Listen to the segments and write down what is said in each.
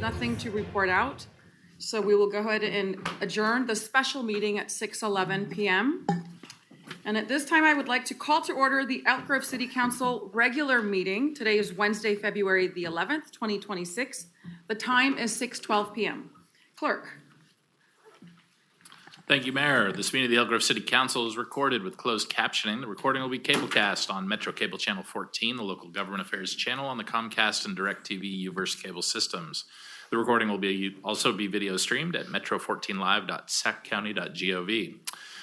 nothing to report out. So we will go ahead and adjourn the special meeting at 6:11 p.m. And at this time, I would like to call to order the Elk Grove City Council regular meeting. Today is Wednesday, February the 11th, 2026. The time is 6:12 p.m. Clerk. Thank you, Mayor. This meeting of the Elk Grove City Council is recorded with closed captioning. The recording will be cablecast on Metro Cable Channel 14, the local government affairs channel on the Comcast and DirecTV Uverse cable systems. The recording will also be video streamed at metro14live.saccounty.gov.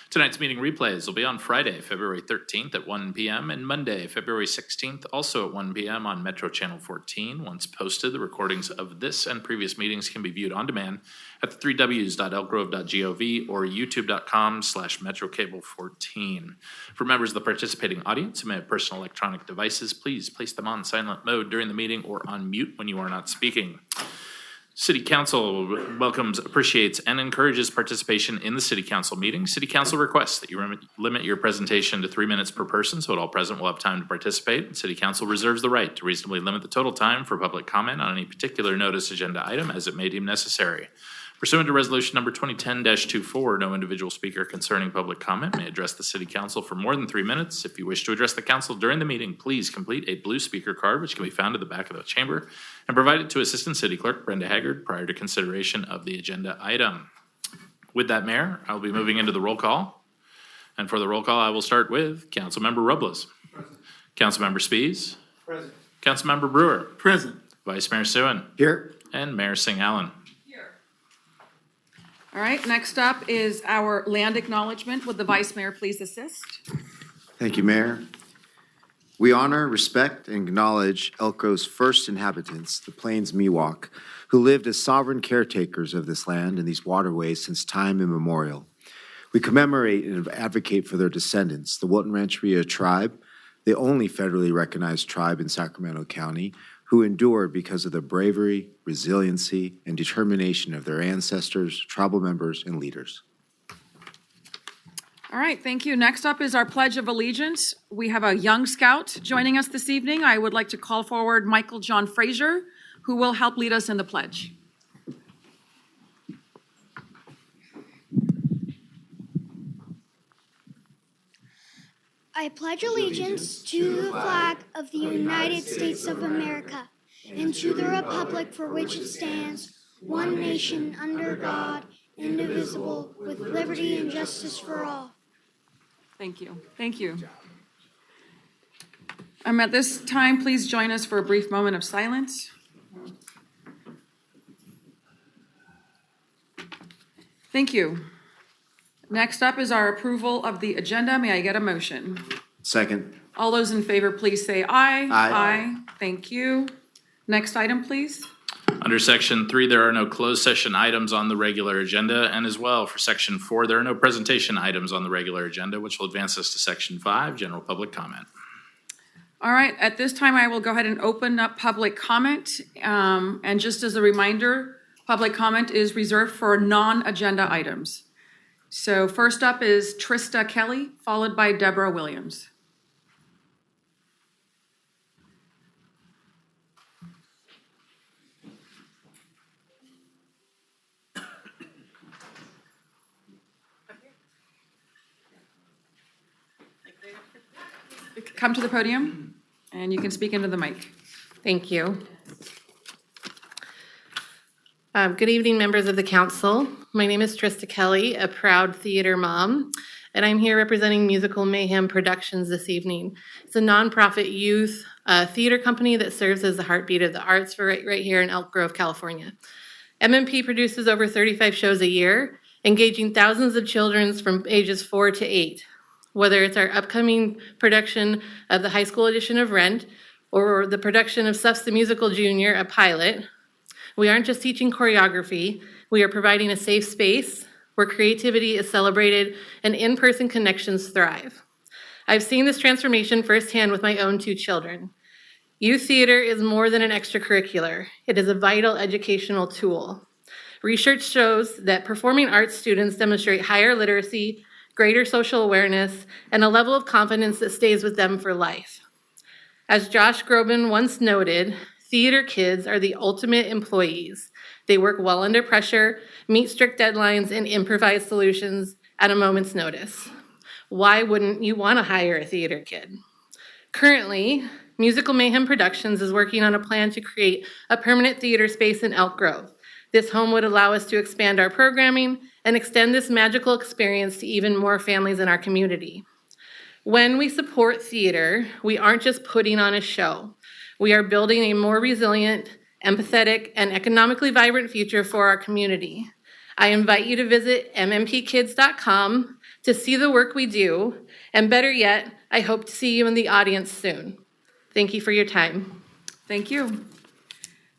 Tonight's meeting replays will be on Friday, February 13th at 1 p.m. and Monday, February 16th, also at 1 p.m. on Metro Channel 14. Once posted, the recordings of this and previous meetings can be viewed on demand at the 3ws.elkgrove.gov or youtube.com/metrocable14. For members of the participating audience who may have personal electronic devices, please place them on silent mode during the meeting or on mute when you are not speaking. City Council welcomes, appreciates, and encourages participation in the City Council meeting. City Council requests that you limit your presentation to 3 minutes per person so that all present will have time to participate. City Council reserves the right to reasonably limit the total time for public comment on any particular notice agenda item as it may deem necessary. Pursuant to Resolution Number 2010-24, no individual speaker concerning public comment may address the City Council for more than 3 minutes. If you wish to address the Council during the meeting, please complete a blue speaker card, which can be found at the back of the chamber, and provide it to Assistant City Clerk Brenda Haggard prior to consideration of the agenda item. With that, Mayor, I will be moving into the roll call. And for the roll call, I will start with Councilmember Robles. Present. Councilmember Spies. Present. Councilmember Brewer. Present. Vice Mayor Suen. Here. And Mayor Singh-Allen. All right, next up is our land acknowledgement. Would the Vice Mayor please assist? Thank you, Mayor. We honor, respect, and acknowledge Elk Grove's first inhabitants, the Plains Miwok, who lived as sovereign caretakers of this land and these waterways since time immemorial. We commemorate and advocate for their descendants, the Wilton Rancheria tribe, the only federally recognized tribe in Sacramento County, who endured because of the bravery, resiliency, and determination of their ancestors, tribal members, and leaders. All right, thank you. Next up is our Pledge of Allegiance. We have a young scout joining us this evening. I would like to call forward Michael John Frazier, who will help lead us in the pledge. I pledge allegiance to the flag of the United States of America and to the republic for which it stands, one nation under God, indivisible, with liberty and justice for all. Thank you. Thank you. At this time, please join us for a brief moment of silence. Thank you. Next up is our approval of the agenda. May I get a motion? Second. All those in favor, please say aye. Aye. Thank you. Next item, please. Under Section 3, there are no closed session items on the regular agenda, and as well for Section 4, there are no presentation items on the regular agenda, which will advance us to Section 5, general public comment. All right, at this time, I will go ahead and open up public comment. And just as a reminder, public comment is reserved for non-agenda items. So first up is Trista Kelly, followed by Deborah Williams. Come to the podium, and you can speak into the mic. Thank you. Good evening, members of the council. My name is Trista Kelly, a proud theater mom, and I'm here representing Musical Mayhem Productions this evening. It's a nonprofit youth theater company that serves as the heartbeat of the arts for right here in Elk Grove, California. MMP produces over 35 shows a year, engaging thousands of children from ages 4 to 8. Whether it's our upcoming production of the high school edition of Rent or the production of Suff's the Musical Junior, a pilot, we aren't just teaching choreography, we are providing a safe space where creativity is celebrated and in-person connections thrive. I've seen this transformation firsthand with my own 2 children. Youth theater is more than an extracurricular. It is a vital educational tool. Research shows that performing arts students demonstrate higher literacy, greater social awareness, and a level of confidence that stays with them for life. As Josh Groban once noted, theater kids are the ultimate employees. They work well under pressure, meet strict deadlines, and improvise solutions at a moment's notice. Why wouldn't you want to hire a theater kid? Currently, Musical Mayhem Productions is working on a plan to create a permanent theater space in Elk Grove. This home would allow us to expand our programming and extend this magical experience to even more families in our community. When we support theater, we aren't just putting on a show. We are building a more resilient, empathetic, and economically vibrant future for our community. I invite you to visit mmpkids.com to see the work we do, and better yet, I hope to see you in the audience soon. Thank you for your time. Thank you.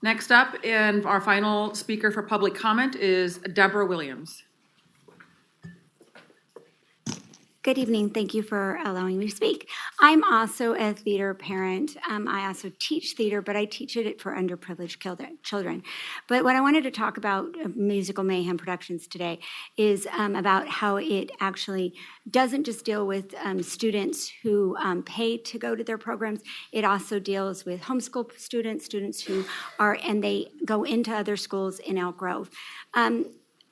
Next up, and our final speaker for public comment is Deborah Williams. Good evening. Thank you for allowing me to speak. I'm also a theater parent. I also teach theater, but I teach it for underprivileged children. But what I wanted to talk about Musical Mayhem Productions today is about how it actually doesn't just deal with students who pay to go to their programs. It also deals with homeschool students who are, and they go into other schools in Elk Grove.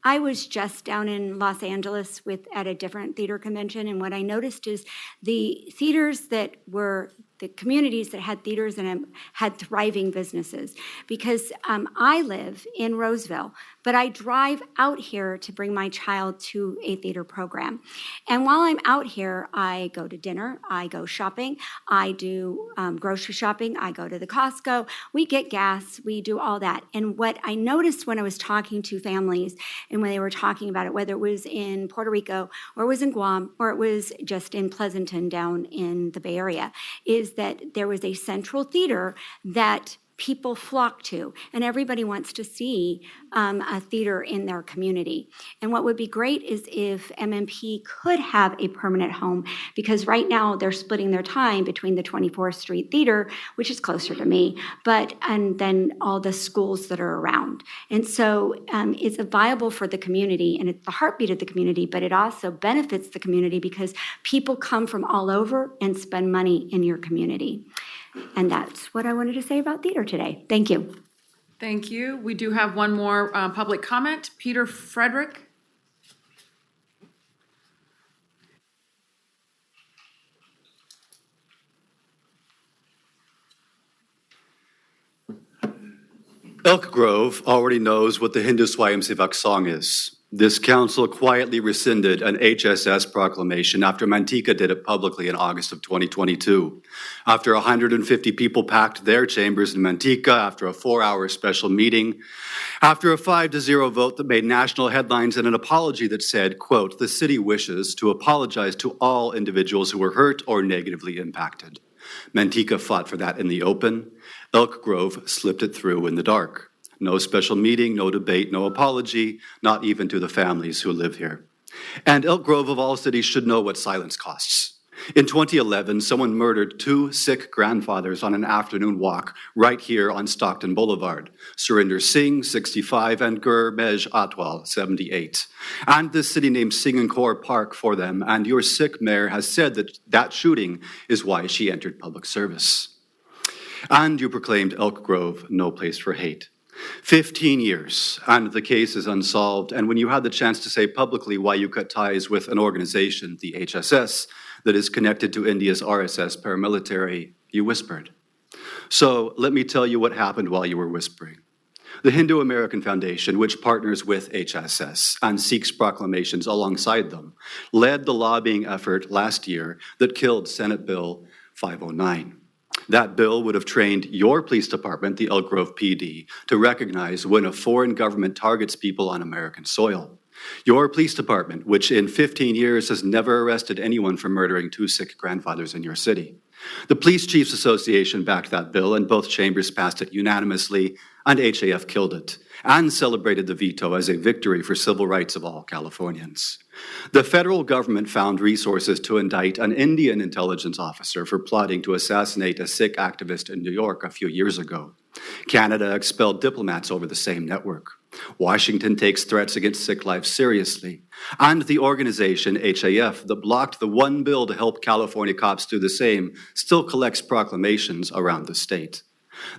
I was just down in Los Angeles at a different theater convention, and what I noticed is the theaters that were the communities that had theaters in them had thriving businesses. Because I live in Roseville, but I drive out here to bring my child to a theater program. And while I'm out here, I go to dinner, I go shopping, I do grocery shopping, I go to the Costco, we get gas, we do all that. And what I noticed when I was talking to families and when they were talking about it, whether it was in Puerto Rico or it was in Guam or it was just in Pleasanton down in the Bay Area, is that there was a central theater that people flock to, and everybody wants to see a theater in their community. And what would be great is if MMP could have a permanent home, because right now they're splitting their time between the 24th Street Theater, which is closer to me, and then all the schools that are around. And so it's viable for the community, and it's the heartbeat of the community, but it also benefits the community because people come from all over and spend money in your community. And that's what I wanted to say about theater today. Thank you. Thank you. We do have one more public comment. Peter Frederick. Elk Grove already knows what the Hindu Swayamsevak song is. This council quietly rescinded an HSS proclamation after Manteca did it publicly in August of 2022. After 150 people packed their chambers in Manteca after a 4-hour special meeting, after a 5-0 vote that made national headlines and an apology that said, quote, "The city wishes to apologize to all individuals who were hurt or negatively impacted." Manteca fought for that in the open. Elk Grove slipped it through in the dark. No special meeting, no debate, no apology, not even to the families who live here. And Elk Grove, of all cities, should know what silence costs. In 2011, someone murdered 2 sick grandfathers on an afternoon walk right here on Stockton Boulevard. Surinder Singh, 65, and Gurmej Atwal, 78. And this city named Singh-Allen Park for them, and your sick mayor has said that that shooting is why she entered public service. And you proclaimed Elk Grove no place for hate. 15 years, and the case is unsolved. And when you had the chance to say publicly why you cut ties with an organization, the HSS, that is connected to India's RSS paramilitary, you whispered. So let me tell you what happened while you were whispering. The Hindu American Foundation, which partners with HSS and seeks proclamations alongside them, led the lobbying effort last year that killed Senate Bill 509. That bill would have trained your police department, the Elk Grove PD, to recognize when a foreign government targets people on American soil. Your police department, which in 15 years has never arrested anyone for murdering 2 sick grandfathers in your city. The Police Chiefs Association backed that bill, and both chambers passed it unanimously, and HAF killed it, and celebrated the veto as a victory for civil rights of all Californians. The federal government found resources to indict an Indian intelligence officer for plotting to assassinate a Sikh activist in New York a few years ago. Canada expelled diplomats over the same network. Washington takes threats against Sikh life seriously. And the organization, HAF, that blocked the one bill to help California cops do the same, still collects proclamations around the state.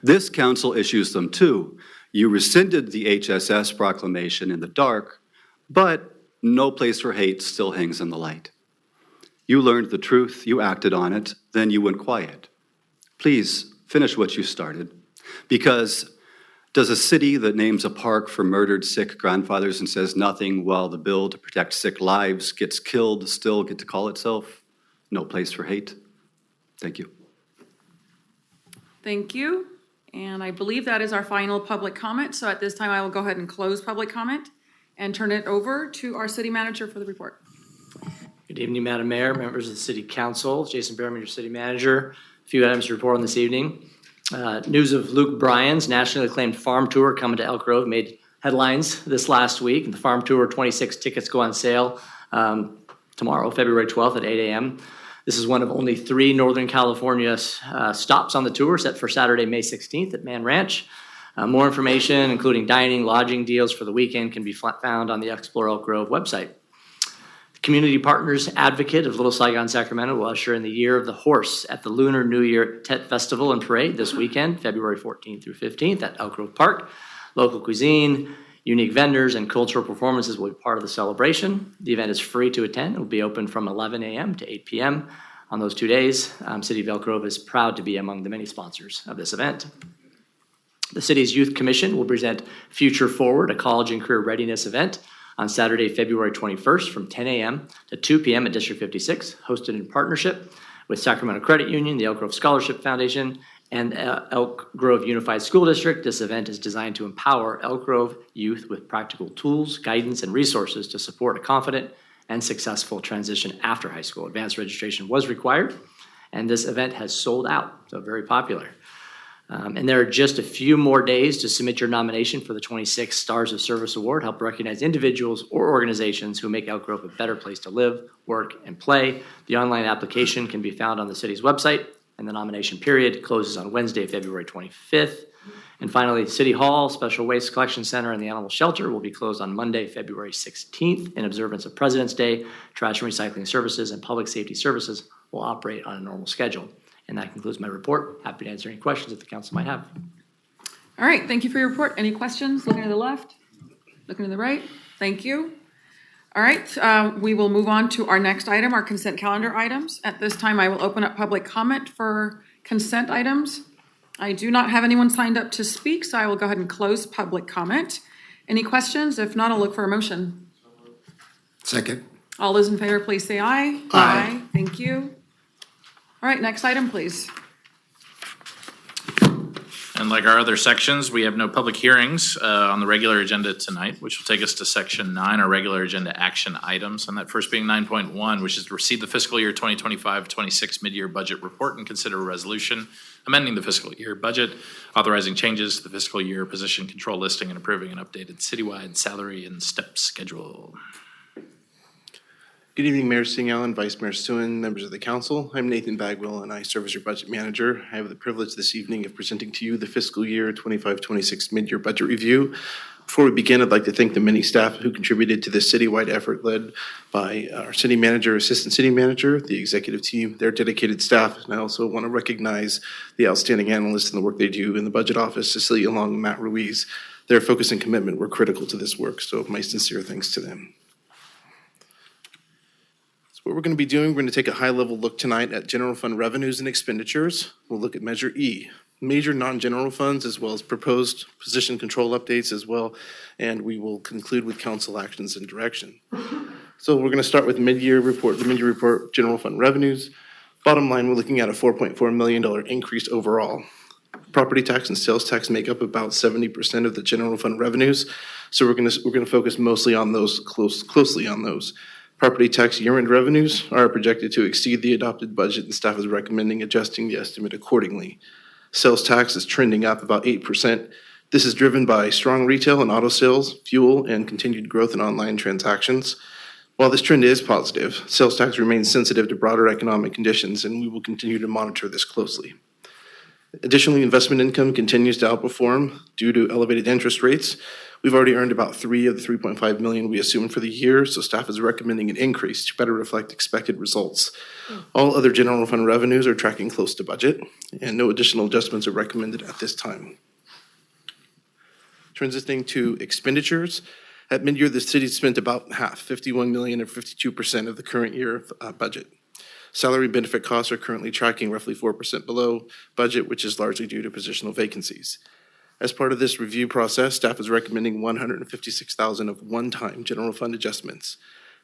This council issues them too. You rescinded the HSS proclamation in the dark, but no place for hate still hangs in the light. You learned the truth, you acted on it, then you went quiet. Please finish what you started, because does a city that names a park for murdered sick grandfathers and says nothing while the bill to protect sick lives gets killed still get to call itself no place for hate? Thank you. Thank you. And I believe that is our final public comment. So at this time, I will go ahead and close public comment and turn it over to our city manager for the report. Good evening, Madam Mayor, members of the City Council. Jason Behrmann, your city manager. A few items to report on this evening. News of Luke Bryan's nationally acclaimed farm tour coming to Elk Grove made headlines this last week. The farm tour 26 tickets go on sale tomorrow, February 12th at 8 a.m. This is one of only 3 Northern California stops on the tour set for Saturday, May 16th at Man Ranch. More information, including dining, lodging deals for the weekend, can be found on the Explore Elk Grove website. Community Partners Advocate of Little Saigon, Sacramento will usher in the Year of the Horse at the Lunar New Year Tet Festival and Parade this weekend, February 14th through 15th at Elk Grove Park. Local cuisine, unique vendors, and cultural performances will be part of the celebration. The event is free to attend. It will be open from 11 a.m. to 8 p.m. on those 2 days. City of Elk Grove is proud to be among the many sponsors of this event. The city's Youth Commission will present Future Forward, a college and career readiness event, on Saturday, February 21st from 10 a.m. to 2 p.m. at District 56, hosted in partnership with Sacramento Credit Union, the Elk Grove Scholarship Foundation, and Elk Grove Unified School District. This event is designed to empower Elk Grove youth with practical tools, guidance, and resources to support a confident and successful transition after high school. Advanced registration was required, and this event has sold out, so very popular. And there are just a few more days to submit your nomination for the 26th Stars of Service Award. Help recognize individuals or organizations who make Elk Grove a better place to live, work, and play. The online application can be found on the city's website, and the nomination period closes on Wednesday, February 25th. And finally, City Hall, Special Waste Collection Center, and the Animal Shelter will be closed on Monday, February 16th in observance of President's Day. Trash and recycling services and public safety services will operate on a normal schedule. And that concludes my report. Happy to answer any questions that the council might have. All right, thank you for your report. Any questions? Looking to the left, looking to the right. Thank you. All right, we will move on to our next item, our consent calendar items. At this time, I will open up public comment for consent items. I do not have anyone signed up to speak, so I will go ahead and close public comment. Any questions? If not, I'll look for a motion. Second. All those in favor, please say aye. Aye. Thank you. All right, next item, please. And like our other sections, we have no public hearings on the regular agenda tonight, which will take us to section 9, our regular agenda action items. And that first being 9.1, which is to receive the fiscal year 2025-26 mid-year budget report and consider a resolution amending the fiscal year budget, authorizing changes to the fiscal year position control listing, and approving an updated citywide salary and step schedule. Good evening, Mayor Singh-Allen, Vice Mayor Stewin, members of the council. I'm Nathan Bagwell, and I serve as your budget manager. I have the privilege this evening of presenting to you the fiscal year 25-26 mid-year budget review. Before we begin, I'd like to thank the many staff who contributed to this citywide effort led by our city manager, assistant city manager, the executive team, their dedicated staff. And I also want to recognize the outstanding analysts and the work they do in the budget office, Cecilia Long and Matt Ruiz. Their focus and commitment were critical to this work, so my sincere thanks to them. What we're going to be doing, we're going to take a high-level look tonight at general fund revenues and expenditures. We'll look at Measure E, major non-general funds, as well as proposed position control updates as well, and we will conclude with council actions and direction. So we're going to start with mid-year report, the mid-year report, general fund revenues. Bottom line, we're looking at a $4.4 million increase overall. Property tax and sales tax make up about 70% of the general fund revenues, so we're going to focus mostly on those, closely on those. Property tax year-end revenues are projected to exceed the adopted budget, and staff is recommending adjusting the estimate accordingly. Sales tax is trending up about 8%. This is driven by strong retail and auto sales, fuel, and continued growth in online transactions. While this trend is positive, sales tax remains sensitive to broader economic conditions, and we will continue to monitor this closely. Additionally, investment income continues to outperform due to elevated interest rates. We've already earned about $3 of the $3.5 million we assumed for the year, so staff is recommending an increase to better reflect expected results. All other general fund revenues are tracking close to budget, and no additional adjustments are recommended at this time. Transitioning to expenditures, at mid-year, the city spent about half, 51 million or 52% of the current year budget. Salary and benefit costs are currently tracking roughly 4% below budget, which is largely due to positional vacancies. As part of this review process, staff is recommending $156,000 of one-time general fund adjustments.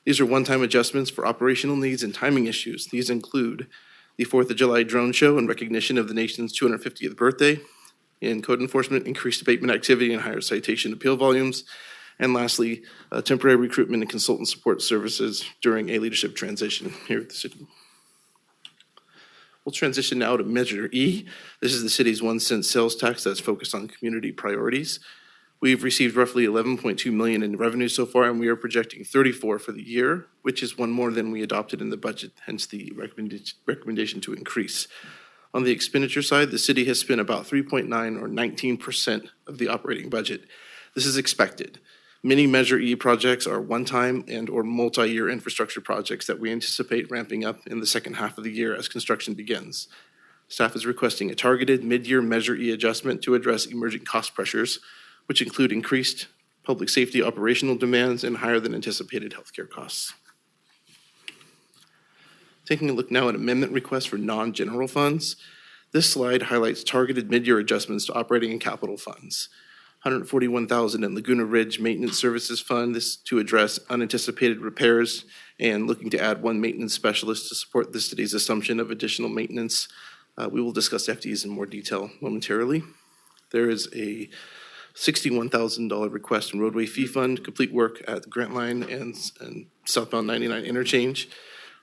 These are one-time adjustments for operational needs and timing issues. These include the 4th of July drone show in recognition of the nation's 250th birthday, in code enforcement, increased abatement activity and higher citation appeal volumes, and lastly, temporary recruitment and consultant support services during a leadership transition here at the city. We'll transition now to Measure E. This is the city's 1 cent sales tax that's focused on community priorities. We've received roughly $11.2 million in revenue so far, and we are projecting 34 for the year, which is one more than we adopted in the budget, hence the recommendation to increase. On the expenditure side, the city has spent about 3.9 or 19% of the operating budget. This is expected. Many Measure E projects are one-time and or multi-year infrastructure projects that we anticipate ramping up in the second half of the year as construction begins. Staff is requesting a targeted mid-year Measure E adjustment to address emerging cost pressures, which include increased public safety operational demands and higher than anticipated healthcare costs. Taking a look now at amendment requests for non-general funds, this slide highlights targeted mid-year adjustments to operating and capital funds. $141,000 in Laguna Ridge Maintenance Services Fund, this to address unanticipated repairs and looking to add 1 maintenance specialist to support the city's assumption of additional maintenance. We will discuss FTEs in more detail momentarily. There is a $61,000 request in roadway fee fund, complete work at the Grant Line and southbound 99 interchange.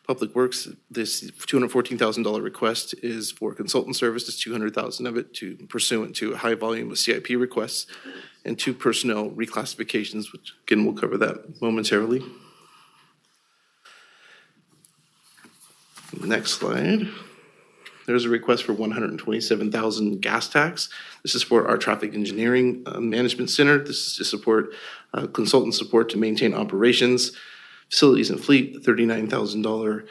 Public Works, this $214,000 request is for consultant services, $200,000 of it pursuant to a high volume of CIP requests and 2 personnel reclassifications, which again, we'll cover that momentarily. Next slide. There's a request for $127,000 gas tax. This is for our traffic engineering management center. This is to support consultant support to maintain operations. Facilities and fleet, $39,000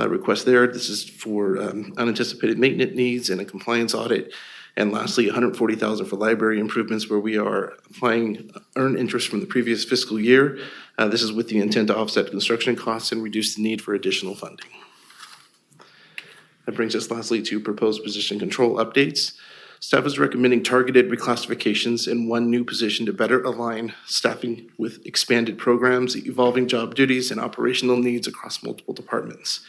request there. This is for unanticipated maintenance needs and a compliance audit. And lastly, $140,000 for library improvements where we are applying earned interest from the previous fiscal year. This is with the intent to offset construction costs and reduce the need for additional funding. That brings us lastly to proposed position control updates. Staff is recommending targeted reclassifications in 1 new position to better align staffing with expanded programs, evolving job duties, and operational needs across multiple departments.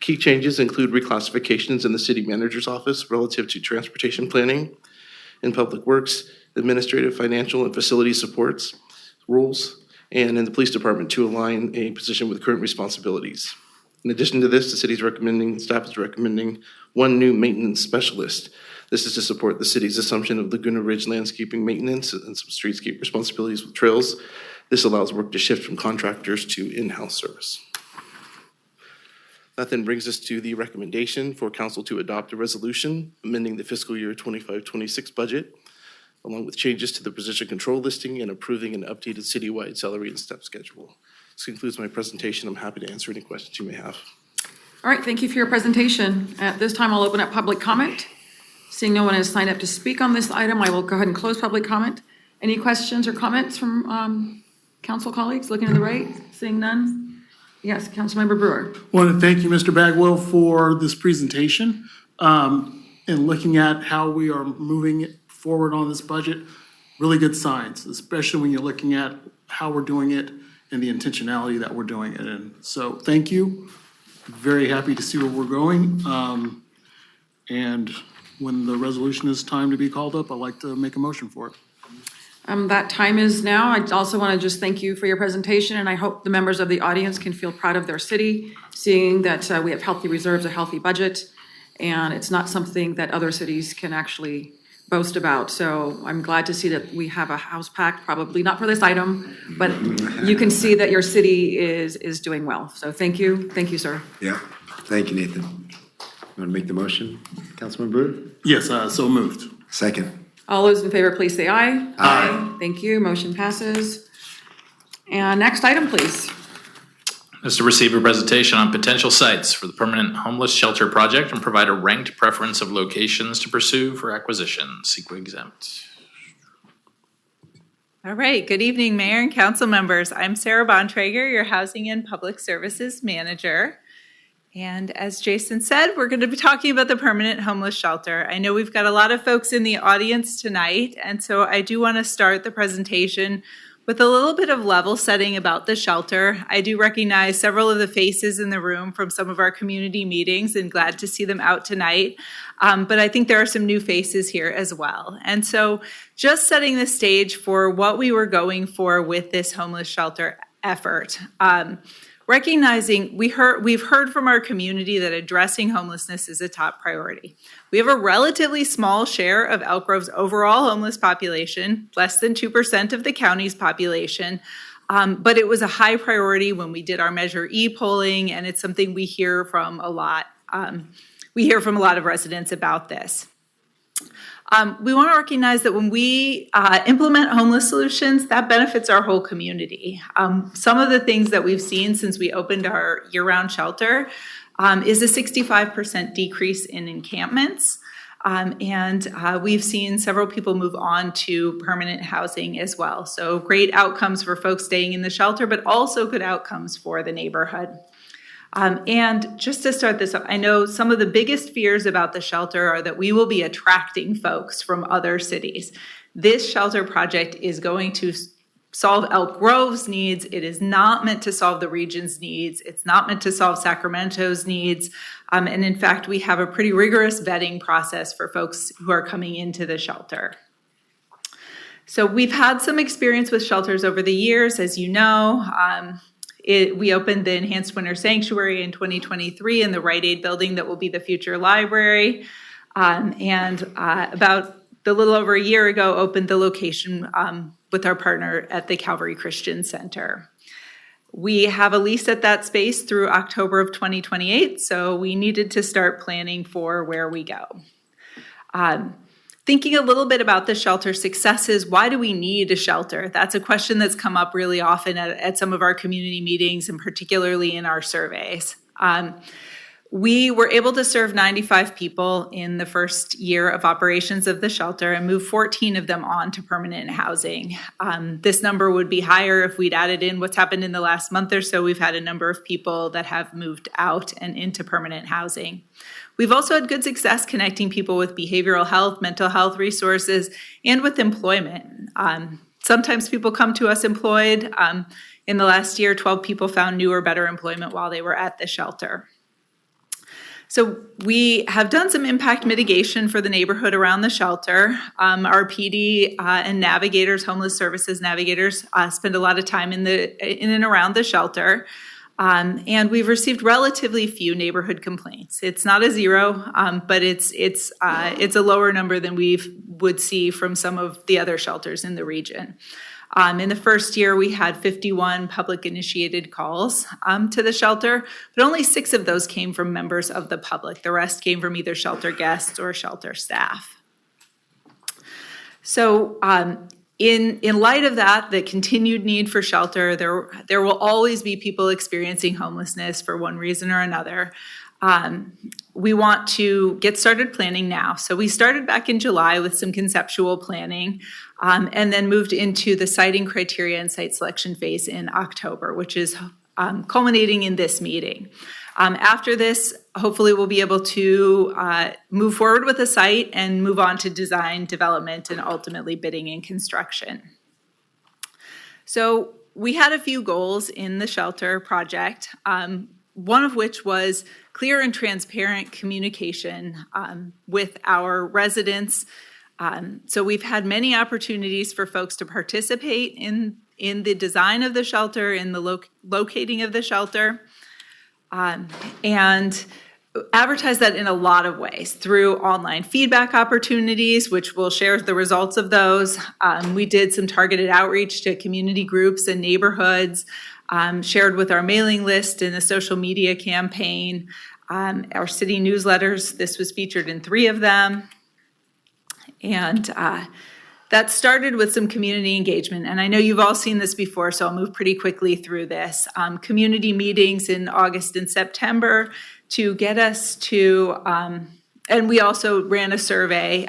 Key changes include reclassifications in the city manager's office relative to transportation planning, in public works, administrative, financial, and facility supports roles, and in the police department to align a position with current responsibilities. In addition to this, staff is recommending 1 new maintenance specialist. This is to support the city's assumption of Laguna Ridge landscaping maintenance and some streetscape responsibilities with trails. This allows work to shift from contractors to in-house service. That then brings us to the recommendation for council to adopt a resolution amending the fiscal year 25-26 budget, along with changes to the position control listing and approving an updated citywide salary and step schedule. This concludes my presentation. I'm happy to answer any questions you may have. All right, thank you for your presentation. At this time, I'll open up public comment. Seeing no one has signed up to speak on this item, I will go ahead and close public comment. Any questions or comments from council colleagues? Looking to the right, seeing none. Yes, Councilmember Brewer. I want to thank you, Mr. Bagwell, for this presentation and looking at how we are moving forward on this budget. Really good signs, especially when you're looking at how we're doing it and the intentionality that we're doing it in. So thank you. Very happy to see where we're going. And when the resolution is time to be called up, I'd like to make a motion for it. That time is now. I also want to just thank you for your presentation, and I hope the members of the audience can feel proud of their city, seeing that we have healthy reserves, a healthy budget, and it's not something that other cities can actually boast about. So I'm glad to see that we have a house packed, probably not for this item, but you can see that your city is doing well. So thank you, sir. Yeah, thank you, Nathan. You want to make the motion, Councilman Brewer? Yes, so moved. Second. All those in favor, please say aye. Aye. Thank you, motion passes. And next item, please. Is to receive a presentation on potential sites for the permanent homeless shelter project and provide a ranked preference of locations to pursue for acquisition, CEQA exempt. All right, good evening, Mayor and Council members. I'm Sarah Bontrager, your Housing and Public Services Manager. And as Jason said, we're going to be talking about the permanent homeless shelter. I know we've got a lot of folks in the audience tonight, and so I do want to start the presentation with a little bit of level setting about the shelter. I do recognize several of the faces in the room from some of our community meetings and glad to see them out tonight. But I think there are some new faces here as well. And so just setting the stage for what we were going for with this homeless shelter effort. Recognizing we've heard from our community that addressing homelessness is a top priority. We have a relatively small share of Elk Grove's overall homeless population, less than 2% of the county's population, but it was a high priority when we did our Measure E polling, and it's something we hear from a lot. We hear from a lot of residents about this. We want to recognize that when we implement homeless solutions, that benefits our whole community. Some of the things that we've seen since we opened our year-round shelter is a 65% decrease in encampments. And we've seen several people move on to permanent housing as well. So great outcomes for folks staying in the shelter, but also good outcomes for the neighborhood. And just to start this up, I know some of the biggest fears about the shelter are that we will be attracting folks from other cities. This shelter project is going to solve Elk Grove's needs. It is not meant to solve the region's needs. It's not meant to solve Sacramento's needs. And in fact, we have a pretty rigorous vetting process for folks who are coming into the shelter. So we've had some experience with shelters over the years, as you know. We opened the Enhanced Winter Sanctuary in 2023 in the Rite Aid building that will be the future library. And about a little over a year ago, opened the location with our partner at the Calvary Christian Center. We have a lease at that space through October of 2028, so we needed to start planning for where we go. Thinking a little bit about the shelter successes, why do we need a shelter? That's a question that's come up really often at some of our community meetings and particularly in our surveys. We were able to serve 95 people in the first year of operations of the shelter and move 14 of them on to permanent housing. This number would be higher if we'd added in what's happened in the last month or so. We've had a number of people that have moved out and into permanent housing. We've also had good success connecting people with behavioral health, mental health resources, and with employment. Sometimes people come to us employed. In the last year, 12 people found new or better employment while they were at the shelter. So we have done some impact mitigation for the neighborhood around the shelter. Our PD and navigators, homeless services navigators, spend a lot of time in and around the shelter. And we've received relatively few neighborhood complaints. It's not a zero, but it's a lower number than we would see from some of the other shelters in the region. In the first year, we had 51 public initiated calls to the shelter, but only 6 of those came from members of the public. The rest came from either shelter guests or shelter staff. So in light of that, the continued need for shelter, there will always be people experiencing homelessness for one reason or another. We want to get started planning now. So we started back in July with some conceptual planning and then moved into the siting criteria and site selection phase in October, which is culminating in this meeting. After this, hopefully we'll be able to move forward with the site and move on to design, development, and ultimately bidding and construction. So we had a few goals in the shelter project, one of which was clear and transparent communication with our residents. So we've had many opportunities for folks to participate in the design of the shelter, in the locating of the shelter. And advertise that in a lot of ways through online feedback opportunities, which we'll share the results of those. We did some targeted outreach to community groups and neighborhoods, shared with our mailing list in a social media campaign, our city newsletters. This was featured in 3 of them. And that started with some community engagement. And I know you've all seen this before, so I'll move pretty quickly through this. Community meetings in August and September to get us to, and we also ran a survey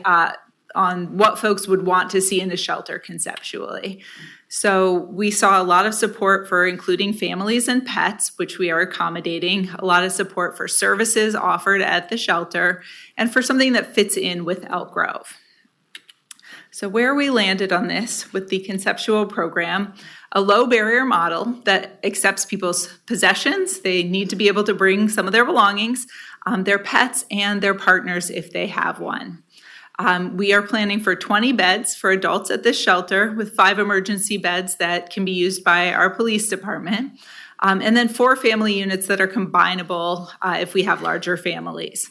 what folks would want to see in a shelter conceptually. So we saw a lot of support for including families and pets, which we are accommodating, a lot of support for services offered at the shelter, and for something that fits in with Elk Grove. So where we landed on this with the conceptual program, a low barrier model that accepts people's possessions. They need to be able to bring some of their belongings, their pets, and their partners if they have one. We are planning for 20 beds for adults at this shelter with 5 emergency beds that can be used by our police department, and then 4 family units that are combinable if we have larger families.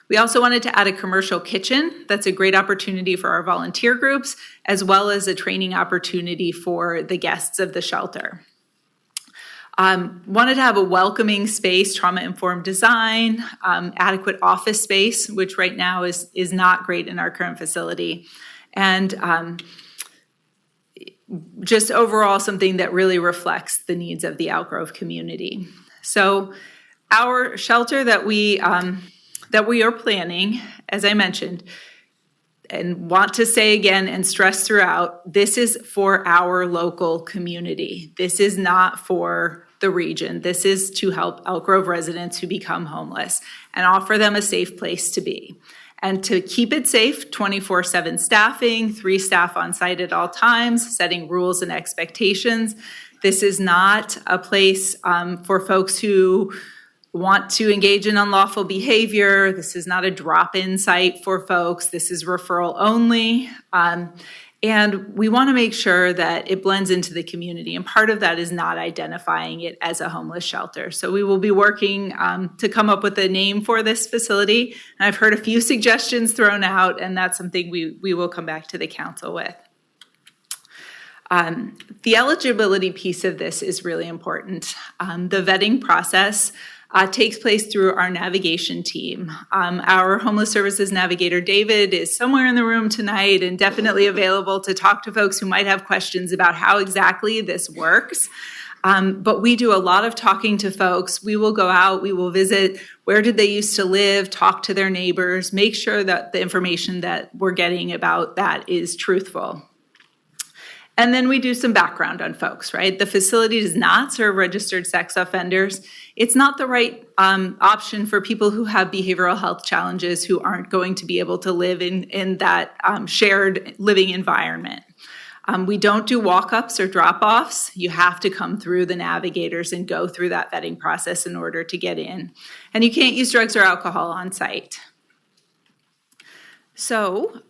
We also wanted to add a commercial kitchen. That's a great opportunity for our volunteer groups, as well as a training opportunity for the guests of the shelter. Wanted to have a welcoming space, trauma-informed design, adequate office space, which right now is not great in our current facility, and just overall something that really reflects the needs of the Elk Grove community. So our shelter that we are planning, as I mentioned, and want to say again and stress throughout, this is for our local community. This is not for the region. This is to help Elk Grove residents who become homeless and offer them a safe place to be. And to keep it safe, 24/7 staffing, 3 staff on site at all times, setting rules and expectations. This is not a place for folks who want to engage in unlawful behavior. This is not a drop-in site for folks. This is referral only. And we want to make sure that it blends into the community. And part of that is not identifying it as a homeless shelter. So we will be working to come up with a name for this facility. And I've heard a few suggestions thrown out, and that's something we will come back to the council with. The eligibility piece of this is really important. The vetting process takes place through our navigation team. Our homeless services navigator, David, is somewhere in the room tonight and definitely available to talk to folks who might have questions about how exactly this works. But we do a lot of talking to folks. We will go out, we will visit where did they used to live, talk to their neighbors, make sure that the information that we're getting about that is truthful. And then we do some background on folks, right? The facility does not serve registered sex offenders. It's not the right option for people who have behavioral health challenges who aren't going to be able to live in that shared living environment. We don't do walk-ups or drop-offs. You have to come through the navigators and go through that vetting process in order to get in. And you can't use drugs or alcohol on site. So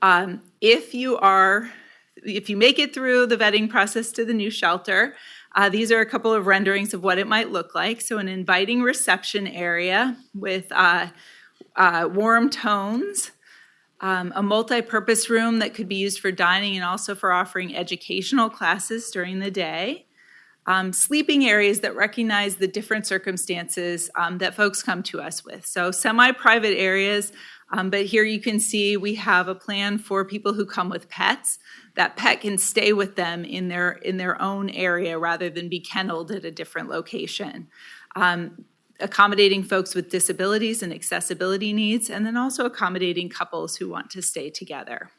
if you make it through the vetting process to the new shelter, these are a couple of renderings of what it might look like. So an inviting reception area with warm tones, a multi-purpose room that could be used for dining and also for offering educational classes during the day, sleeping areas that recognize the different circumstances that folks come to us with. So semi-private areas, but here you can see we have a plan for people who come with pets. That pet can stay with them in their own area rather than be kenneled at a different location. Accommodating folks with disabilities and accessibility needs, and then also accommodating couples who want to stay together.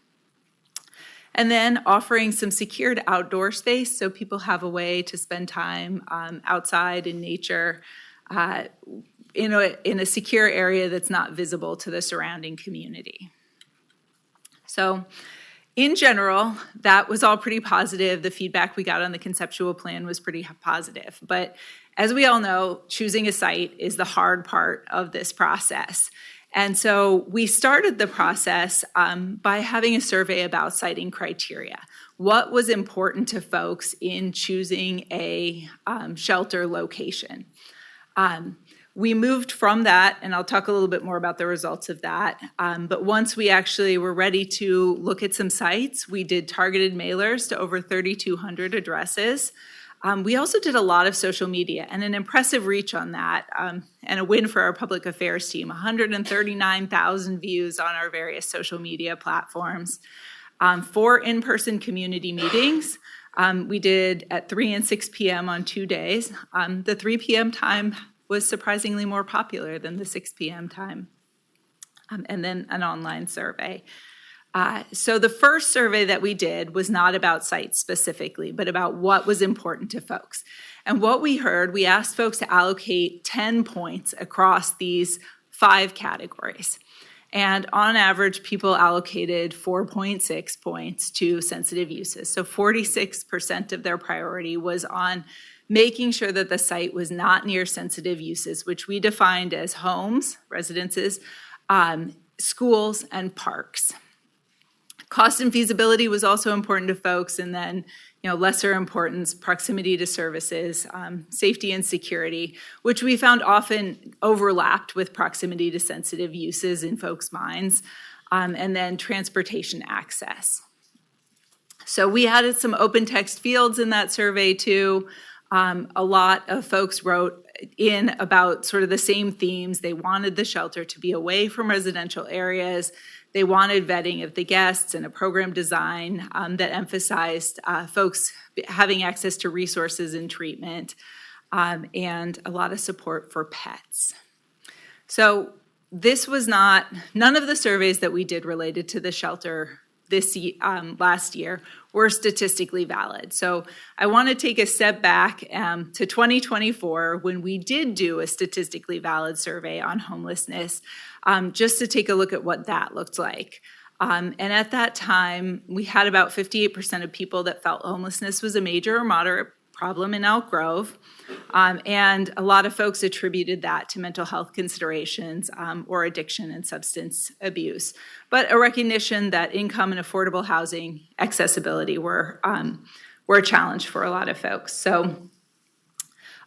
And then offering some secured outdoor space so people have a way to spend time outside in nature in a secure area that's not visible to the surrounding community. So in general, that was all pretty positive. The feedback we got on the conceptual plan was pretty positive. But as we all know, choosing a site is the hard part of this process. And so we started the process by having a survey about siting criteria. What was important to folks in choosing a shelter location? We moved from that, and I'll talk a little bit more about the results of that. But once we actually were ready to look at some sites, we did targeted mailers to over 3,200 addresses. We also did a lot of social media and an impressive reach on that, and a win for our public affairs team, 139,000 views on our various social media platforms. 4 in-person community meetings. We did at 3 and 6 p.m. on 2 days. The 3 p.m. time was surprisingly more popular than the 6 p.m. time. And then an online survey. So the first survey that we did was not about sites specifically, but about what was important to folks. And what we heard, we asked folks to allocate 10 points across these 5 categories. And on average, people allocated 4.6 points to sensitive uses. So 46% of their priority was on making sure that the site was not near sensitive uses, which we defined as homes, residences, schools, and parks. Cost and feasibility was also important to folks, and then lesser importance, proximity to services, safety and security, which we found often overlapped with proximity to sensitive uses in folks' minds, and then transportation access. So we added some open text fields in that survey too. A lot of folks wrote in about sort of the same themes. They wanted the shelter to be away from residential areas. They wanted vetting of the guests and a program design that emphasized folks having access to resources and treatment, and a lot of support for pets. So this was none of the surveys that we did related to the shelter last year were statistically valid. So I want to take a step back to 2024 when we did do a statistically valid survey on homelessness, just to take a look at what that looked like. And at that time, we had about 58% of people that felt homelessness was a major or moderate problem in Elk Grove. And a lot of folks attributed that to mental health considerations or addiction and substance abuse. But a recognition that income and affordable housing accessibility were a challenge for a lot of folks. So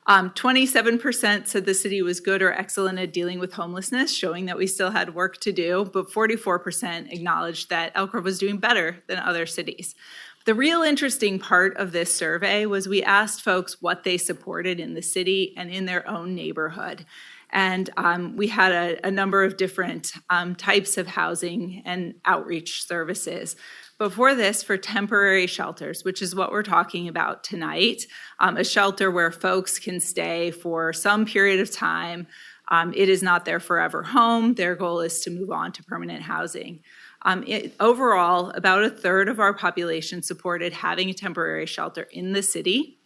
27% said the city was good or excellent at dealing with homelessness, showing that we still had work to do, but 44% acknowledged that Elk Grove was doing better than other cities. The real interesting part of this survey was we asked folks what they supported in the city and in their own neighborhood. And we had a number of different types of housing and outreach services. Before this, for temporary shelters, which is what we're talking about tonight, a shelter where folks can stay for some period of time. It is not their forever home. Their goal is to move on to permanent housing. Overall, about a third of our population supported having a temporary shelter in the city,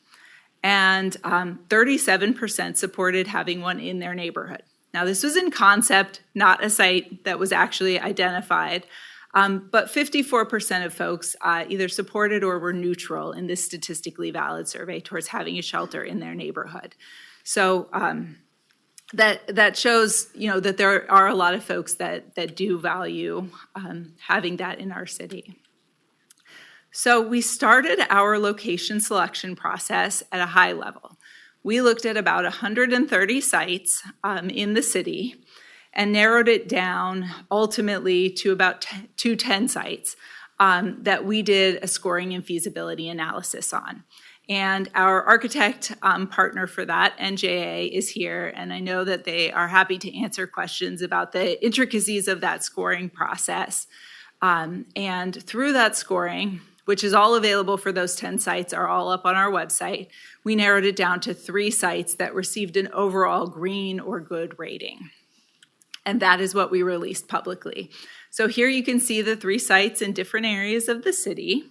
and 37% supported having one in their neighborhood. Now, this was in concept, not a site that was actually identified, but 54% of folks either supported or were neutral in this statistically valid survey towards having a shelter in their neighborhood. So that shows, that there are a lot of folks that do value having that in our city. So we started our location selection process at a high level. We looked at about 130 sites in the city and narrowed it down ultimately to about 210 sites that we did a scoring and feasibility analysis on. And our architect partner for that, NJA, is here, and I know that they are happy to answer questions about the intricacies of that scoring process. And through that scoring, which is all available for those 10 sites, are all up on our website, we narrowed it down to 3 sites that received an overall green or good rating. And that is what we released publicly. So here you can see the 3 sites in different areas of the city.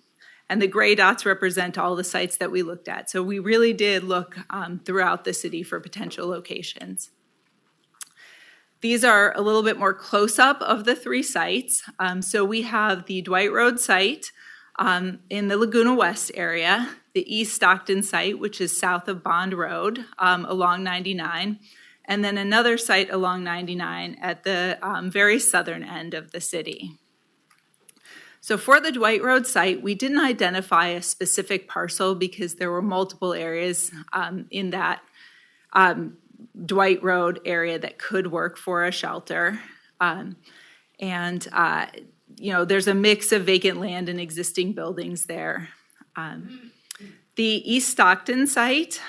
And the gray dots represent all the sites that we looked at. So we really did look throughout the city for potential locations. These are a little bit more close-up of the 3 sites. So we have the Dwight Road site in the Laguna West area, the East Stockton site, which is south of Bond Road along 99, and then another site along 99 at the very southern end of the city. So for the Dwight Road site, we didn't identify a specific parcel because there were multiple areas in that Dwight Road area that could work for a shelter. There's a mix of vacant land and existing buildings there. The East Stockton site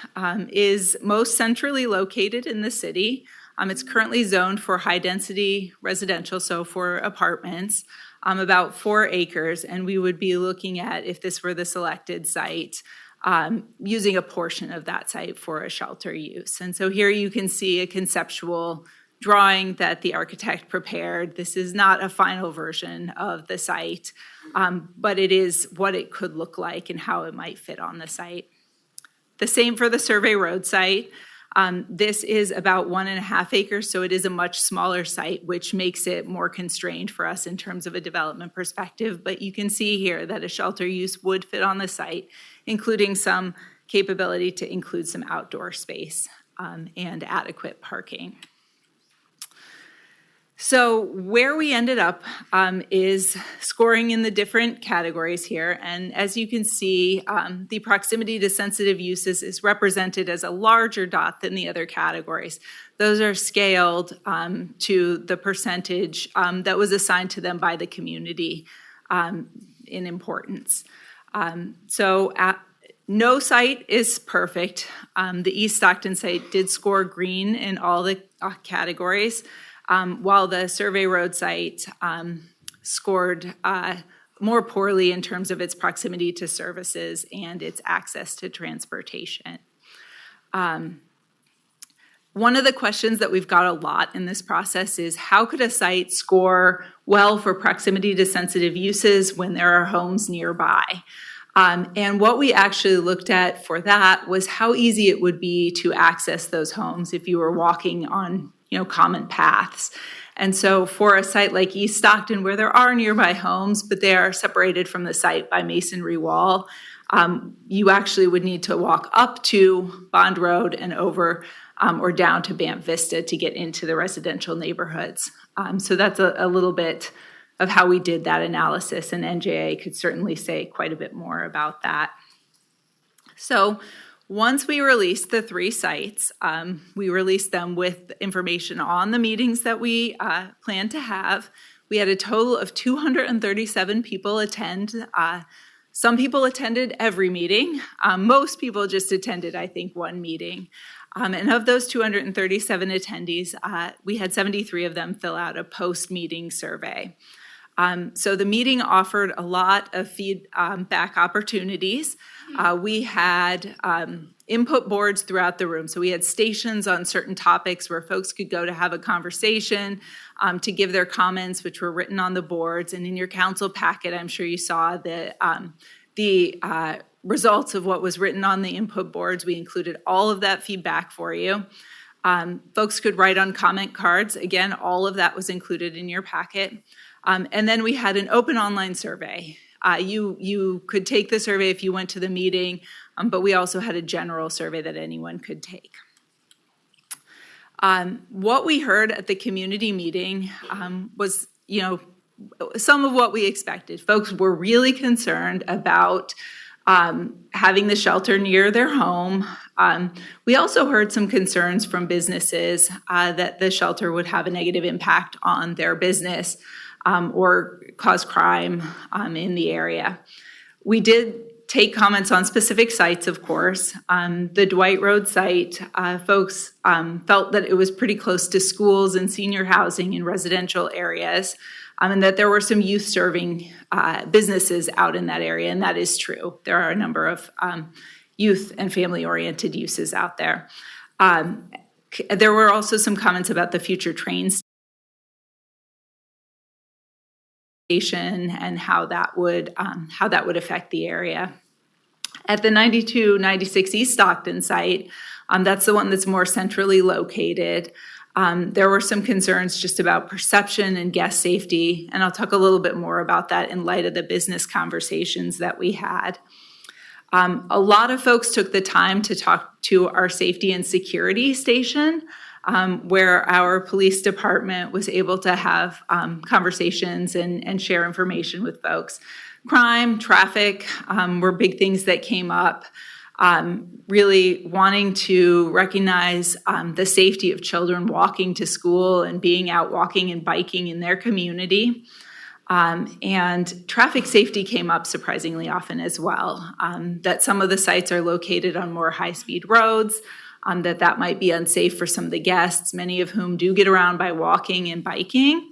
is most centrally located in the city. It's currently zoned for high-density residential, so for apartments. About 4 acres, and we would be looking at, if this were the selected site, using a portion of that site for a shelter use. And so here you can see a conceptual drawing that the architect prepared. This is not a final version of the site, but it is what it could look like and how it might fit on the site. The same for the Survey Road site. This is about 1.5 acres, so it is a much smaller site, which makes it more constrained for us in terms of a development perspective. But you can see here that a shelter use would fit on the site, including some capability to include some outdoor space and adequate parking. So where we ended up is scoring in the different categories here. And as you can see, the proximity to sensitive uses is represented as a larger dot than the other categories. Those are scaled to the percentage that was assigned to them by the community in importance. No site is perfect. The East Stockton site did score green in all the categories, while the Survey Road site scored more poorly in terms of its proximity to services and its access to transportation. One of the questions that we've got a lot in this process is how could a site score well for proximity to sensitive uses when there are homes nearby? And what we actually looked at for that was how easy it would be to access those homes if you were walking on common paths. And so for a site like East Stockton, where there are nearby homes, but they are separated from the site by masonry wall, you actually would need to walk up to Bond Road and over or down to Banff Vista to get into the residential neighborhoods. So that's a little bit of how we did that analysis, and NJA could certainly say quite a bit more about that. So once we released the 3 sites, we released them with information on the meetings that we planned to have. We had a total of 237 people attend. Some people attended every meeting. Most people just attended, I think, one meeting. And of those 237 attendees, we had 73 of them fill out a post-meeting survey. So the meeting offered a lot of feedback opportunities. We had input boards throughout the room. So we had stations on certain topics where folks could go to have a conversation, to give their comments, which were written on the boards. And in your council packet, I'm sure you saw the results of what was written on the input boards. We included all of that feedback for you. Folks could write on comment cards. Again, all of that was included in your packet. And then we had an open online survey. You could take the survey if you went to the meeting, but we also had a general survey that anyone could take. What we heard at the community meeting was, some of what we expected. Folks were really concerned about having the shelter near their home. We also heard some concerns from businesses that the shelter would have a negative impact on their business. Or cause crime in the area. We did take comments on specific sites, of course. The Dwight Road site, folks felt that it was pretty close to schools and senior housing in residential areas, and that there were some youth-serving businesses out in that area, and that is true. There are a number of youth and family-oriented uses out there. There were also some comments about the future train and how that would affect the area. At the 9296 East Stockton site, that's the one that's more centrally located. There were some concerns just about perception and guest safety, and I'll talk a little bit more about that in light of the business conversations that we had. A lot of folks took the time to talk to our safety and security station, where our police department was able to have conversations and share information with folks. Crime, traffic were big things that came up. Really wanting to recognize the safety of children walking to school and being out walking and biking in their community. And traffic safety came up surprisingly often as well, that some of the sites are located on more high-speed roads, that might be unsafe for some of the guests, many of whom do get around by walking and biking.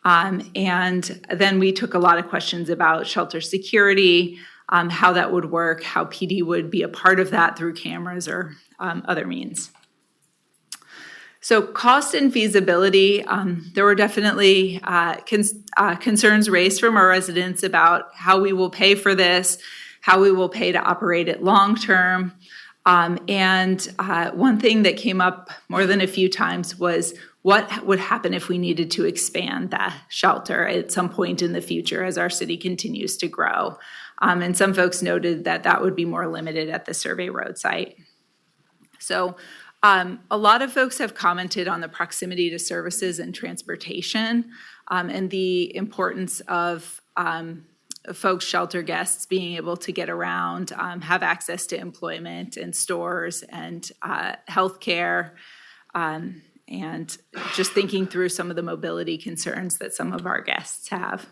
And then we took a lot of questions about shelter security, how that would work, how PD would be a part of that through cameras or other means. So cost and feasibility, there were definitely concerns raised from our residents about how we will pay for this, how we will pay to operate it long-term. And one thing that came up more than a few times was what would happen if we needed to expand the shelter at some point in the future as our city continues to grow. And some folks noted that that would be more limited at the Survey Road site. So a lot of folks have commented on the proximity to services and transportation and the importance of folks, shelter guests, being able to get around, have access to employment and stores and healthcare, and just thinking through some of the mobility concerns that some of our guests have.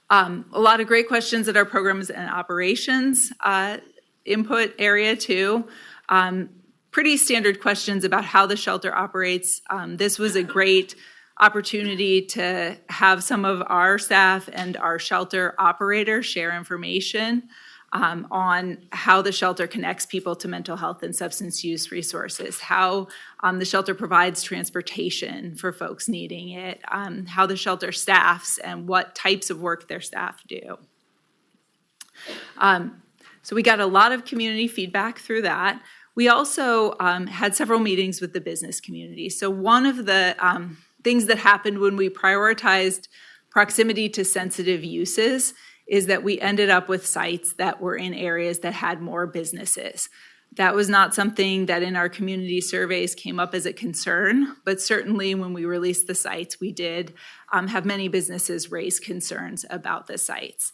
A lot of great questions at our programs and operations input area too. Pretty standard questions about how the shelter operates. This was a great opportunity to have some of our staff and our shelter operators share information on how the shelter connects people to mental health and substance use resources, how the shelter provides transportation for folks needing it, how the shelter staffs and what types of work their staff do. So we got a lot of community feedback through that. We also had several meetings with the business community. So one of the things that happened when we prioritized proximity to sensitive uses is that we ended up with sites that were in areas that had more businesses. That was not something that in our community surveys came up as a concern, but certainly when we released the sites, we did have many businesses raise concerns about the sites.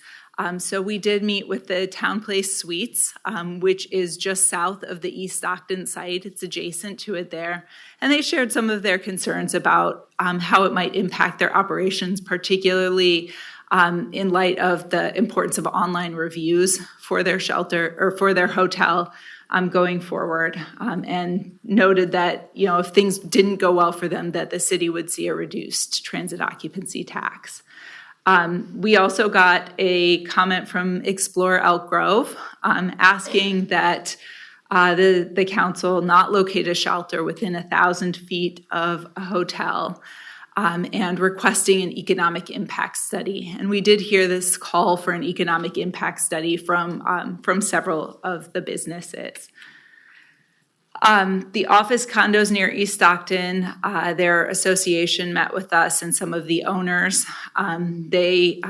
So we did meet with the Town Place Suites, which is just south of the East Stockton site. It's adjacent to it there. And they shared some of their concerns about how it might impact their operations, particularly in light of the importance of online reviews for their shelter or for their hotel going forward, and noted that, you know, if things didn't go well for them, that the city would see a reduced transit occupancy tax. We also got a comment from Explore Elk Grove asking that the council not locate a shelter within 1,000 feet of a hotel and requesting an economic impact study. And we did hear this call for an economic impact study from several of the businesses. The office condos near East Stockton, their association met with us and some of the owners. They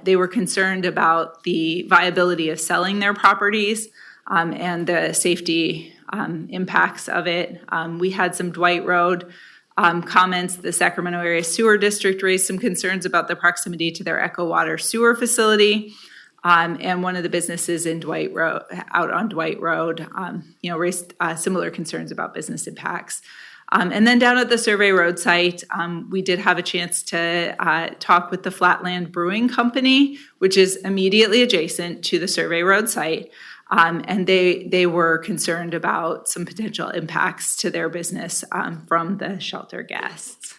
were concerned about the viability of selling their properties and the safety impacts of it. We had some Dwight Road comments. The Sacramento Area Sewer District raised some concerns about the proximity to their Echo Water sewer facility. And one of the businesses in Dwight Road, out on Dwight Road, raised similar concerns about business impacts. And then down at the Survey Road site, we did have a chance to talk with the Flatland Brewing Company, which is immediately adjacent to the Survey Road site. And they were concerned about some potential impacts to their business from the shelter guests.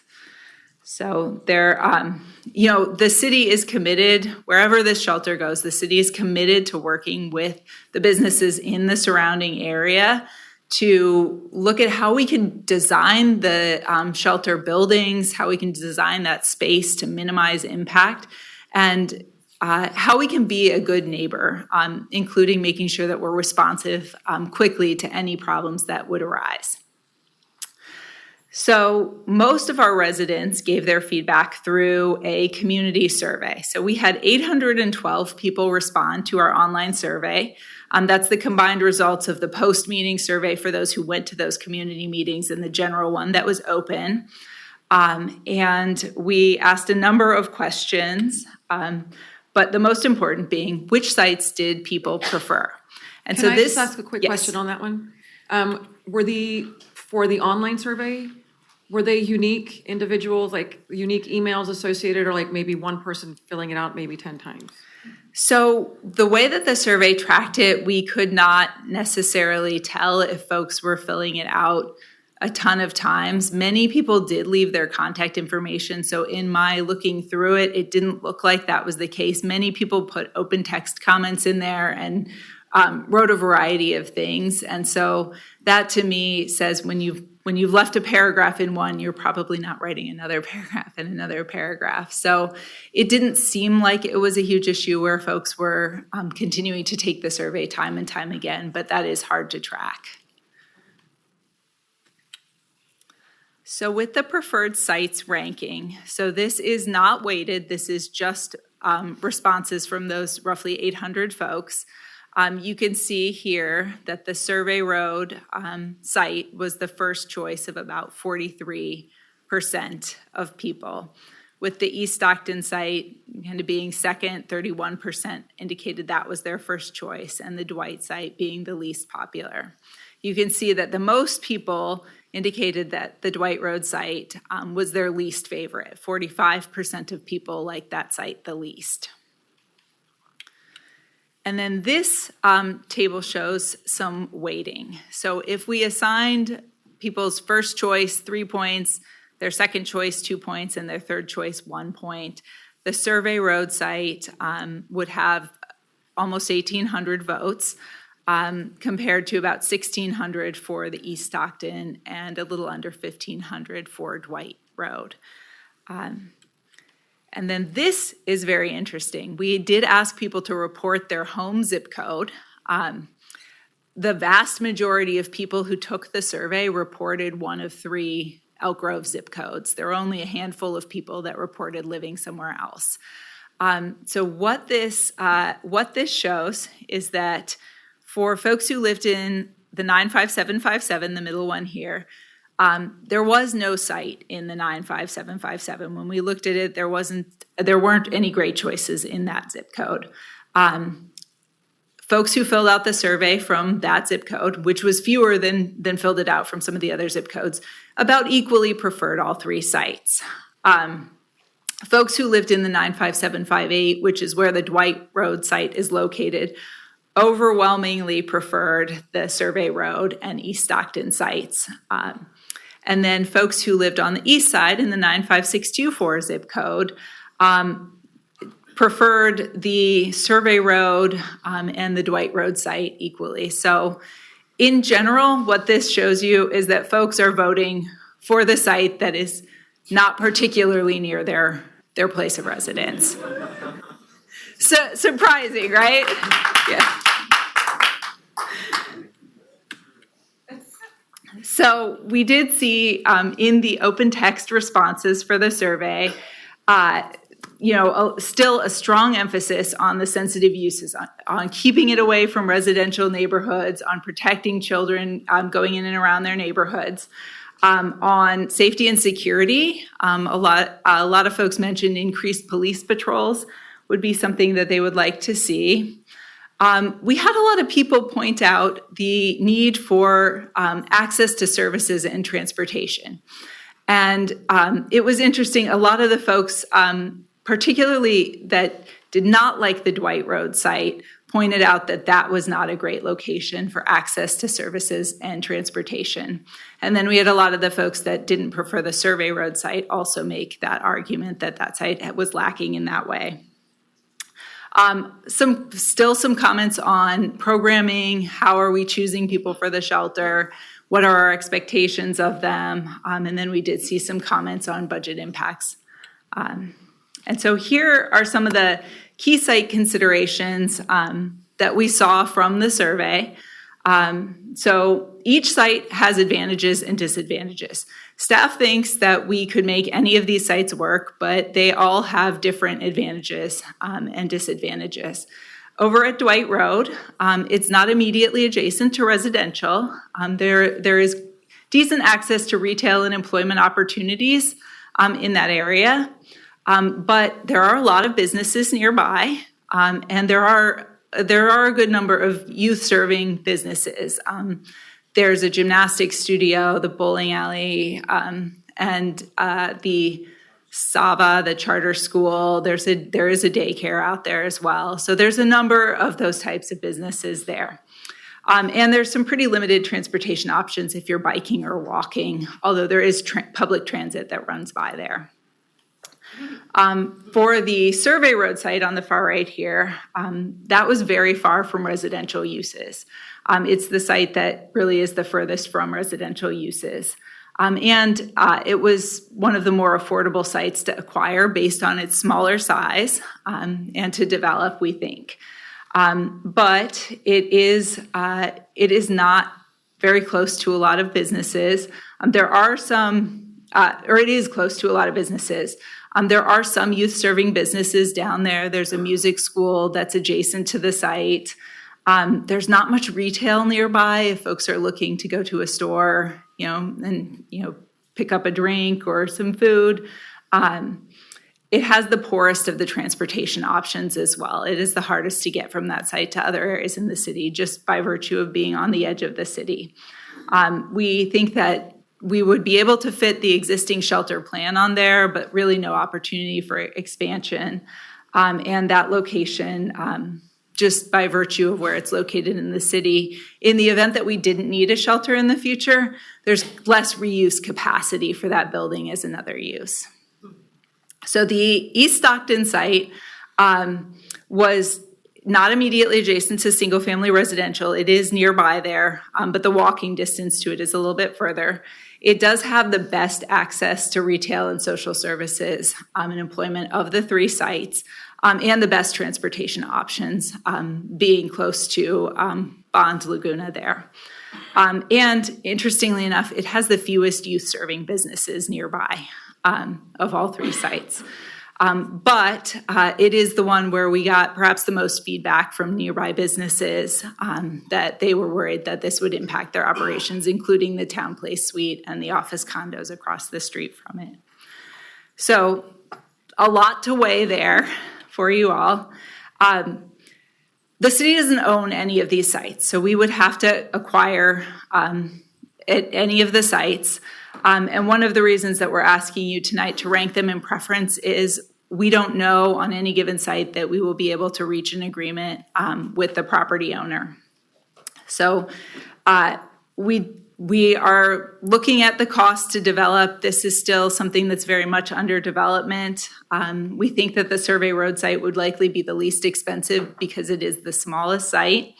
So the city is committed, wherever this shelter goes, the city is committed to working with the businesses in the surrounding area to look at how we can design the shelter buildings, how we can design that space to minimize impact, and how we can be a good neighbor, including making sure that we're responsive quickly to any problems that would arise. So most of our residents gave their feedback through a community survey. So we had 812 people respond to our online survey. That's the combined results of the post-meeting survey for those who went to those community meetings and the general one that was open. And we asked a number of questions, but the most important being, which sites did people prefer? And Can I just ask a quick question on that one? For the online survey, were they unique individuals, like unique emails associated, or like maybe one person filling it out maybe 10 times? So the way that the survey tracked it, we could not necessarily tell if folks were filling it out a ton of times. Many people did leave their contact information. So in my looking through it, it didn't look like that was the case. Many people put open text comments in there and wrote a variety of things. And so that to me says when you've when you've left a paragraph in one, you're probably not writing another paragraph and another paragraph. So it didn't seem like it was a huge issue where folks were continuing to take the survey time and time again, but that is hard to track. So with the preferred sites ranking, so this is not weighted, this is just responses from those roughly 800 folks. You can see here that the Survey Road site was the first choice of about 43% of people. With the East Stockton site kind of being second, 31% indicated that was their first choice, and the Dwight site being the least popular. You can see that the most people indicated that the Dwight Road site was their least favorite. 45% of people liked that site the least. And then this table shows some weighting. So if we assigned people's first choice 3 points, their second choice 2 points, and their third choice 1 point, the Survey Road site would have almost 1,800 votes, compared to about 1,600 for the East Stockton and a little under 1,500 for Dwight Road. And then this is very interesting. We did ask people to report their home zip code. The vast majority of people who took the survey reported one of 3 Elk Grove zip codes. There were only a handful of people that reported living somewhere else. So what this shows is that for folks who lived in the 95757, the middle one here, there was no site in the 95757. When we looked at it, there weren't any great choices in that zip code. Folks who filled out the survey from that zip code, which was fewer than filled it out from some of the other zip codes, about equally preferred all 3 sites. Folks who lived in the 95758, which is where the Dwight Road site is located, overwhelmingly preferred the Survey Road and East Stockton sites. And then folks who lived on the east side in the 95624 zip code preferred the Survey Road and the Dwight Road site equally. So in general, what this shows you is that folks are voting for the site that is not particularly near their place of residence. So, surprising, right? Yeah. So we did see in the open text responses for the survey, still a strong emphasis on the sensitive uses, on keeping it away from residential neighborhoods, on protecting children going in and around their neighborhoods. On safety and security, a lot of folks mentioned increased police patrols would be something that they would like to see. We had a lot of people point out the need for access to services and transportation. And it was interesting, a lot of the folks, particularly that did not like the Dwight Road site, pointed out that that was not a great location for access to services and transportation. And then we had a lot of the folks that didn't prefer the Survey Road site also make that argument that that site was lacking in that way. Some comments on programming. How are we choosing people for the shelter? What are our expectations of them? And then we did see some comments on budget impacts. And so here are some of the key site considerations that we saw from the survey. So each site has advantages and disadvantages. Staff thinks that we could make any of these sites work, but they all have different advantages and disadvantages. Over at Dwight Road, it's not immediately adjacent to residential. There is decent access to retail and employment opportunities in that area, but there are a lot of businesses nearby, and there are a good number of youth-serving businesses. There's a gymnastics studio, the bowling alley, and the Sava, the charter school. There is a daycare out there as well. So there's a number of those types of businesses there. And there's some pretty limited transportation options if you're biking or walking, although there is public transit that runs by there. For the Survey Road site on the far right here, that was very far from residential uses. It's the site that really is the furthest from residential uses. And it was one of the more affordable sites to acquire based on its smaller size and to develop, we think. But it is not very close to a lot of businesses. There are some, or it is close to a lot of businesses. There are some youth-serving businesses down there. There's a music school that's adjacent to the site. There's not much retail nearby if folks are looking to go to a store, and pick up a drink or some food. It has the poorest of the transportation options as well. It is the hardest to get from that site to other areas in the city just by virtue of being on the edge of the city. We think that we would be able to fit the existing shelter plan on there, but really no opportunity for expansion. And that location, just by virtue of where it's located in the city, in the event that we didn't need a shelter in the future, there's less reuse capacity for that building as another use. So the East Stockton site was not immediately adjacent to single-family residential. It is nearby there, but the walking distance to it is a little bit further. It does have the best access to retail and social services and employment of the three sites, and the best transportation options, being close to Bond Laguna there. And interestingly enough, it has the fewest youth-serving businesses nearby of all three sites. But it is the one where we got perhaps the most feedback from nearby businesses that they were worried that this would impact their operations, including the Town Place Suite and the office condos across the street from it. So a lot to weigh there for you all. The city doesn't own any of these sites, so we would have to acquire at any of the sites. And one of the reasons that we're asking you tonight to rank them in preference is we don't know on any given site that we will be able to reach an agreement with the property owner. So we are looking at the cost to develop. This is still something that's very much under development. We think that the Survey Road site would likely be the least expensive because it is the smallest site.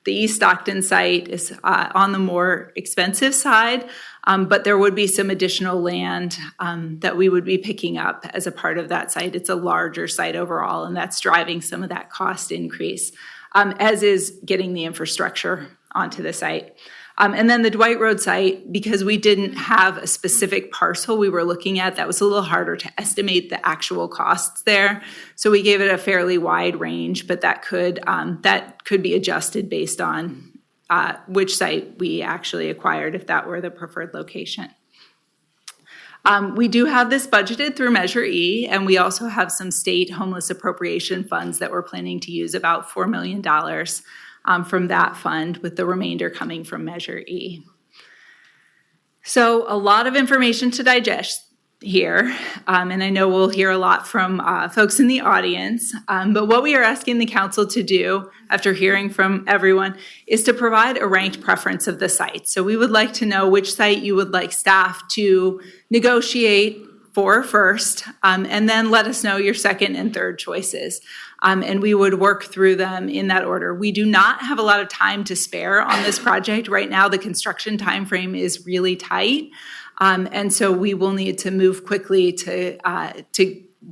The East Stockton site is on the more expensive side, but there would be some additional land that we would be picking up as a part of that site. It's a larger site overall, and that's driving some of that cost increase, as is getting the infrastructure onto the site. And then the Dwight Road site, because we didn't have a specific parcel we were looking at, that was a little harder to estimate the actual costs there. So we gave it a fairly wide range, but that could be adjusted based on which site we actually acquired, if that were the preferred location. We do have this budgeted through Measure E, and we also have some state homeless appropriation funds that we're planning to use, about $4 million. From that fund, with the remainder coming from Measure E. So a lot of information to digest here, and I know we'll hear a lot from folks in the audience, but what we are asking the council to do after hearing from everyone is to provide a ranked preference of the site. So we would like to know which site you would like staff to negotiate for first, and then let us know your second and third choices. And we would work through them in that order. We do not have a lot of time to spare on this project. Right now, the construction timeframe is really tight. And so we will need to move quickly to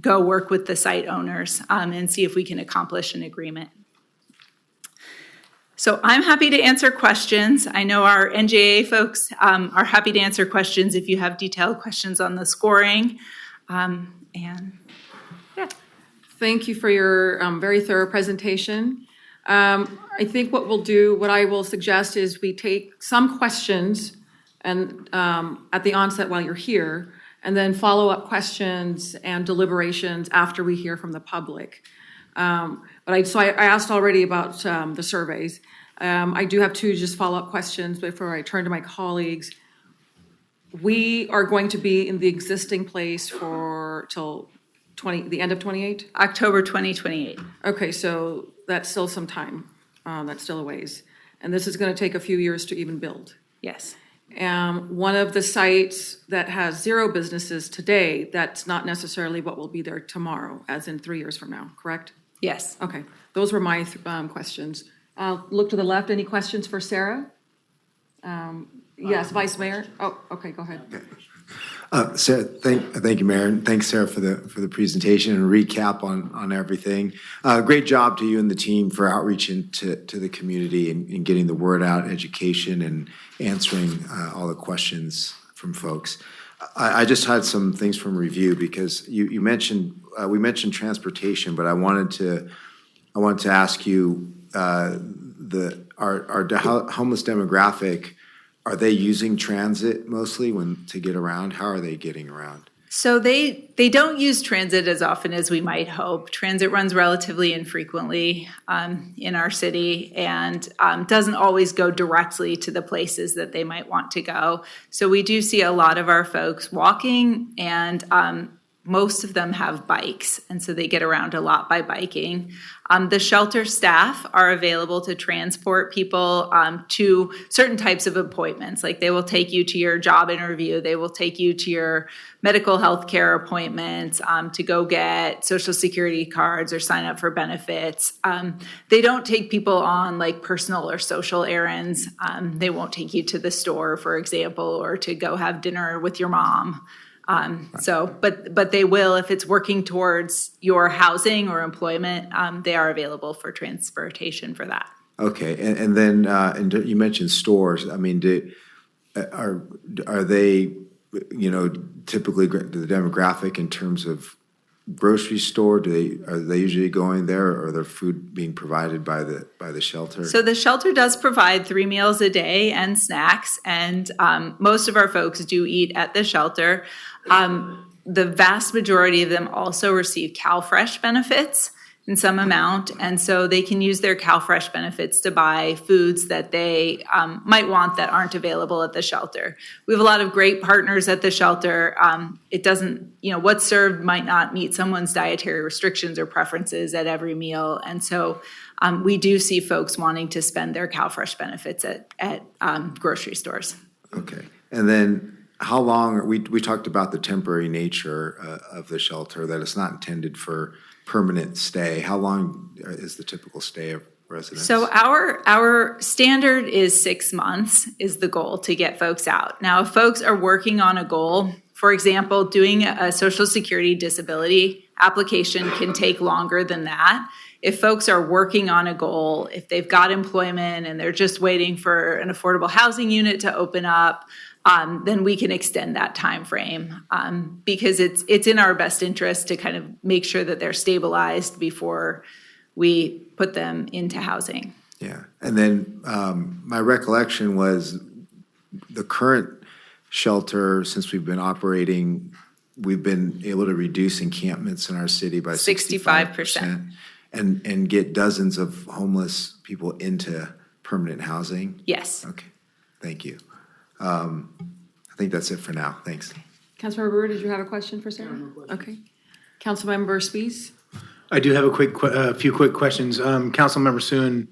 go work with the site owners and see if we can accomplish an agreement. So I'm happy to answer questions. I know our NJA folks are happy to answer questions if you have detailed questions on the scoring. Thank you for your very thorough presentation. I think what I will suggest is we take some questions and at the onset while you're here, and then follow-up questions and deliberations after we hear from the public. I asked already about the surveys. I do have two just follow-up questions before I turn to my colleagues. We are going to be in the existing place till the end of 28? October 2028. Okay, so that's still some time. That's still a ways. And this is going to take a few years to even build. Yes. One of the sites that has 0 businesses today, that's not necessarily what will be there tomorrow, as in 3 years from now, correct? Yes. Okay, those were my questions. I'll look to the left. Any questions for Sarah? Yes, Vice Mayor. Oh, okay, go ahead. Sarah, thank you, Mayor, and thanks, Sarah, for the presentation and recap on everything. Great job to you and the team for outreaching to the community and getting the word out, education, and answering all the questions from folks. I just had some things from review because you mentioned we mentioned transportation, but I wanted to ask you our homeless demographic. Are they using transit mostly to get around? How are they getting around? So they don't use transit as often as we might hope. Transit runs relatively infrequently in our city and doesn't always go directly to the places that they might want to go. So we do see a lot of our folks walking, and most of them have bikes, and so they get around a lot by biking. The shelter staff are available to transport people to certain types of appointments. Like they will take you to your job interview, they will take you to your medical health care appointments, to go get Social Security cards or sign up for benefits. They don't take people on like personal or social errands. They won't take you to the store, for example, or to go have dinner with your mom. But they will, if it's working towards your housing or employment, they are available for transportation for that. Okay, and then you mentioned stores. I mean, are they, typically the demographic in terms of grocery store? Are they usually going there, or are their food being provided by the shelter? So the shelter does provide 3 meals a day and snacks, and most of our folks do eat at the shelter. The vast majority of them also receive CalFresh benefits in some amount, and so they can use their CalFresh benefits to buy foods that they might want that aren't available at the shelter. We have a lot of great partners at the shelter. It doesn't, what's served might not meet someone's dietary restrictions or preferences at every meal, and so we do see folks wanting to spend their CalFresh benefits at grocery stores. Okay, and then how long, we talked about the temporary nature of the shelter, that it's not intended for permanent stay. How long is the typical stay of residents? So our standard is 6 months is the goal to get folks out. Now, if folks are working on a goal, for example, doing a Social Security disability application can take longer than that. If folks are working on a goal, if they've got employment and they're just waiting for an affordable housing unit to open up, then we can extend that time frame because it's in our best interest to kind of make sure that they're stabilized before we put them into housing. Yeah, and then my recollection was the current shelter, since we've been operating, we've been able to reduce encampments in our city by 65%. And get dozens of homeless people into permanent housing? Yes. Okay, thank you. I think that's it for now. Thanks. Councilmember Brewer, did you have a question for Sarah? Okay. Councilmember Spies? I do have a few quick questions. Councilmember Soon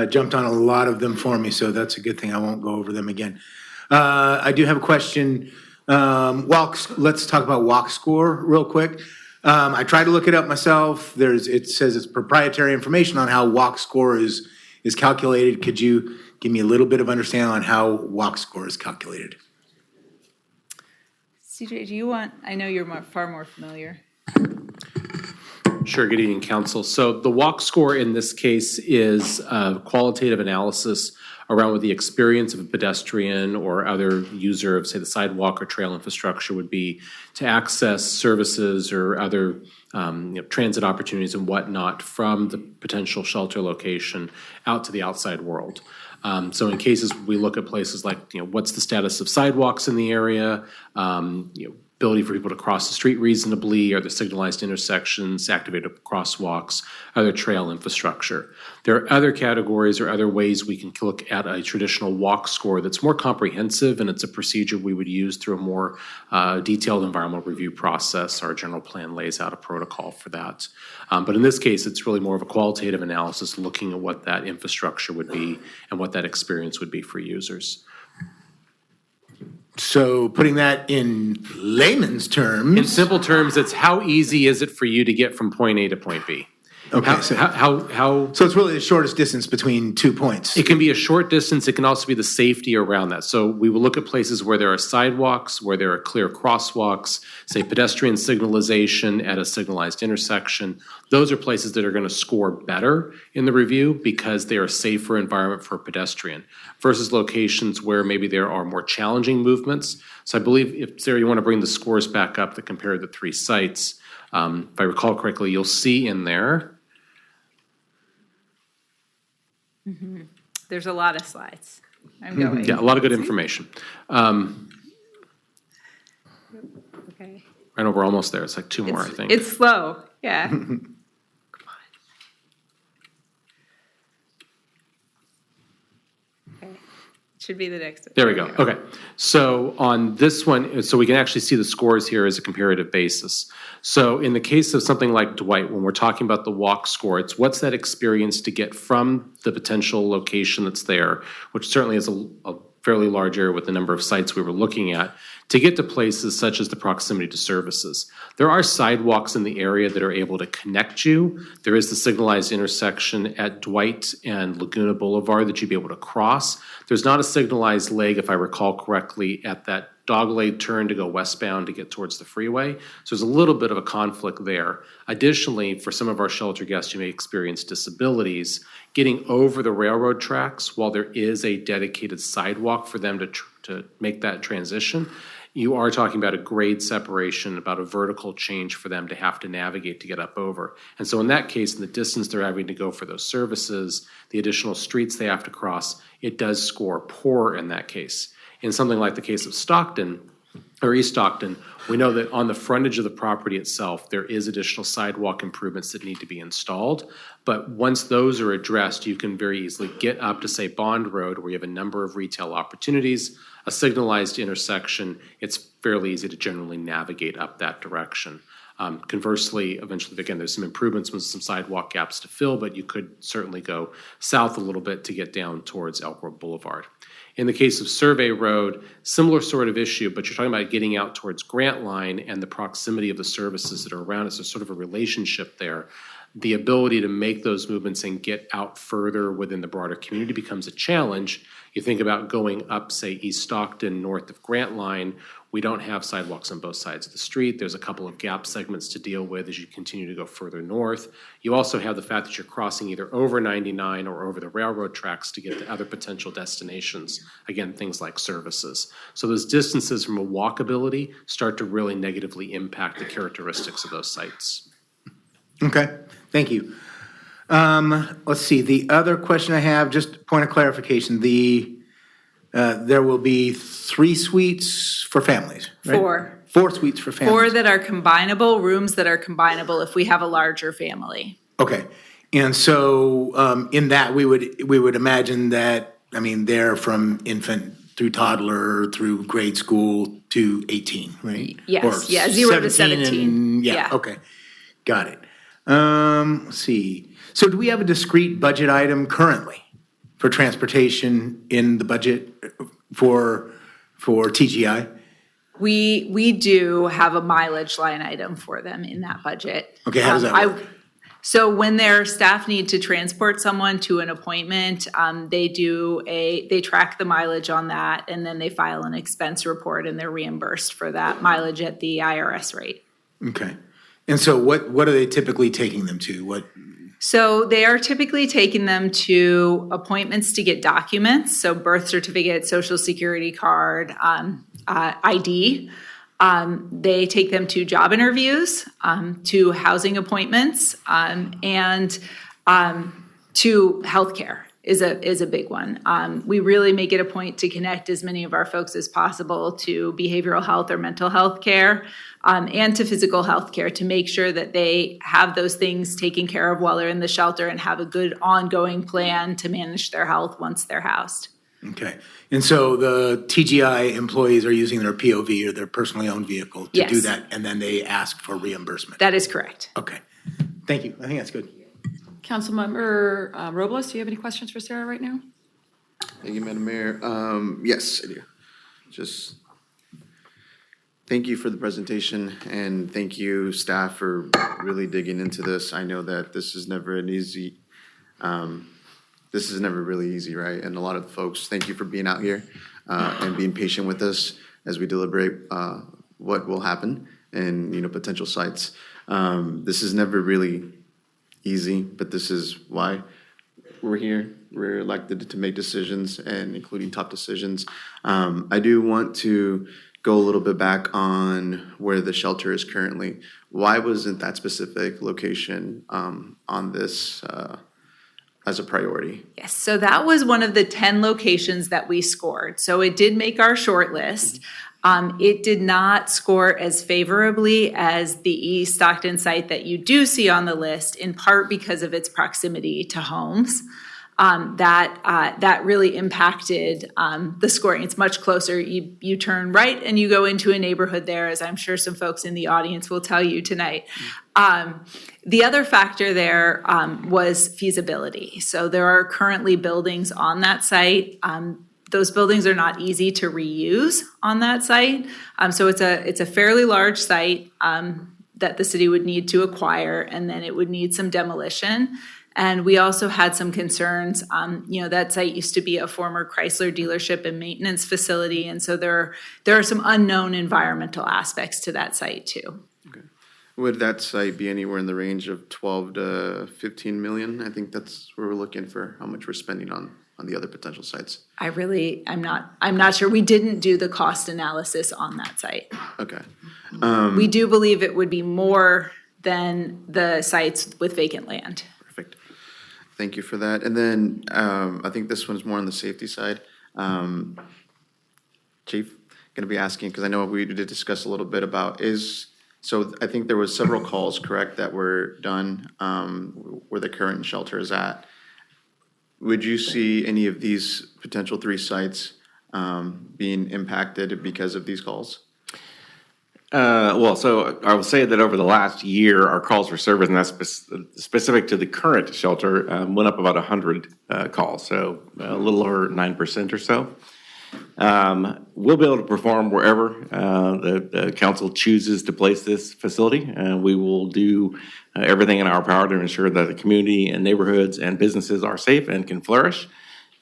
jumped on a lot of them for me, so that's a good thing. I won't go over them again. I do have a question. Let's talk about walk score real quick. I tried to look it up myself. It says it's proprietary information on how walk score is calculated. Could you give me a little bit of understanding on how walk score is calculated? CJ, do you want, I know you're far more familiar. Sure, good evening, council. So the walk score in this case is a qualitative analysis around what the experience of a pedestrian or other user of, say, the sidewalk or trail infrastructure would be to access services or other transit opportunities and whatnot from the potential shelter location out to the outside world. So in cases, we look at places like, what's the status of sidewalks in the area, ability for people to cross the street reasonably, are there signalized intersections, activated crosswalks, other trail infrastructure. There are other categories or other ways we can look at a traditional walk score that's more comprehensive, and it's a procedure we would use through a more detailed environmental review process. Our general plan lays out a protocol for that. But in this case, it's really more of a qualitative analysis looking at what that infrastructure would be and what that experience would be for users. So putting that in layman's terms. In simple terms, it's how easy is it for you to get from point A to point B? Okay, so How it's really the shortest distance between 2 points. it can be a short distance, it can also be the safety around that. So we will look at places where there are sidewalks, where there are clear crosswalks, say pedestrian signalization at a signalized intersection. Those are places that are going to score better in the review because they are a safer environment for a pedestrian versus locations where maybe there are more challenging movements. So I believe, if Sarah, you want to bring the scores back up to compare the 3 sites, if I recall correctly, you'll see in there. There's a lot of slides. I'm going. Yeah, a lot of good information. Okay. I know we're almost there. It's like 2 more, I think. It's slow, yeah. Come on. Okay. Should be the next one. There we go. Okay. So on this one, so we can actually see the scores here as a comparative basis. So in the case of something like Dwight, when we're talking about the walk score, it's what's that experience to get from the potential location that's there, which certainly is a fairly large area with the number of sites we were looking at, to get to places such as the proximity to services. There are sidewalks in the area that are able to connect you. There is the signalized intersection at Dwight and Laguna Boulevard that you'd be able to cross. There's not a signalized leg, if I recall correctly, at that dogleg turn to go westbound to get towards the freeway. So there's a little bit of a conflict there. Additionally, for some of our shelter guests who may experience disabilities, getting over the railroad tracks while there is a dedicated sidewalk for them to make that transition, you are talking about a grade separation, about a vertical change for them to have to navigate to get up over. And so in that case, in the distance they're having to go for those services, the additional streets they have to cross, it does score poor in that case. In something like the case of Stockton, or East Stockton, we know that on the frontage of the property itself, there is additional sidewalk improvements that need to be installed. But once those are addressed, you can very easily get up to, say, Bond Road, where you have a number of retail opportunities, a signalized intersection. It's fairly easy to generally navigate up that direction. Conversely, eventually, again, there's some improvements with some sidewalk gaps to fill, but you could certainly go south a little bit to get down towards Elk Grove Boulevard. In the case of Survey Road, similar sort of issue, but you're talking about getting out towards Grant Line and the proximity of the services that are around it. So sort of a relationship there. The ability to make those movements and get out further within the broader community becomes a challenge. You think about going up, say, East Stockton, north of Grant Line. We don't have sidewalks on both sides of the street. There's a couple of gap segments to deal with as you continue to go further north. You also have the fact that you're crossing either over 99 or over the railroad tracks to get to other potential destinations. Again, things like services. So those distances from a walkability start to really negatively impact the characteristics of those sites. Okay, thank you. Let's see, the other question I have, just point of clarification, there will be 3 suites for families, right? 4. 4 suites for families. 4 that are combinable, rooms that are combinable if we have a larger family. Okay, and so in that, we would imagine that, I mean, they're from infant through toddler, through grade school to 18, right? Yes, Or yeah, 0 to 17. and- Yeah, okay, got it. Let's see. So do we have a discrete budget item currently for transportation in the budget for TGI? We do have a mileage line item for them in that budget. Okay, how does that work? So when their staff need to transport someone to an appointment, they track the mileage on that, and then they file an expense report, and they're reimbursed for that mileage at the IRS rate. Okay. And so what are they typically taking them to? So they are typically taking them to appointments to get documents, so birth certificate, social security card, ID. They take them to job interviews, to housing appointments, and to healthcare is a big one. We really make it a point to connect as many of our folks as possible to behavioral health or mental health care, and to physical health care to make sure that they have those things taken care of while they're in the shelter and have a good ongoing plan to manage their health once they're housed. Okay. And so the TGI employees are using their POV or their personally owned vehicle to do that, and then they ask for reimbursement? That is correct. Okay. Thank you. I think that's good. Councilmember Robles, do you have any questions for Sarah right now? Thank you, Madam Mayor. Yes, I do. Just Thank you for the presentation, and thank you, staff, for really digging into this. I know that this is never really easy, right? And a lot of the folks, thank you for being out here and being patient with us as we deliberate what will happen and, potential sites. This is never really easy, but this is why we're here. We're elected to make decisions, and including tough decisions. I do want to go a little bit back on where the shelter is currently. Why wasn't that specific location on this as a priority? Yes, so that was one of the 10 locations that we scored. So it did make our short list. It did not score as favorably as the East Stockton site that you do see on the list, in part because of its proximity to homes. That really impacted the scoring. It's much closer. You turn right and you go into a neighborhood there, as I'm sure some folks in the audience will tell you tonight. The other factor there was feasibility. So there are currently buildings on that site. Those buildings are not easy to reuse on that site. So it's a fairly large site that the city would need to acquire, and then it would need some demolition. And we also had some concerns. That site used to be a former Chrysler dealership and maintenance facility, and so there are some unknown environmental aspects to that site too. Okay. Would that site be anywhere in the range of 12 to 15 million? I think that's where we're looking for how much we're spending on the other potential sites. I'm not sure. We didn't do the cost analysis on that site. Okay. We do believe it would be more than the sites with vacant land. Perfect. Thank you for that. And then I think this one's more on the safety side. Chief, going to be asking, because I know we did discuss a little bit about so I think there was several calls, correct, that were done where the current shelter is at. Would you see any of these potential 3 sites being impacted because of these calls? So I will say that over the last year, our calls for service, and that's specific to the current shelter, went up about 100 calls, so a little over 9% or so. We'll be able to perform wherever the council chooses to place this facility. We will do everything in our power to ensure that the community and neighborhoods and businesses are safe and can flourish.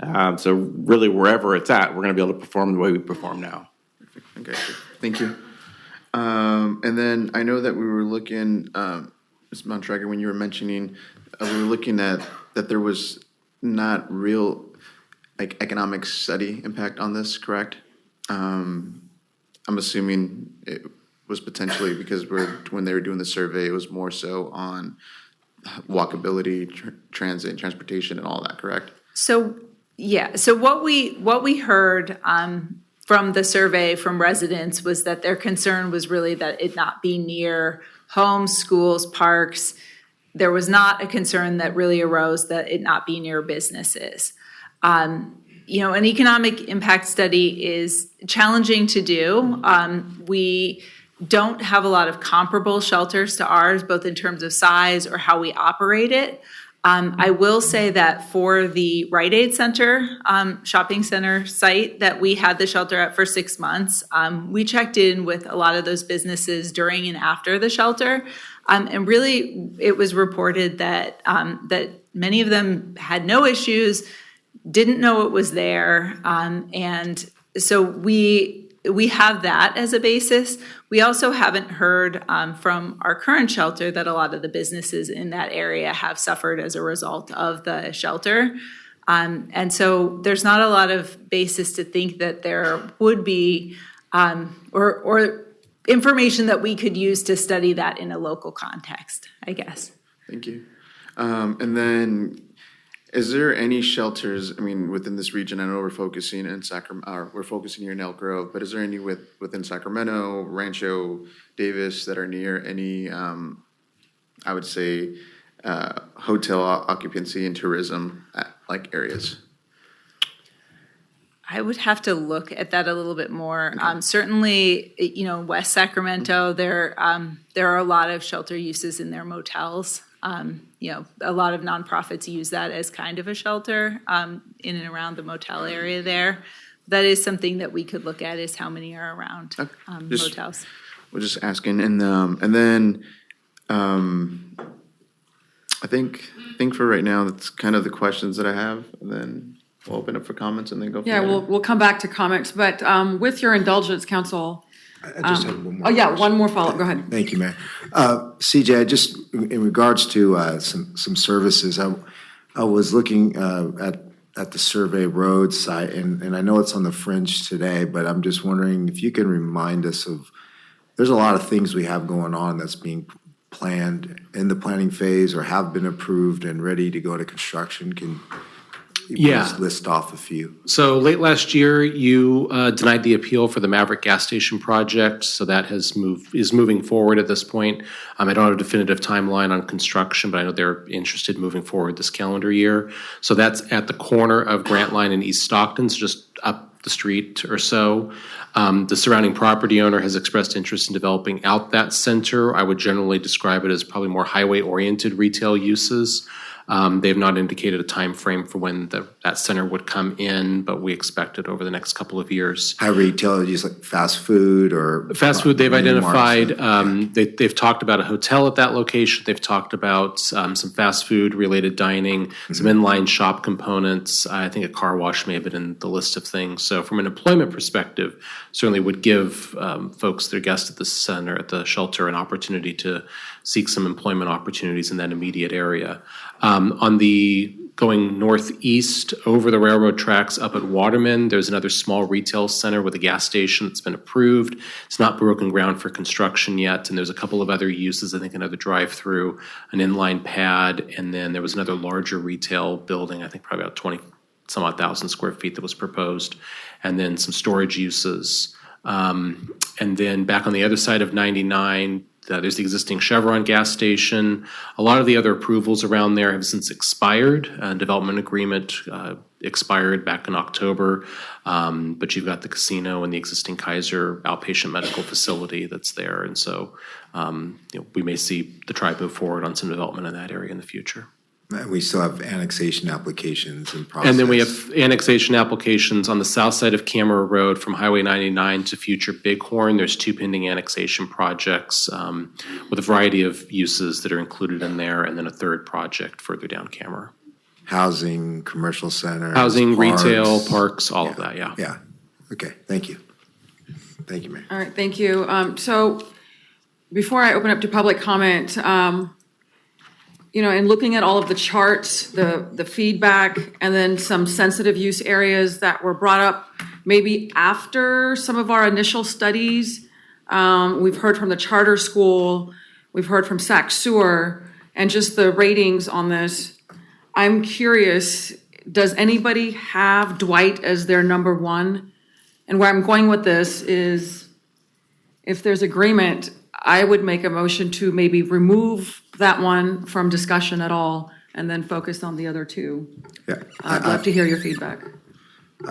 So really, wherever it's at, we're going to be able to perform the way we perform now. Okay, thank you. And then I know that we were looking, Ms. Montrager, when you were mentioning, we were looking at that there was not real economic study impact on this, correct? I'm assuming it was potentially because when they were doing the survey, it was more so on walkability, transit, transportation, and all that, correct? So what we heard from the survey from residents was that their concern was really that it not be near homes, schools, parks. There was not a concern that really arose that it not be near businesses. An economic impact study is challenging to do. We don't have a lot of comparable shelters to ours, both in terms of size or how we operate it. I will say that for the Rite Aid Center, shopping center site that we had the shelter at for 6 months, we checked in with a lot of those businesses during and after the shelter. And really, it was reported that many of them had no issues, didn't know it was there. And so we have that as a basis. We also haven't heard from our current shelter that a lot of the businesses in that area have suffered as a result of the shelter. And so there's not a lot of basis to think that there would be or information that we could use to study that in a local context, I guess. Thank you. And then is there any shelters, within this region? I know we're focusing in we're focusing here in Elk Grove, but is there any within Sacramento, Rancho, Davis that are near any, I would say, hotel occupancy and tourism areas? I would have to look at that a little bit more. Okay. Certainly, West Sacramento, there are a lot of shelter uses in their motels. A lot of nonprofits use that as kind of a shelter in and around the motel area there. that is something that we could look at, is how many are around Just- motels. We're just asking, and then I think for right now, that's kind of the questions that I have, and then we'll open up for comments and then go from Yeah, there. we'll come back to comments, but with your indulgence, Council. I just have one more. Oh, yeah, question. one more follow-up. Go ahead. Thank you, Mayor. CJ, just in regards to some services, I was looking at the Survey Road site, and I know it's on the fringe today, but I'm just wondering if you can remind us of, there's a lot of things we have going on that's being planned in the planning phase or have been approved and ready to go to construction. Can you Yeah. please list off a few? So late last year, you denied the appeal for the Maverick gas station project, so that is moving forward at this point. I don't have a definitive timeline on construction, but I know they're interested in moving forward this calendar year. So that's at the corner of Grant Line and East Stockton, so just up the street or so. The surrounding property owner has expressed interest in developing out that center. I would generally describe it as probably more highway-oriented retail uses. They have not indicated a time frame for when that center would come in, but we expect it over the next couple of years. High retail, just like fast food or? Fast food, they've mini marts? identified, they've talked about a hotel at that location. They've talked about some fast food related dining, some inline shop components. I think a car wash may have been in the list of things. So from an employment perspective, certainly would give folks, their guests at the center, at the shelter, an opportunity to seek some employment opportunities in that immediate area. On the going northeast over the railroad tracks up at Waterman, there's another small retail center with a gas station that's been approved. It's not broken ground for construction yet, and there's a couple of other uses, I think another drive-through, an inline pad, and then there was another larger retail building, I think probably about 20 some odd thousand square feet that was proposed, and then some storage uses. And then back on the other side of 99, there's the existing Chevron gas station. A lot of the other approvals around there have since expired. Development agreement expired back in October, but you've got the casino and the existing Kaiser outpatient medical facility that's there. And so we may see the tribe move forward on some development in that area in the future. And we still have annexation applications in process. And then we have annexation applications on the south side of Camera Road from Highway 99 to future Bighorn. There's 2 pending annexation projects with a variety of uses that are included in there, and then a third project further down Camera. Housing, commercial center. Housing, retail, parks, all of that, yeah. Yeah, okay, thank you. Thank you, Mayor. All right, thank you. So before I open up to public comment, in looking at all of the charts, the feedback, and then some sensitive use areas that were brought up maybe after some of our initial studies, we've heard from the charter school, we've heard from Sac Sewer, and just the ratings on this. I'm curious, does anybody have Dwight as their number one? And where I'm going with this is, if there's agreement, I would make a motion to maybe remove that one from discussion at all and then focus on the other two. Yeah, I'd love to hear your feedback.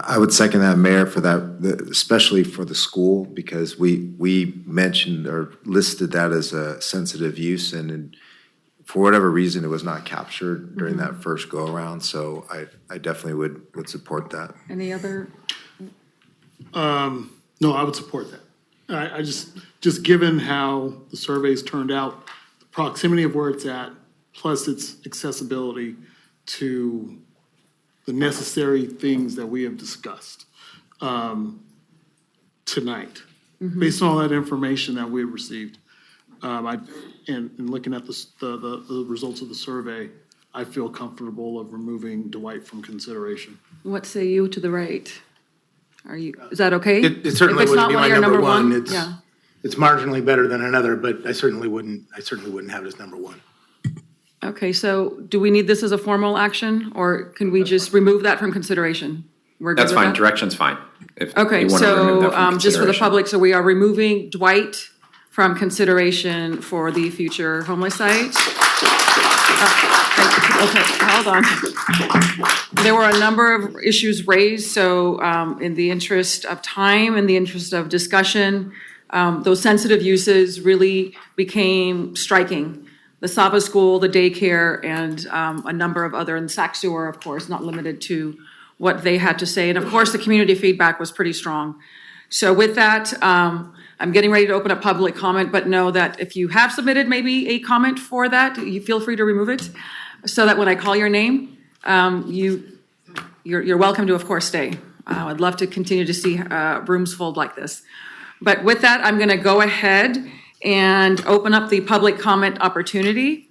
I would second that, Mayor, for that, especially for the school, because we mentioned or listed that as a sensitive use, and for whatever reason, it was not captured during that first go-around, so I definitely would support that. Any other? No, I would support that. I just given how the surveys turned out, the proximity of where it's at, plus its accessibility to the necessary things that we have discussed tonight. Based on all that information that we received, and looking at the results of the survey, I feel comfortable of removing Dwight from consideration. What say you to the right? Is that okay? It certainly wouldn't be my number one. Yeah. It's marginally better than another, but I certainly wouldn't have it as number one. Okay, so do we need this as a formal action, or can we just remove that from consideration? We're good That's with fine, that? direction's fine. Okay, so just for the public, so we are removing Dwight from consideration for the future homeless site. Okay, hold on. There were a number of issues raised, so in the interest of time, in the interest of discussion, those sensitive uses really became striking. The Saba School, the daycare, and a number of other, and Sac Sewer, of course, not limited to what they had to say. And of course, the community feedback was pretty strong. So with that, I'm getting ready to open up public comment, but know that if you have submitted maybe a comment for that, you feel free to remove it so that when I call your name, you're welcome to, of course, stay. I'd love to continue to see rooms filled like this. But with that, I'm going to go ahead and open up the public comment opportunity.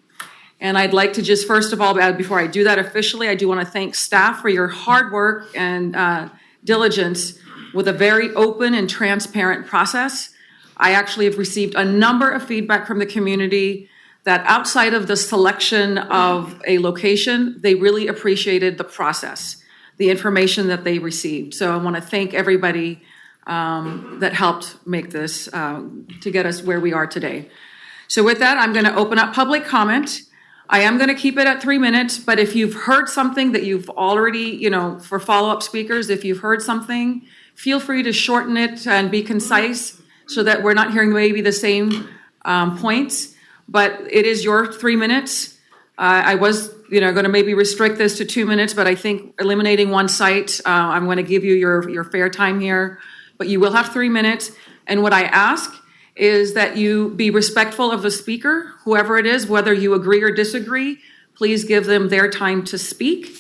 And I'd like to just, first of all, before I do that officially, I do want to thank staff for your hard work and diligence with a very open and transparent process. I actually have received a number of feedback from the community that outside of the selection of a location, they really appreciated the process, the information that they received. So I want to thank everybody that helped make this to get us where we are today. So with that, I'm going to open up public comment. I am going to keep it at 3 minutes, but if you've heard something that you've already, for follow-up speakers, if you've heard something, feel free to shorten it and be concise so that we're not hearing maybe the same points, but it is your 3 minutes. I was, going to maybe restrict this to 2 minutes, but I think eliminating one site, I'm going to give you your fair time here, but you will have 3 minutes. And what I ask is that you be respectful of the speaker, whoever it is, whether you agree or disagree, please give them their time to speak.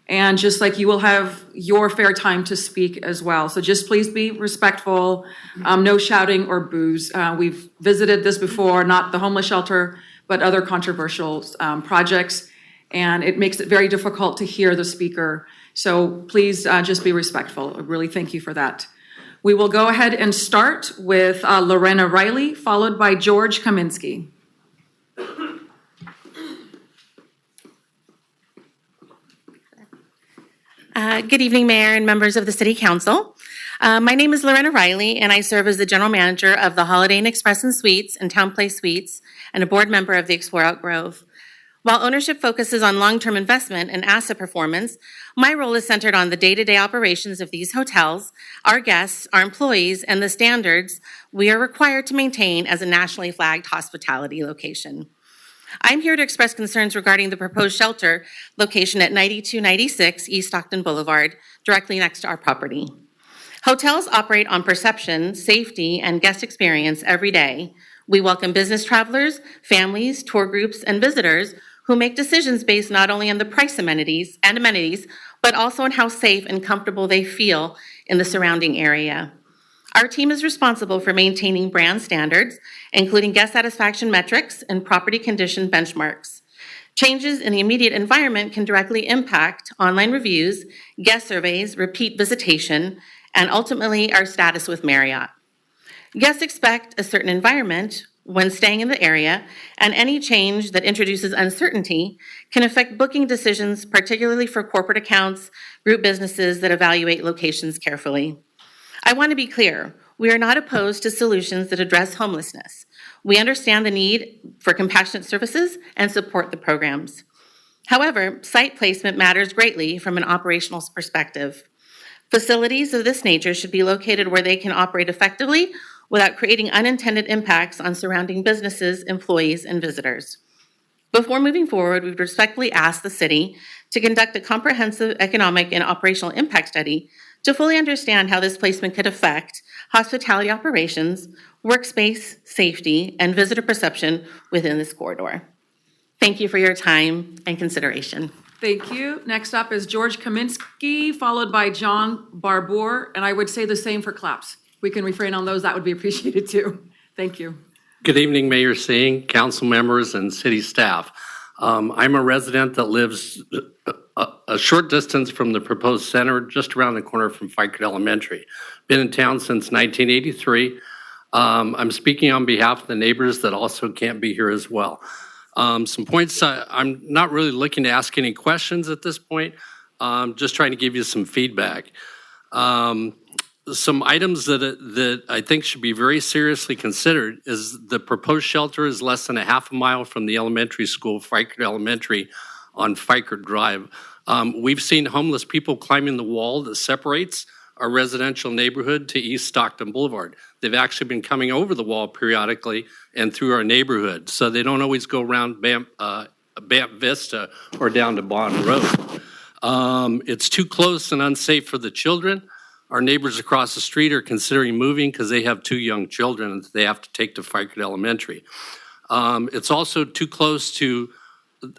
And just like you will have your fair time to speak as well. So just please be respectful, no shouting or boos. We've visited this before, not the homeless shelter, but other controversial projects. And it makes it very difficult to hear the speaker. So please just be respectful. I really thank you for that. We will go ahead and start with Lorena Riley, followed by George Kaminsky. Good evening, Mayor and members of the City Council. My name is Lorena Riley, and I serve as the General Manager of the Holiday Inn Express and Suites and Town Place Suites, and a board member of the Explore Elk Grove. While ownership focuses on long-term investment and asset performance, my role is centered on the day-to-day operations of these hotels, our guests, our employees, and the standards we are required to maintain as a nationally flagged hospitality location. I'm here to express concerns regarding the proposed shelter location at 9296 East Stockton Boulevard, directly next to our property. Hotels operate on perception, safety, and guest experience every day. We welcome business travelers, families, tour groups, and visitors who make decisions based not only on the price amenities, but also on how safe and comfortable they feel in the surrounding area. Our team is responsible for maintaining brand standards, including guest satisfaction metrics and property condition benchmarks. Changes in the immediate environment can directly impact online reviews, guest surveys, repeat visitation, and ultimately our status with Marriott. Guests expect a certain environment when staying in the area, and any change that introduces uncertainty can affect booking decisions, particularly for corporate accounts, group businesses that evaluate locations carefully. I want to be clear, we are not opposed to solutions that address homelessness. We understand the need for compassionate services and support the programs. However, site placement matters greatly from an operational perspective. Facilities of this nature should be located where they can operate effectively without creating unintended impacts on surrounding businesses, employees, and visitors. Before moving forward, we would respectfully ask the city to conduct a comprehensive economic and operational impact study to fully understand how this placement could affect hospitality operations, workspace, safety, and visitor perception within this corridor. Thank you for your time and consideration. Thank you. Next up is George Kaminsky, followed by John Barbour, and I would say the same for claps. We can refrain on those, that would be appreciated too. Thank you. Good evening, Mayor Singh, council members, and city staff. I'm a resident that lives a short distance from the proposed center, just around the corner from Fikert Elementary. Been in town since 1983. I'm speaking on behalf of the neighbors that also can't be here as well. Some points, I'm not really looking to ask any questions at this point, just trying to give you some feedback. Some items that I think should be very seriously considered is the proposed shelter is less than a half a mile from the elementary school, Fikert Elementary, on Fikert Drive. We've seen homeless people climbing the wall that separates our residential neighborhood to East Stockton Boulevard. They've actually been coming over the wall periodically and through our neighborhood, so they don't always go around Banff Vista or down to Bond Road. It's too close and unsafe for the children. Our neighbors across the street are considering moving because they have 2 young children that they have to take to Fikert Elementary. It's also too close to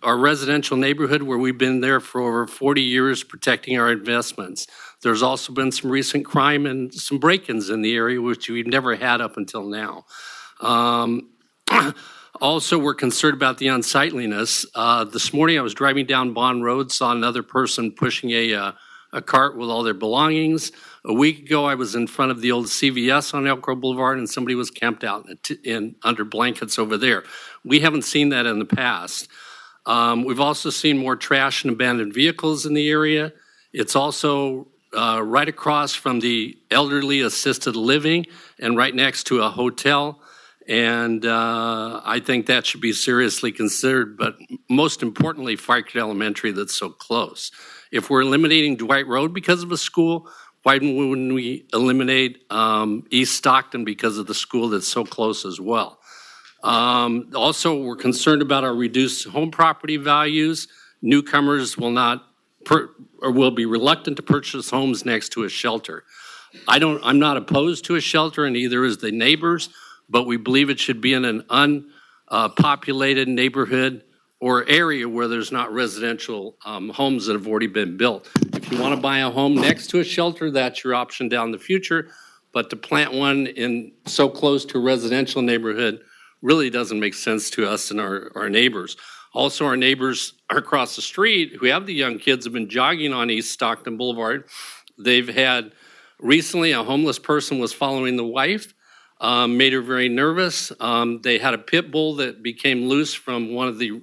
our residential neighborhood where we've been there for over 40 years protecting our investments. There's also been some recent crime and some break-ins in the area, which we've never had up until now. Also, we're concerned about the unsightliness. This morning I was driving down Bond Road, saw another person pushing a cart with all their belongings. A week ago, I was in front of the old CVS on Elk Grove Boulevard, and somebody was camped out under blankets over there. We haven't seen that in the past. We've also seen more trash and abandoned vehicles in the area. It's also right across from the elderly assisted living and right next to a hotel. And I think that should be seriously considered, but most importantly, Fikert Elementary that's so close. If we're eliminating Dwight Road because of a school, why wouldn't we eliminate East Stockton because of the school that's so close as well? Also, we're concerned about our reduced home property values. Newcomers will will be reluctant to purchase homes next to a shelter. I'm not opposed to a shelter, and neither is the neighbors, but we believe it should be in an unpopulated neighborhood or area where there's not residential homes that have already been built. If you want to buy a home next to a shelter, that's your option down the future, but to plant one in so close to a residential neighborhood really doesn't make sense to us and our neighbors. Also, our neighbors across the street who have the young kids have been jogging on East Stockton Boulevard. They've had recently a homeless person was following the wife. Made her very nervous. They had a pit bull that became loose from one of the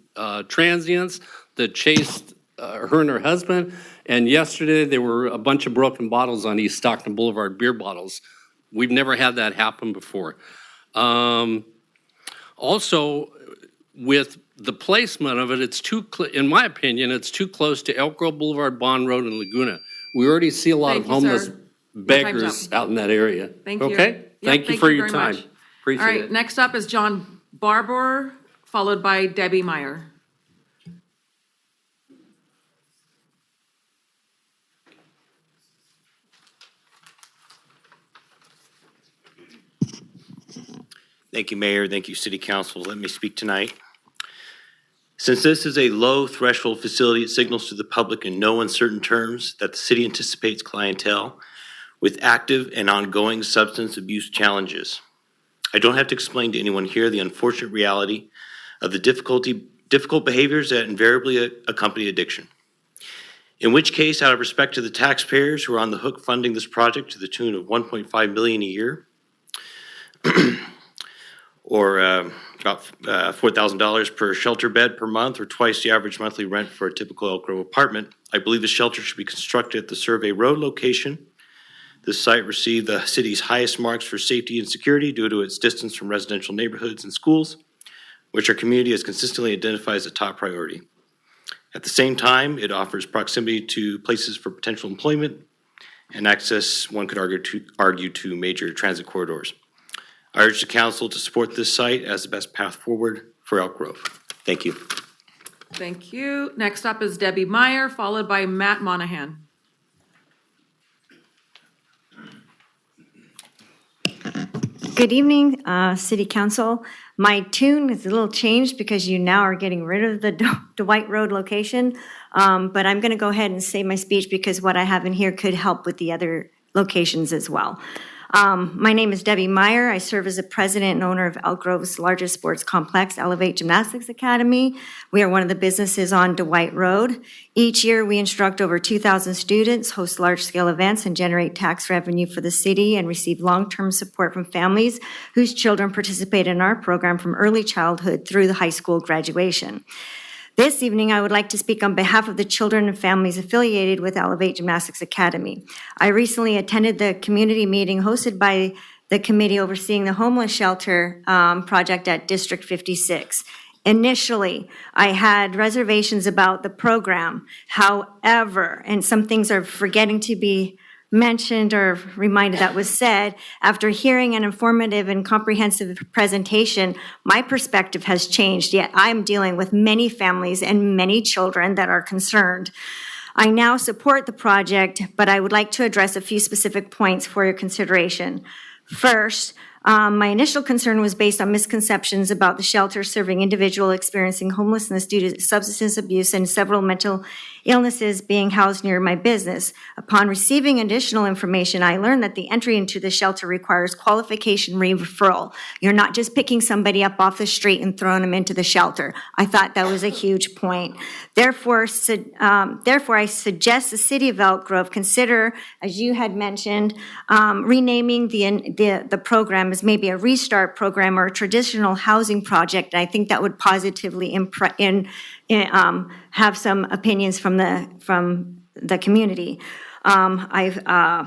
transients that chased her and her husband. And yesterday there were a bunch of broken bottles on East Stockton Boulevard, beer bottles. We've never had that happen before. Also, with the placement of it, in my opinion, it's too close to Elk Grove Boulevard, Bond Road, and Laguna. We already see a lot of homeless beggars out in that area. Thank you. Okay? Thank you for your time. Appreciate All right, it. next up is John Barbour, followed by Debbie Meyer. Thank you, Mayor. Thank you, City Council. Let me speak tonight. Since this is a low threshold facility, it signals to the public in no uncertain terms that the city anticipates clientele with active and ongoing substance abuse challenges. I don't have to explain to anyone here the unfortunate reality of the difficult behaviors that invariably accompany addiction. In which case, out of respect to the taxpayers who are on the hook funding this project to the tune of $1.5 million a year, or about $4,000 per shelter bed per month, or twice the average monthly rent for a typical Elk Grove apartment, I believe the shelter should be constructed at the Survey Road location. This site received the city's highest marks for safety and security due to its distance from residential neighborhoods and schools, which our community has consistently identified as a top priority. At the same time, it offers proximity to places for potential employment and access, one could argue, to major transit corridors. I urge the council to support this site as the best path forward for Elk Grove. Thank you. Thank you. Next up is Debbie Meyer, followed by Matt Monahan. Good evening, City Council. My tune is a little changed because you now are getting rid of the Dwight Road location, but I'm going to go ahead and say my speech because what I have in here could help with the other locations as well. My name is Debbie Meyer. I serve as the president and owner of Elk Grove's largest sports complex, Elevate Gymnastics Academy. We are one of the businesses on Dwight Road. Each year, we instruct over 2,000 students, host large-scale events, and generate tax revenue for the city and receive long-term support from families whose children participate in our program from early childhood through the high school graduation. This evening, I would like to speak on behalf of the children and families affiliated with Elevate Gymnastics Academy. I recently attended the community meeting hosted by the committee overseeing the homeless shelter project at District 56. Initially, I had reservations about the program. However, and some things are forgetting to be mentioned or reminded that was said, after hearing an informative and comprehensive presentation, my perspective has changed, yet I'm dealing with many families and many children that are concerned. I now support the project, but I would like to address a few specific points for your consideration. First, my initial concern was based on misconceptions about the shelter serving individuals experiencing homelessness due to substance abuse and several mental illnesses being housed near my business. Upon receiving additional information, I learned that the entry into the shelter requires qualification referral. You're not just picking somebody up off the street and throwing them into the shelter. I thought that was a huge point. Therefore, I suggest the city of Elk Grove consider, as you had mentioned, renaming the program as maybe a restart program or a traditional housing project. I think that would positively have some opinions from the community. I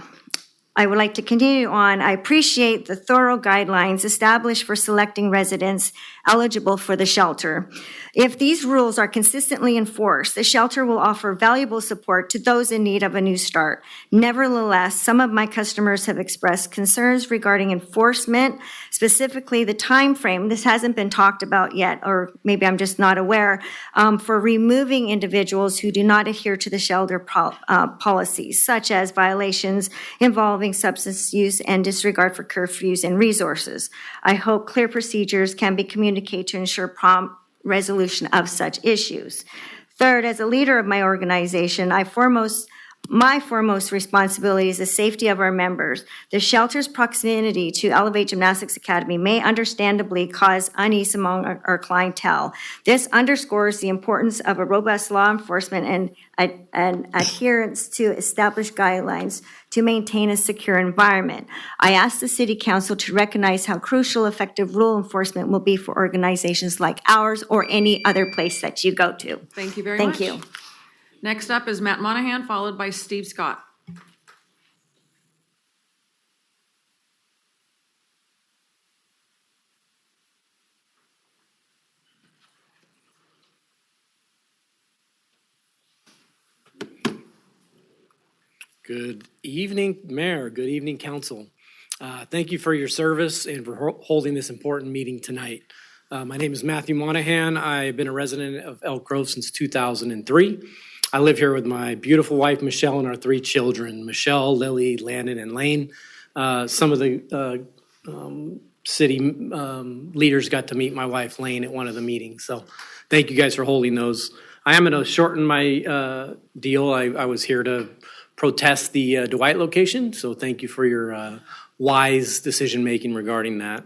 would like to continue on. I appreciate the thorough guidelines established for selecting residents eligible for the shelter. If these rules are consistently enforced, the shelter will offer valuable support to those in need of a new start. Nevertheless, some of my customers have expressed concerns regarding enforcement, specifically the time frame. This hasn't been talked about yet, or maybe I'm just not aware, for removing individuals who do not adhere to the shelter policies, such as violations involving substance use and disregard for curfews and resources. I hope clear procedures can be communicated to ensure prompt resolution of such issues. Third, as a leader of my organization, my foremost responsibility is the safety of our members. The shelter's proximity to Elevate Gymnastics Academy may understandably cause unease among our clientele. This underscores the importance of a robust law enforcement and adherence to established guidelines to maintain a secure environment. I ask the City Council to recognize how crucial effective rule enforcement will be for organizations like ours or any other place that you go to. Thank you very much. Thank you. Next up is Matt Monahan, followed by Steve Scott. Good evening, Mayor. Good evening, Council. Thank you for your service and for holding this important meeting tonight. My name is Matthew Monahan. I've been a resident of Elk Grove since 2003. I live here with my beautiful wife, Michelle, and our 3 children, Michelle, Lily, Landon, and Lane. Some of the city leaders got to meet my wife, Lane, at one of the meetings. So thank you guys for holding those. I am going to shorten my deal. I was here to protest the Dwight location, so thank you for your wise decision-making regarding that.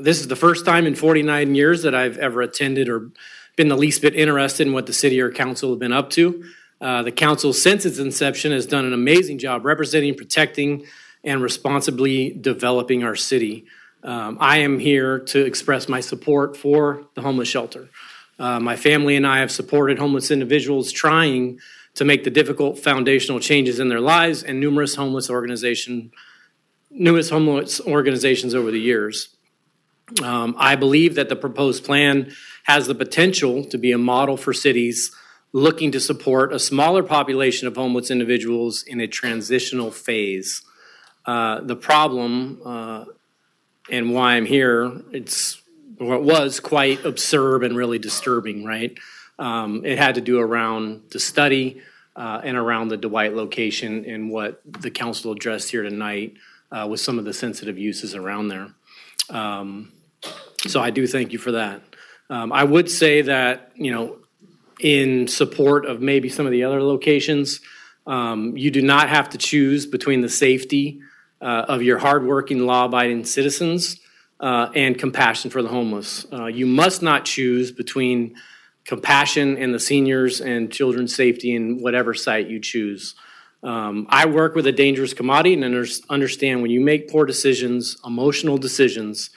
This is the first time in 49 years that I've ever attended or been the least bit interested in what the city or council have been up to. The council, since its inception, has done an amazing job representing, protecting, and responsibly developing our city. I am here to express my support for the homeless shelter. My family and I have supported homeless individuals trying to make the difficult foundational changes in their lives and numerous homeless organizations over the years. I believe that the proposed plan has the potential to be a model for cities looking to support a smaller population of homeless individuals in a transitional phase. The problem and why I'm here, it was quite absurd and really disturbing, right? It had to do around the study and around the Dwight location and what the council addressed here tonight with some of the sensitive uses around there. So I do thank you for that. I would say that, in support of maybe some of the other locations, you do not have to choose between the safety of your hardworking, law-abiding citizens and compassion for the homeless. You must not choose between compassion and the seniors and children's safety in whatever site you choose. I work with a dangerous commodity and understand when you make poor decisions, emotional decisions,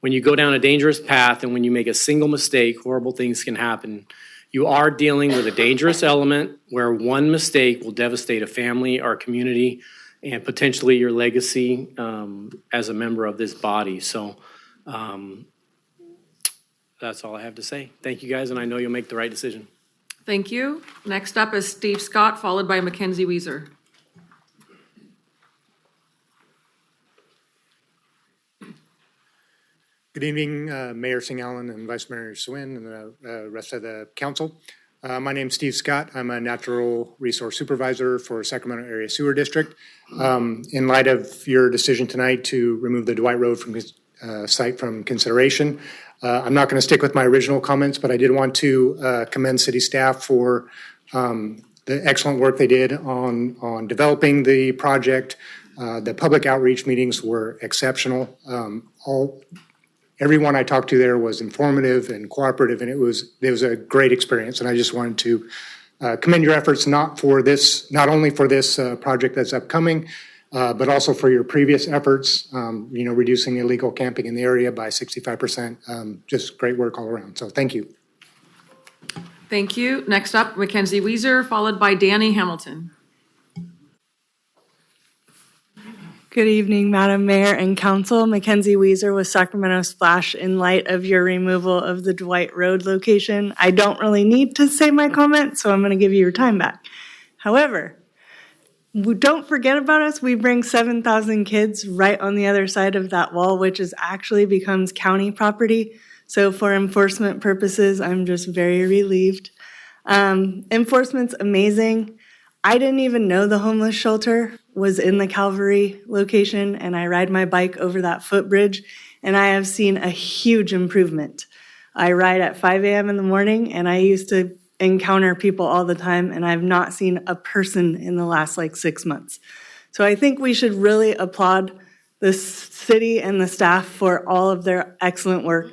when you go down a dangerous path and when you make a single mistake, horrible things can happen. You are dealing with a dangerous element where one mistake will devastate a family, our community, and potentially your legacy as a member of this body. So that's all I have to say. Thank you guys, and I know you'll make the right decision. Thank you. Next up is Steve Scott, followed by Mackenzie Weezer. Good evening, Mayor Singh-Allen and Vice Mayor Swin and the rest of the council. My name's Steve Scott. I'm a natural resource supervisor for Sacramento Area Sewer District. In light of your decision tonight to remove the Dwight Road from site from consideration, I'm not going to stick with my original comments, but I did want to commend city staff for the excellent work they did on developing the project. The public outreach meetings were exceptional. Everyone I talked to there was informative and cooperative, and it was a great experience. And I just wanted to commend your efforts not only for this project that's upcoming, but also for your previous efforts. Reducing illegal camping in the area by 65%. Just great work all around. So thank you. Thank you. Next up, Mackenzie Weezer, followed by Danny Hamilton. Good evening, Madam Mayor and Council. Mackenzie Weezer with Sacramento Splash. In light of your removal of the Dwight Road location, I don't really need to say my comment, so I'm going to give you your time back. However, don't forget about us. We bring 7,000 kids right on the other side of that wall, which actually becomes county property. So for enforcement purposes, I'm just very relieved. Enforcement's amazing. I didn't even know the homeless shelter was in the Calvary location, and I ride my bike over that footbridge, and I have seen a huge improvement. I ride at 5 a.m. in the morning, and I used to encounter people all the time, and I've not seen a person in the last 6 months. So I think we should really applaud the city and the staff for all of their excellent work.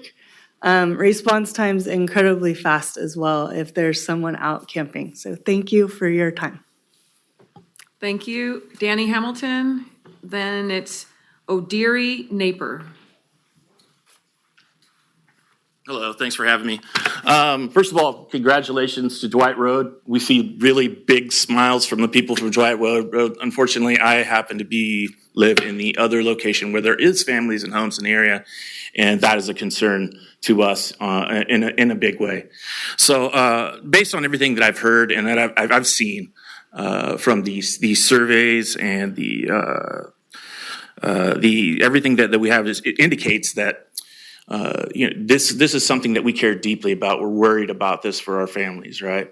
Response time's incredibly fast as well if there's someone out camping. So thank you for your time. Thank you, Danny Hamilton. Then it's O'Deary Naper. Hello, thanks for having me. First of all, congratulations to Dwight Road. We see really big smiles from the people from Dwight Road. Unfortunately, I happen to live in the other location where there is families and homes in the area, and that is a concern to us in a big way. So based on everything that I've heard and that I've seen from these surveys and the everything that we have, it indicates that this is something that we care deeply about. We're worried about this for our families, right?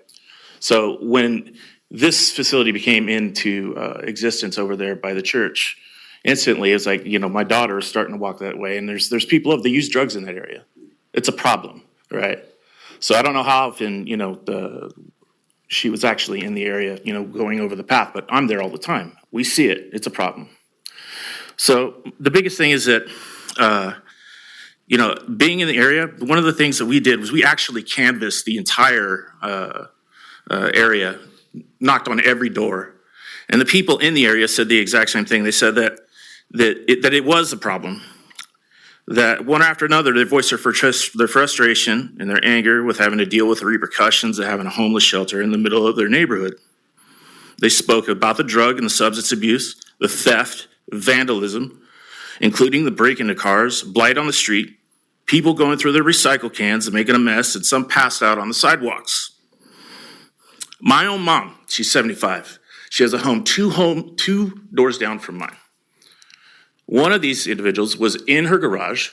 So when this facility became into existence over there by the church, instantly it's like, my daughter is starting to walk that way, and there's people that use drugs in that area. It's a problem, right? So I don't know how often she was actually in the area, going over the path, but I'm there all the time. We see it. It's a problem. So the biggest thing is that being in the area, one of the things that we did was we actually canvassed the entire area, knocked on every door. And the people in the area said the exact same thing. They said that it was a problem, that one after another, they voiced their frustration and their anger with having to deal with the repercussions of having a homeless shelter in the middle of their neighborhood. They spoke about the drug and the substance abuse, the theft, vandalism, including the break into cars, blight on the street, people going through their recycle cans and making a mess, and some passed out on the sidewalks. My own mom, she's 75. She has a home two doors down from mine. One of these individuals was in her garage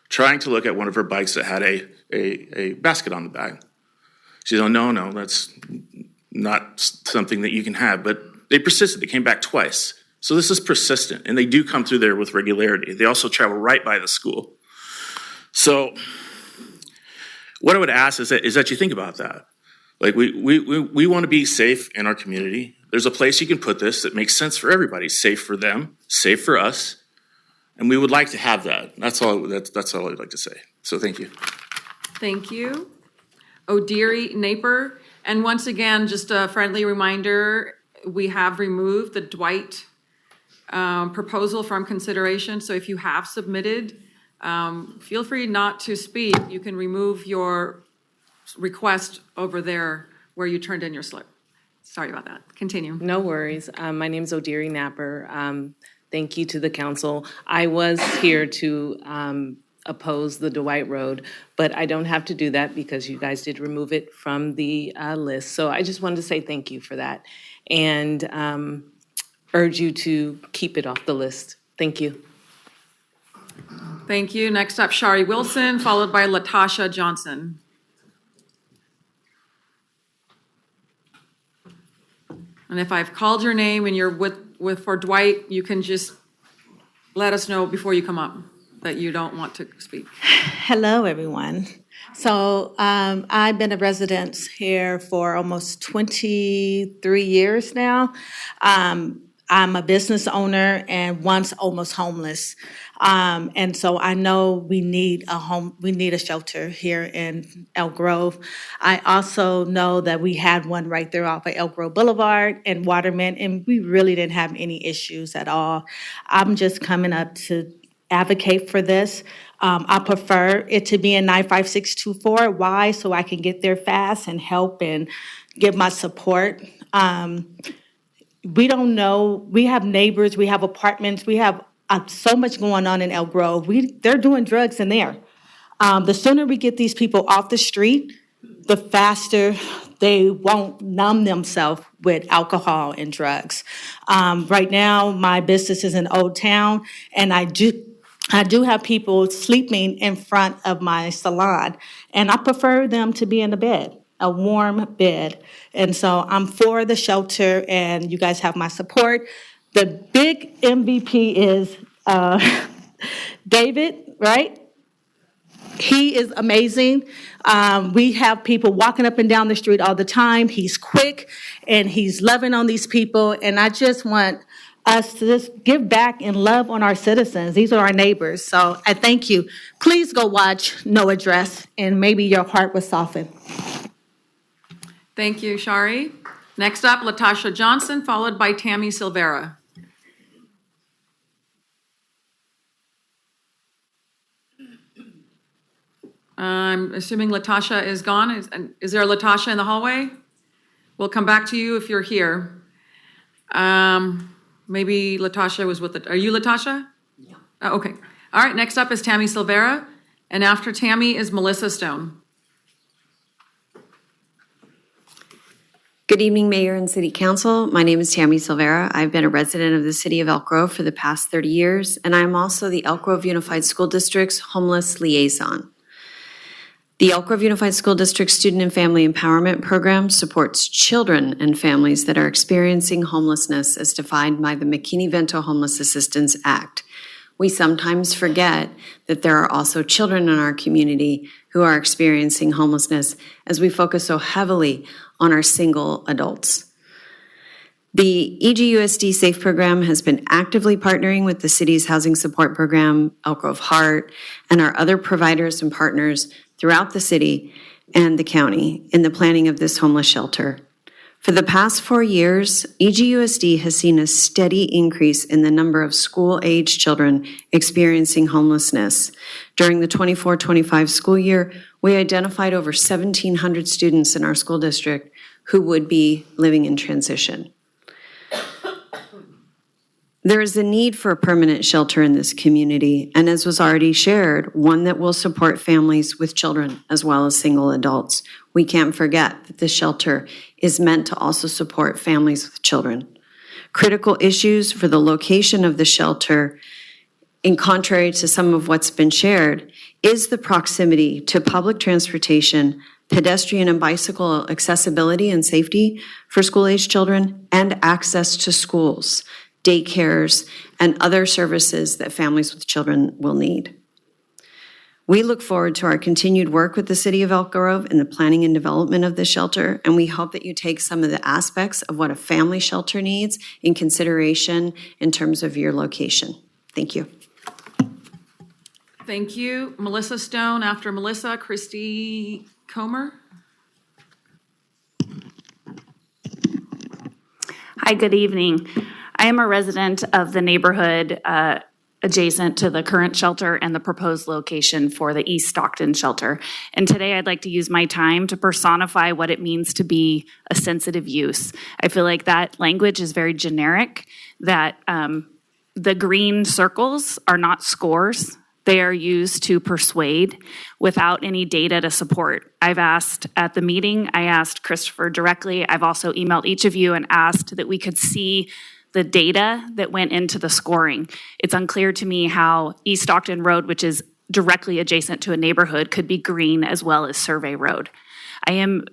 trying to look at one of her bikes that had a basket on the back. She said, no, that's not something that you can have. But they persisted. They came back twice. So this is persistent, and they do come through there with regularity. They also travel right by the school. So what I would ask is that you think about that. We want to be safe in our community. There's a place you can put this that makes sense for everybody. Safe for them, safe for us. And we would like to have that. That's all I'd like to say. So thank you. Thank you. O'Deary Naper. And once again, just a friendly reminder, we have removed the Dwight proposal from consideration. So if you have submitted, feel free not to speak. You can remove your request over there where you turned in your slip. Sorry about that. Continue. No worries. My name is O'Deary Napper. Thank you to the council. I was here to oppose the Dwight Road, but I don't have to do that because you guys did remove it from the list. So I just wanted to say thank you for that and urge you to keep it off the list. Thank you. Thank you. Next up, Shari Wilson, followed by Latasha Johnson. And if I've called your name and you're for Dwight, you can just let us know before you come up that you don't want to speak. Hello, everyone. So I've been a resident here for almost 23 years now. I'm a business owner and once almost homeless. And so I know we need a shelter here in Elk Grove. I also know that we had one right there off of Elk Grove Boulevard and Waterman, and we really didn't have any issues at all. I'm just coming up to advocate for this. I prefer it to be in 95624. Why? So I can get there fast and help and give my support. We don't know. We have neighbors. We have apartments. We have so much going on in Elk Grove. They're doing drugs in there. The sooner we get these people off the street, the faster they won't numb themselves with alcohol and drugs. Right now, my business is in Old Town, and I do have people sleeping in front of my salon, and I prefer them to be in a bed, a warm bed. And so I'm for the shelter, and you guys have my support. The big MVP is David, right? He is amazing. We have people walking up and down the street all the time. He's quick, and he's loving on these people, and I just want us to just give back and love on our citizens. These are our neighbors. So I thank you. Please go watch No Address, and maybe your heart will soften. Thank you, Shari. Next up, Latasha Johnson, followed by Tammy Silvera. I'm assuming Latasha is gone. Is there a Latasha in the hallway? We'll come back to you if you're here. Maybe Latasha was with are you Latasha? Yeah. Oh, okay. All right, next up is Tammy Silvera, and after Tammy is Melissa Stone. Good evening, Mayor and City Council. My name is Tammy Silvera. I've been a resident of the City of Elk Grove for the past 30 years, and I'm also the Elk Grove Unified School District's Homeless Liaison. The Elk Grove Unified School District Student and Family Empowerment Program supports children and families that are experiencing homelessness as defined by the McKinney-Vento Homeless Assistance Act. We sometimes forget that there are also children in our community who are experiencing homelessness as we focus so heavily on our single adults. The EGUSD SAFE program has been actively partnering with the city's housing support program, Elk Grove Heart, and our other providers and partners throughout the city and the county in the planning of this homeless shelter. For the past 4 years, EGUSD has seen a steady increase in the number of school-age children experiencing homelessness. During the 24-25 school year, we identified over 1,700 students in our school district who would be living in transition. There is a need for a permanent shelter in this community, and as was already shared, one that will support families with children as well as single adults. We can't forget that this shelter is meant to also support families with children. Critical issues for the location of the shelter, in contrary to some of what's been shared, is the proximity to public transportation, pedestrian and bicycle accessibility and safety for school-aged children, and access to schools, daycares, and other services that families with children will need. We look forward to our continued work with the City of Elk Grove in the planning and development of this shelter, and we hope that you take some of the aspects of what a family shelter needs in consideration in terms of your location. Thank you. Thank you. Melissa Stone. After Melissa, Christy Comer. Hi, good evening. I am a resident of the neighborhood adjacent to the current shelter and the proposed location for the East Stockton shelter. And today I'd like to use my time to personify what it means to be a sensitive use. I feel like that language is very generic, that the green circles are not scores. They are used to persuade without any data to support. I've asked at the meeting, I asked Christopher directly, I've also emailed each of you and asked that we could see the data that went into the scoring. It's unclear to me how East Stockton Road, which is directly adjacent to a neighborhood, could be green as well as Survey Road. I am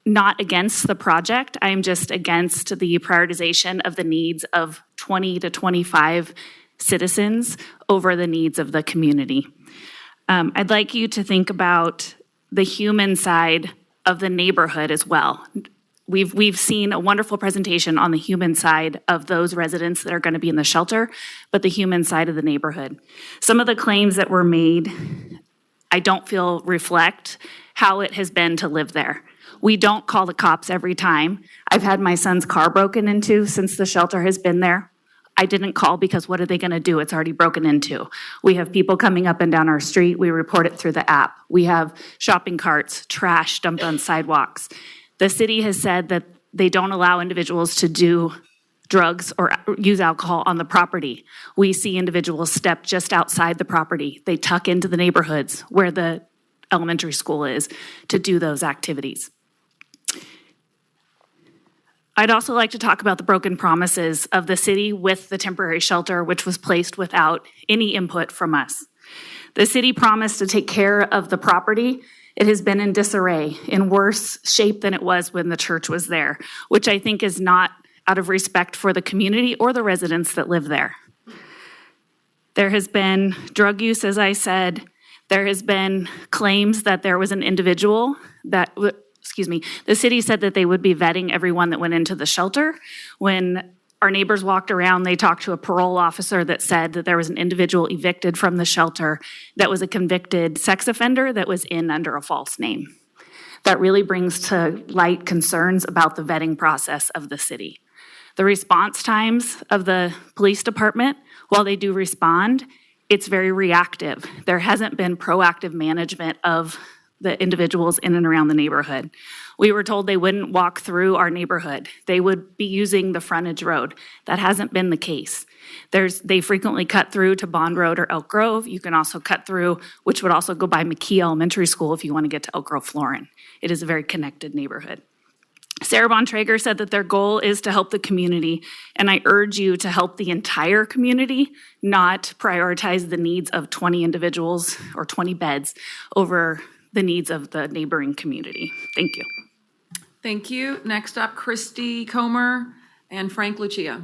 not against the project. I am just against the prioritization of the needs of 20 to 25 citizens over the needs of the community. I'd like you to think about the human side of the neighborhood as well. We've seen a wonderful presentation on the human side of those residents that are going to be in the shelter, but the human side of the neighborhood. Some of the claims that were made, I don't feel reflect how it has been to live there. We don't call the cops every time. I've had my son's car broken into since the shelter has been there. I didn't call because what are they going to do? It's already broken into. We have people coming up and down our street. We report it through the app. We have shopping carts, trash dumped on sidewalks. The city has said that they don't allow individuals to do drugs or use alcohol on the property. We see individuals step just outside the property. They tuck into the neighborhoods where the elementary school is to do those activities. I'd also like to talk about the broken promises of the city with the temporary shelter, which was placed without any input from us. The city promised to take care of the property. It has been in disarray, in worse shape than it was when the church was there, which I think is not out of respect for the community or the residents that live there. There has been drug use, as I said. There has been claims that there was an individual that, the city said that they would be vetting everyone that went into the shelter. When our neighbors walked around, they talked to a parole officer that said that there was an individual evicted from the shelter that was a convicted sex offender that was in under a false name. That really brings to light concerns about the vetting process of the city. The response times of the police department, while they do respond, it's very reactive. There hasn't been proactive management of the individuals in and around the neighborhood. We were told they wouldn't walk through our neighborhood. They would be using the frontage road. That hasn't been the case. They frequently cut through to Bond Road or Elk Grove. You can also cut through, which would also go by McKee Elementary School if you want to get to Elk Grove Florin. It is a very connected neighborhood. Sarah Bontrager said that their goal is to help the community, and I urge you to help the entire community, not prioritize the needs of 20 individuals or 20 beds over the needs of the neighboring community. Thank you. Thank you. Next up, Christy Comer and Frank Lucia.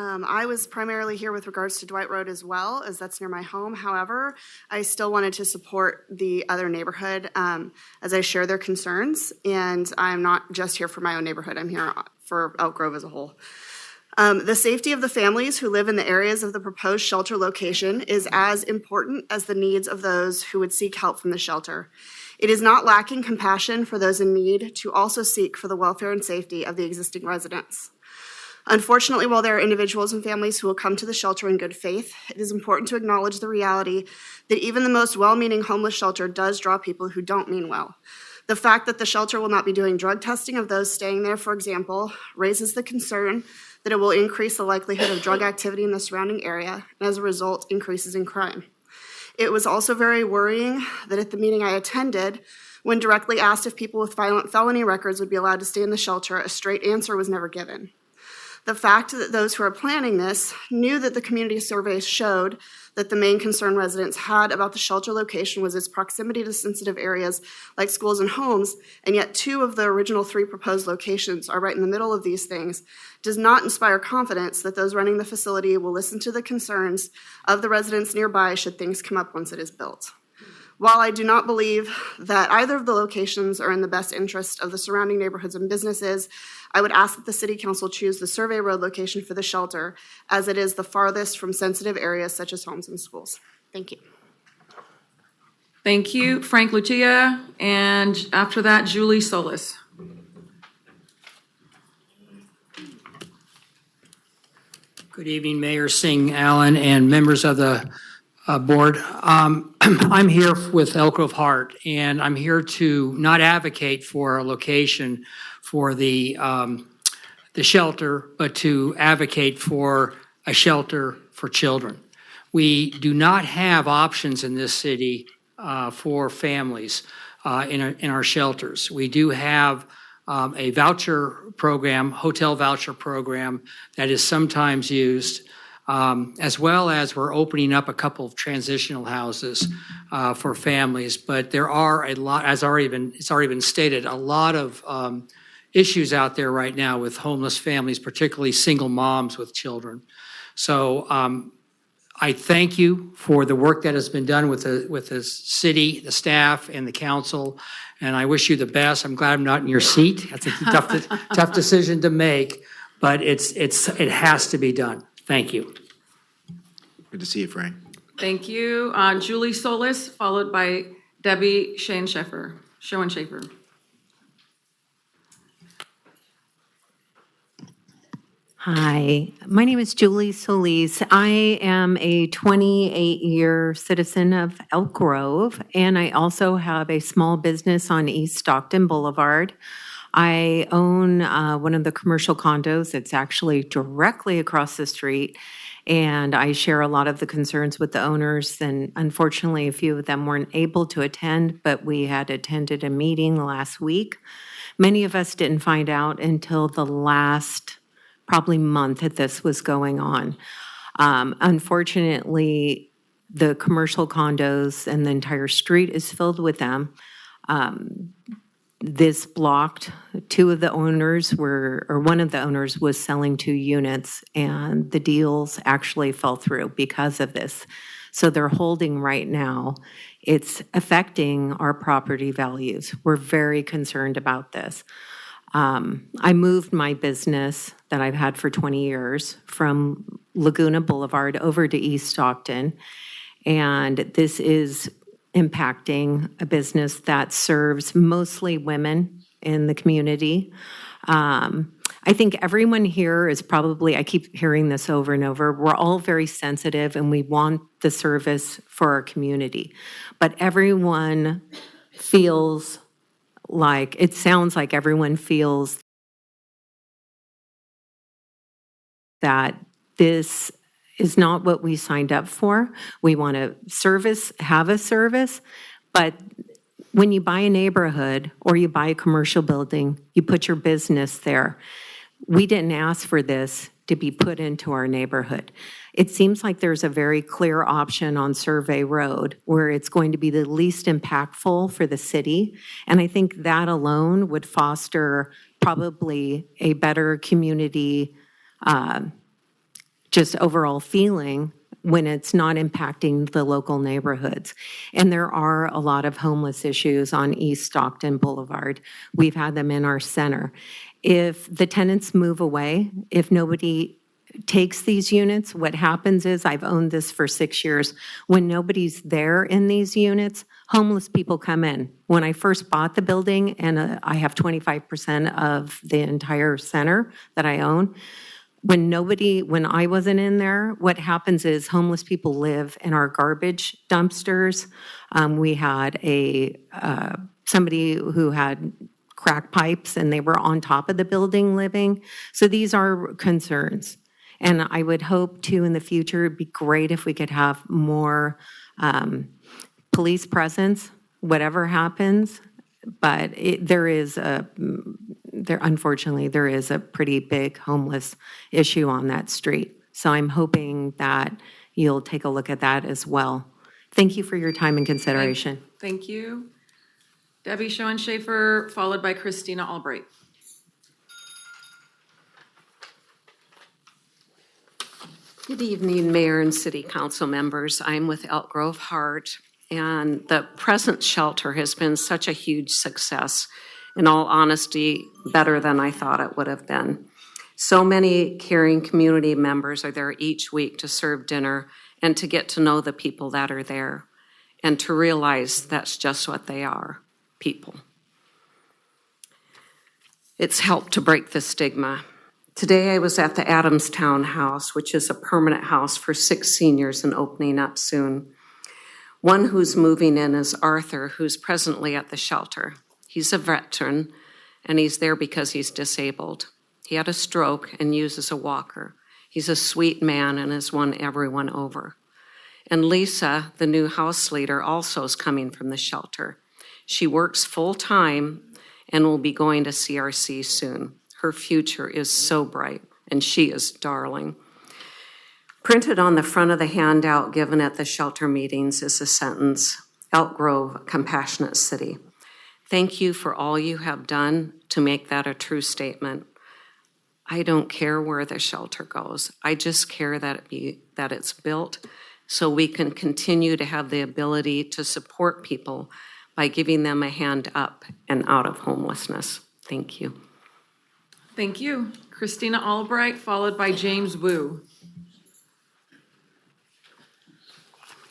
I was primarily here with regards to Dwight Road as well, as that's near my home. However, I still wanted to support the other neighborhood as I share their concerns. And I'm not just here for my own neighborhood. I'm here for Elk Grove as a whole. The safety of the families who live in the areas of the proposed shelter location is as important as the needs of those who would seek help from the shelter. It is not lacking compassion for those in need to also seek for the welfare and safety of the existing residents. Unfortunately, while there are individuals and families who will come to the shelter in good faith, it is important to acknowledge the reality that even the most well-meaning homeless shelter does draw people who don't mean well. The fact that the shelter will not be doing drug testing of those staying there, for example, raises the concern that it will increase the likelihood of drug activity in the surrounding area, and as a result, increases in crime. It was also very worrying that at the meeting I attended, when directly asked if people with violent felony records would be allowed to stay in the shelter, a straight answer was never given. The fact that those who are planning this knew that the community surveys showed that the main concern residents had about the shelter location was its proximity to sensitive areas like schools and homes, and yet 2 of the original 3 proposed locations are right in the middle of these things, does not inspire confidence that those running the facility will listen to the concerns of the residents nearby should things come up once it is built. While I do not believe that either of the locations are in the best interest of the surrounding neighborhoods and businesses, I would ask that the City Council choose the Survey Road location for the shelter, as it is the farthest from sensitive areas such as homes and schools. Thank you. Thank you, Frank Lucia, and after that, Julie Solis. Good evening, Mayor Singh-Allen and members of the board. I'm here with Elk Grove Heart, and I'm here to not advocate for a location for the shelter, but to advocate for a shelter for children. We do not have options in this city for families in our shelters. We do have a voucher program, hotel voucher program that is sometimes used. as well as we're opening up a couple of transitional houses for families. But there are a lot, as it's already been stated, a lot of issues out there right now with homeless families, particularly single moms with children. So I thank you for the work that has been done with the city, the staff, and the council, and I wish you the best. I'm glad I'm not in your seat. That's a tough decision to make, but it has to be done. Thank you. Good to see you, Frank. Thank you. Julie Solis, followed by Debbie Schoenschaffer. Hi, my name is Julie Solis. I am a 28-year citizen of Elk Grove, and I also have a small business on East Stockton Boulevard. I own one of the commercial condos that's actually directly across the street, and I share a lot of the concerns with the owners, and unfortunately, a few of them weren't able to attend, but we had attended a meeting last week. Many of us didn't find out until the last probably month that this was going on. Unfortunately, the commercial condos and the entire street is filled with them. This blocked one of the owners was selling 2 units, and the deals actually fell through because of this. So they're holding right now. It's affecting our property values. We're very concerned about this. I moved my business that I've had for 20 years from Laguna Boulevard over to East Stockton, and this is impacting a business that serves mostly women in the community. I think everyone here is probably, I keep hearing this over and over, we're all very sensitive and we want the service for our community, but everyone feels like, it sounds like everyone feels that this is not what we signed up for. We want to have a service, but when you buy a neighborhood or you buy a commercial building, you put your business there. We didn't ask for this to be put into our neighborhood. It seems like there's a very clear option on Survey Road where it's going to be the least impactful for the city. And I think that alone would foster probably a better community, just overall feeling when it's not impacting the local neighborhoods. And there are a lot of homeless issues on East Stockton Boulevard. We've had them in our center. If the tenants move away, if nobody takes these units, what happens is, I've owned this for 6 years, when nobody's there in these units, homeless people come in. When I first bought the building, and I have 25% of the entire center that I own, when I wasn't in there, what happens is homeless people live in our garbage dumpsters. We had somebody who had crack pipes and they were on top of the building living. So these are concerns. And I would hope too in the future, it'd be great if we could have more police presence, whatever happens. But unfortunately, there is a pretty big homeless issue on that street. So I'm hoping that you'll take a look at that as well. Thank you for your time and consideration. Thank you. Debbie Schoenschaffer, followed by Christina Albright. Good evening, Mayor and City Council members. I'm with Elk Grove Heart, and the present shelter has been such a huge success. In all honesty, better than I thought it would have been. So many caring community members are there each week to serve dinner and to get to know the people that are there and to realize that's just what they are, people. It's helped to break the stigma. Today I was at the Adamstown House, which is a permanent house for 6 seniors and opening up soon. One who's moving in is Arthur, who's presently at the shelter. He's a veteran, and he's there because he's disabled. He had a stroke and uses a walker. He's a sweet man and has won everyone over. And Lisa, the new house leader, also is coming from the shelter. She works full-time and will be going to CRC soon. Her future is so bright, and she is darling. Printed on the front of the handout given at the shelter meetings is a sentence, Elk Grove, compassionate city. Thank you for all you have done to make that a true statement. I don't care where the shelter goes. I just care that it's built so we can continue to have the ability to support people by giving them a hand up and out of homelessness. Thank you. Thank you. Christina Albright, followed by James Wu.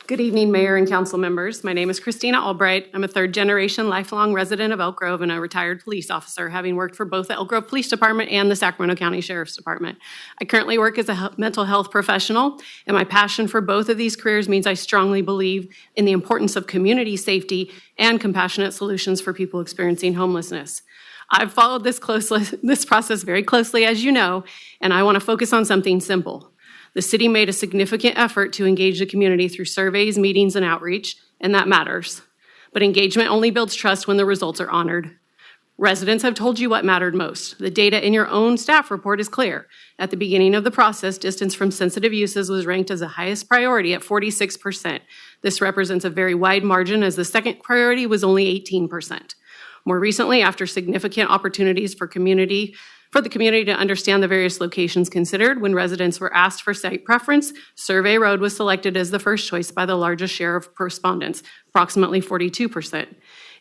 Good evening, Mayor and council members. My name is Christina Albright. I'm a third-generation lifelong resident of Elk Grove and a retired police officer, having worked for both the Elk Grove Police Department and the Sacramento County Sheriff's Department. I currently work as a mental health professional, and my passion for both of these careers means I strongly believe in the importance of community safety and compassionate solutions for people experiencing homelessness. I've followed this process very closely, as you know, and I want to focus on something simple. The city made a significant effort to engage the community through surveys, meetings, and outreach, and that matters. But engagement only builds trust when the results are honored. Residents have told you what mattered most. The data in your own staff report is clear. At the beginning of the process, distance from sensitive uses was ranked as the highest priority at 46%. This represents a very wide margin, as the second priority was only 18%. More recently, after significant opportunities for the community to understand the various locations considered, when residents were asked for site preference, Survey Road was selected as the first choice by the largest share of respondents, approximately 42%.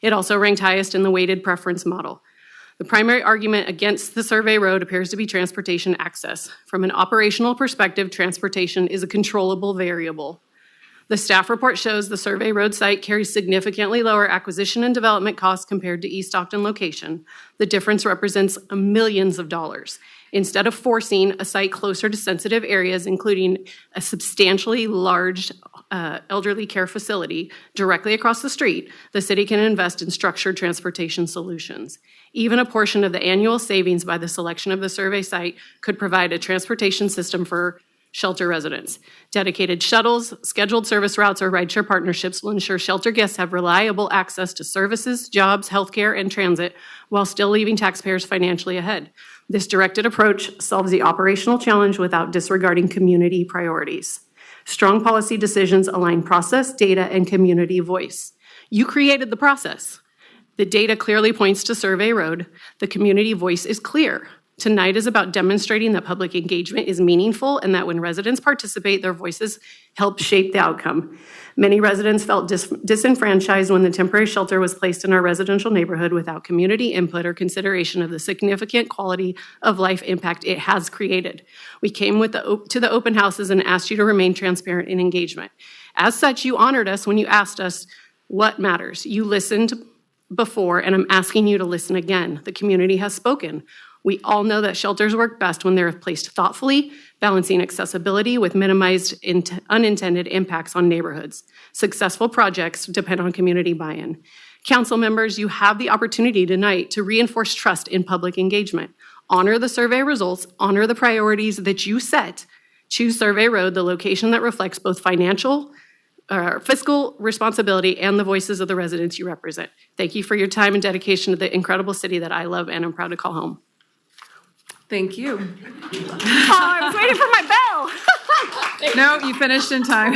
It also ranked highest in the weighted preference model. The primary argument against the Survey Road appears to be transportation access. From an operational perspective, transportation is a controllable variable. The staff report shows the Survey Road site carries significantly lower acquisition and development costs compared to East Stockton location. The difference represents millions of dollars. Instead of forcing a site closer to sensitive areas, including a substantially large elderly care facility directly across the street, the city can invest in structured transportation solutions. Even a portion of the annual savings by the selection of the survey site could provide a transportation system for shelter residents. Dedicated shuttles, scheduled service routes, or rideshare partnerships will ensure shelter guests have reliable access to services, jobs, healthcare, and transit while still leaving taxpayers financially ahead. This directed approach solves the operational challenge without disregarding community priorities. Strong policy decisions align process, data, and community voice. You created the process. The data clearly points to Survey Road. The community voice is clear. Tonight is about demonstrating that public engagement is meaningful and that when residents participate, their voices help shape the outcome. Many residents felt disenfranchised when the temporary shelter was placed in our residential neighborhood without community input or consideration of the significant quality of life impact it has created. We came to the open houses and asked you to remain transparent in engagement. As such, you honored us when you asked us what matters. You listened before, and I'm asking you to listen again. The community has spoken. We all know that shelters work best when they're placed thoughtfully, balancing accessibility with minimized unintended impacts on neighborhoods. Successful projects depend on community buy-in. Council members, you have the opportunity tonight to reinforce trust in public engagement. Honor the survey results, honor the priorities that you set. Choose Survey Road, the location that reflects both fiscal responsibility and the voices of the residents you represent. Thank you for your time and dedication to the incredible city that I love and am proud to call home. Thank you. I was waiting for my bell. No, you finished in time.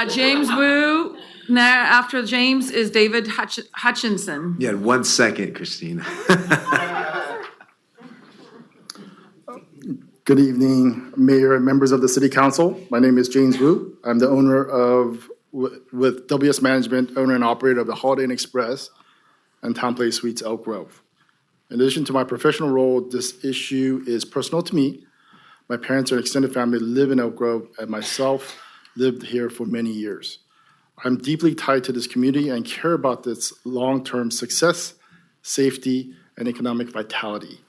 James Wu. Now, after James is David Hutchinson. You had 1 second, Christina. Good evening, Mayor and members of the City Council. My name is James Wu. I'm the owner with WS Management, owner and operator of the Holiday Inn Express and Town Place Suites, Elk Grove. In addition to my professional role, this issue is personal to me. My parents and extended family live in Elk Grove, and myself lived here for many years. I'm deeply tied to this community and care about its long-term success, safety, and economic vitality.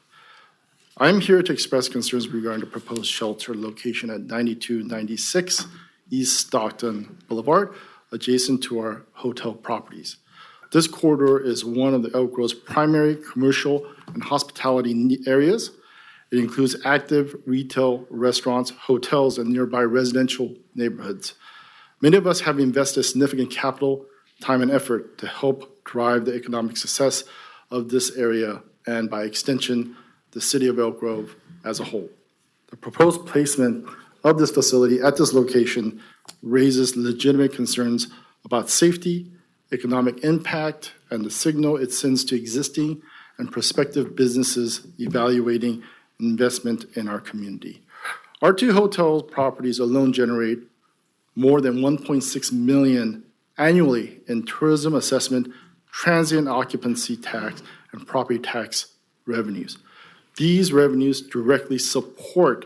I'm here to express concerns regarding the proposed shelter location at 9296 East Stockton Boulevard, adjacent to our hotel properties. This corridor is one of the Elk Grove's primary commercial and hospitality areas. It includes active retail, restaurants, hotels, and nearby residential neighborhoods. Many of us have invested significant capital, time, and effort to help drive the economic success of this area and, by extension, the city of Elk Grove as a whole. The proposed placement of this facility at this location raises legitimate concerns about safety, economic impact, and the signal it sends to existing and prospective businesses evaluating investment in our community. Our two hotel properties alone generate more than $1.6 million annually in tourism assessment, transient occupancy tax, and property tax revenues. These revenues directly support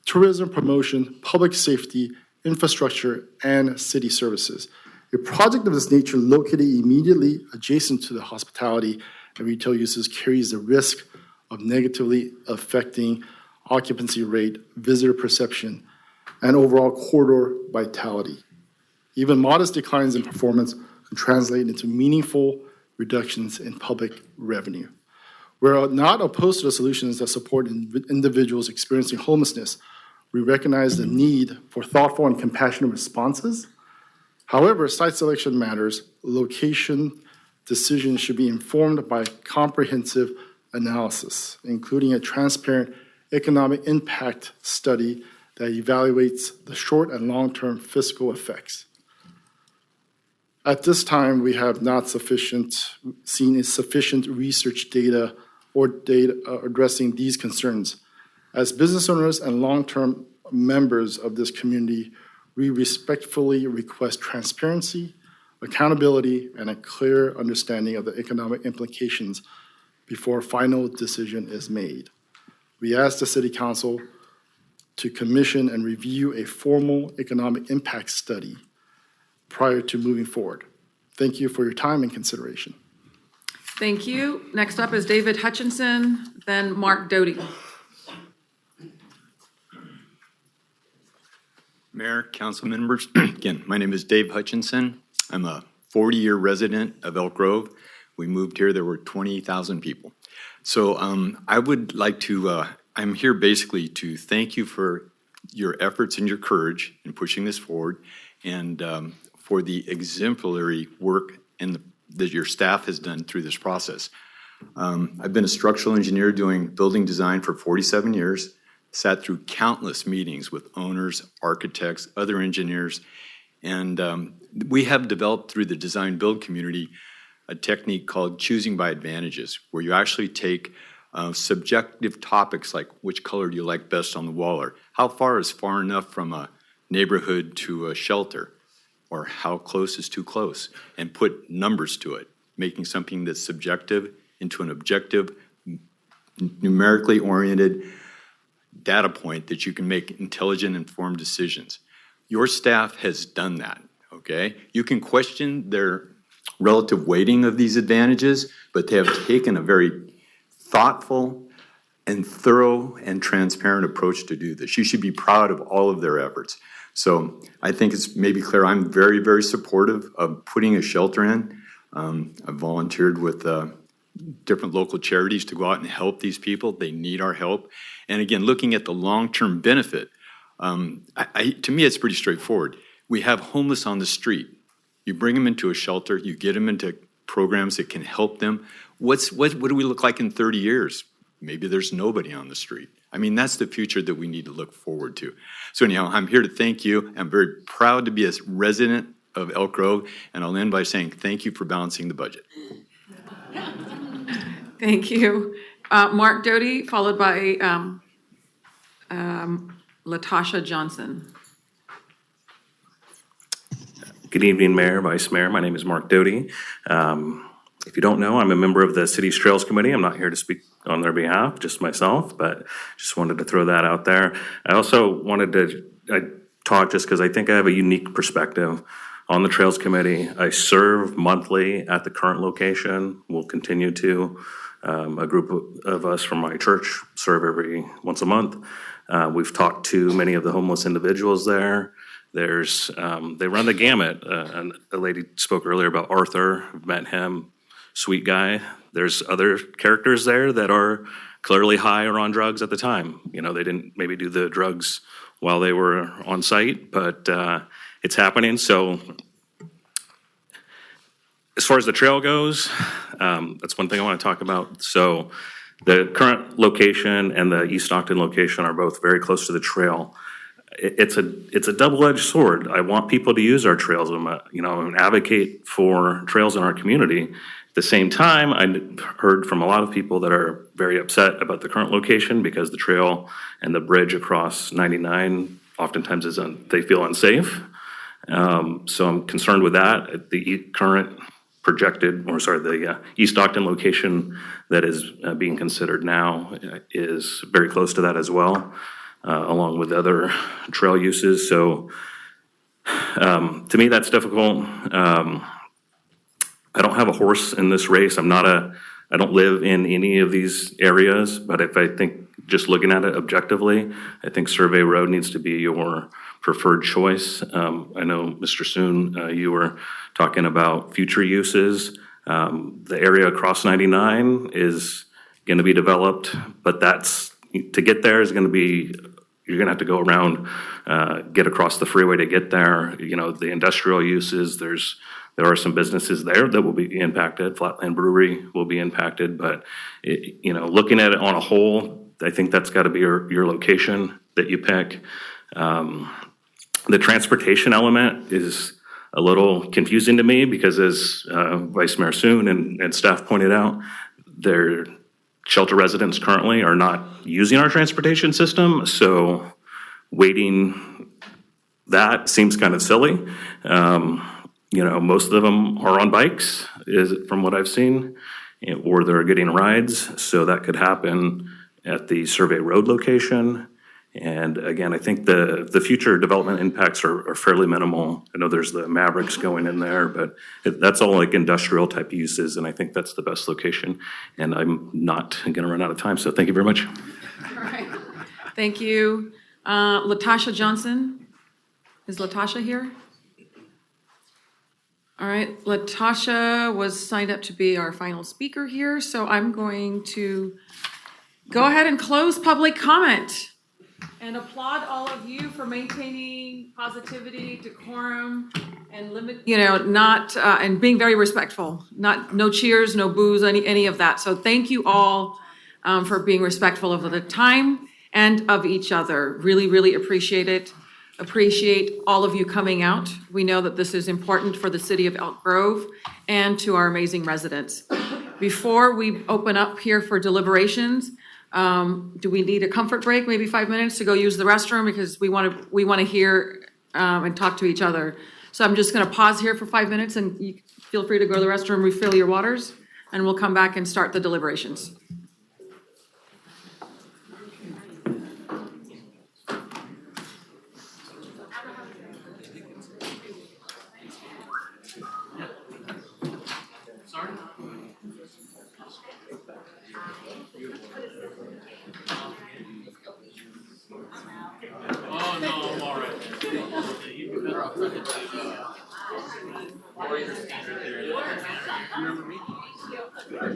tourism promotion, public safety, infrastructure, and city services. A project of this nature located immediately adjacent to the hospitality and retail uses carries the risk of negatively affecting occupancy rate, visitor perception, and overall corridor vitality. Even modest declines in performance can translate into meaningful reductions in public revenue. We're not opposed to the solutions that support individuals experiencing homelessness. We recognize the need for thoughtful and compassionate responses. However, site selection matters. Location decisions should be informed by comprehensive analysis, including a transparent economic impact study that evaluates the short and long-term fiscal effects. At this time, we have not seen sufficient research data or data addressing these concerns. As business owners and long-term members of this community, we respectfully request transparency, accountability, and a clear understanding of the economic implications before a final decision is made. We ask the City Council to commission and review a formal economic impact study prior to moving forward. Thank you for your time and consideration. Thank you. Next up is David Hutchinson, then Mark Doty. Mayor, council members, again, my name is Dave Hutchinson. I'm a 40-year resident of Elk Grove. We moved here, there were 20,000 people. So I would like to, I'm here basically to thank you for your efforts and your courage in pushing this forward, and for the exemplary work that your staff has done through this process. I've been a structural engineer doing building design for 47 years, sat through countless meetings with owners, architects, other engineers, and we have developed through the design build community a technique called choosing by advantages, where you actually take subjective topics like which color do you like best on the wall, or how far is far enough from a neighborhood to a shelter, or how close is too close, and put numbers to it, making something that's subjective into an objective, numerically oriented data point that you can make intelligent, informed decisions. Your staff has done that, okay? You can question their relative weighting of these advantages, but they have taken a very thoughtful and thorough and transparent approach to do this. You should be proud of all of their efforts. So I think it's maybe clear I'm very, very supportive of putting a shelter in. I've volunteered with different local charities to go out and help these people. They need our help. And again, looking at the long-term benefit, to me, it's pretty straightforward. We have homeless on the street. You bring them into a shelter, you get them into programs that can help them. What do we look like in 30 years? Maybe there's nobody on the street. I mean, that's the future that we need to look forward to. So anyhow, I'm here to thank you. I'm very proud to be a resident of Elk Grove, and I'll end by saying thank you for balancing the budget. Thank you. Mark Doty, followed by Latasha Johnson. Good evening, Mayor, Vice Mayor. My name is Mark Doty. If you don't know, I'm a member of the City's Trails Committee. I'm not here to speak on their behalf, just myself, but just wanted to throw that out there. I also wanted to talk just because I think I have a unique perspective on the Trails Committee. I serve monthly at the current location. We'll continue to. A group of us from my church serve once a month. We've talked to many of the homeless individuals there. They run the gamut. And a lady spoke earlier about Arthur. I've met him, sweet guy. There's other characters there that are clearly high or on drugs at the time. You know, they didn't maybe do the drugs while they were on site, but it's happening. So as far as the trail goes, that's one thing I want to talk about. So the current location and the East Stockton location are both very close to the trail. it's a double-edged sword. I want people to use our trails. I'm an advocate for trails in our community. At the same time, I heard from a lot of people that are very upset about the current location because the trail and the bridge across 99 oftentimes they feel unsafe. So I'm concerned with that. The current the East Ogden location that is being considered now is very close to that as well, along with other trail uses. So to me, that's difficult. I don't have a horse in this race. I don't live in any of these areas, but if I think just looking at it objectively, I think Survey Road needs to be your preferred choice. I know, Mr. Soon, you were talking about future uses. The area across 99 is going to be developed, but to get there is going to be, you're going to have to go around, get across the freeway to get there. The industrial uses, there are some businesses there that will be impacted. Flatland Brewery will be impacted, but looking at it on a whole, I think that's got to be your location that you pick. The transportation element is a little confusing to me because, as Vice Mayor Soon and staff pointed out, their shelter residents currently are not using our transportation system, so waiting that seems kind of silly. Most of them are on bikes, from what I've seen, or they're getting rides, so that could happen at the Survey Road location. And again, I think the future development impacts are fairly minimal. I know there's the Mavericks going in there, but that's all like industrial type uses, and I think that's the best location. And I'm not going to run out of time, so thank you very much. All right. Thank you. Latasha Johnson. Is Latasha here? All right. Latasha was signed up to be our final speaker here, so I'm going to go ahead and close public comment. And applaud all of you for maintaining positivity, decorum, and and being very respectful. No cheers, no boos, any of that. So thank you all for being respectful of the time and of each other. Really, really appreciate it. Appreciate all of you coming out. We know that this is important for the city of Elk Grove and to our amazing residents. Before we open up here for deliberations, do we need a comfort break, maybe 5 minutes to go use the restroom, because we want to hear and talk to each other. So I'm just going to pause here for 5 minutes, and you feel free to go to the restroom, refill your waters, and we'll come back and start the deliberations. Oh, no, I'm all right. You'd be better off running to Warrior Stand right there. You remember me? I'm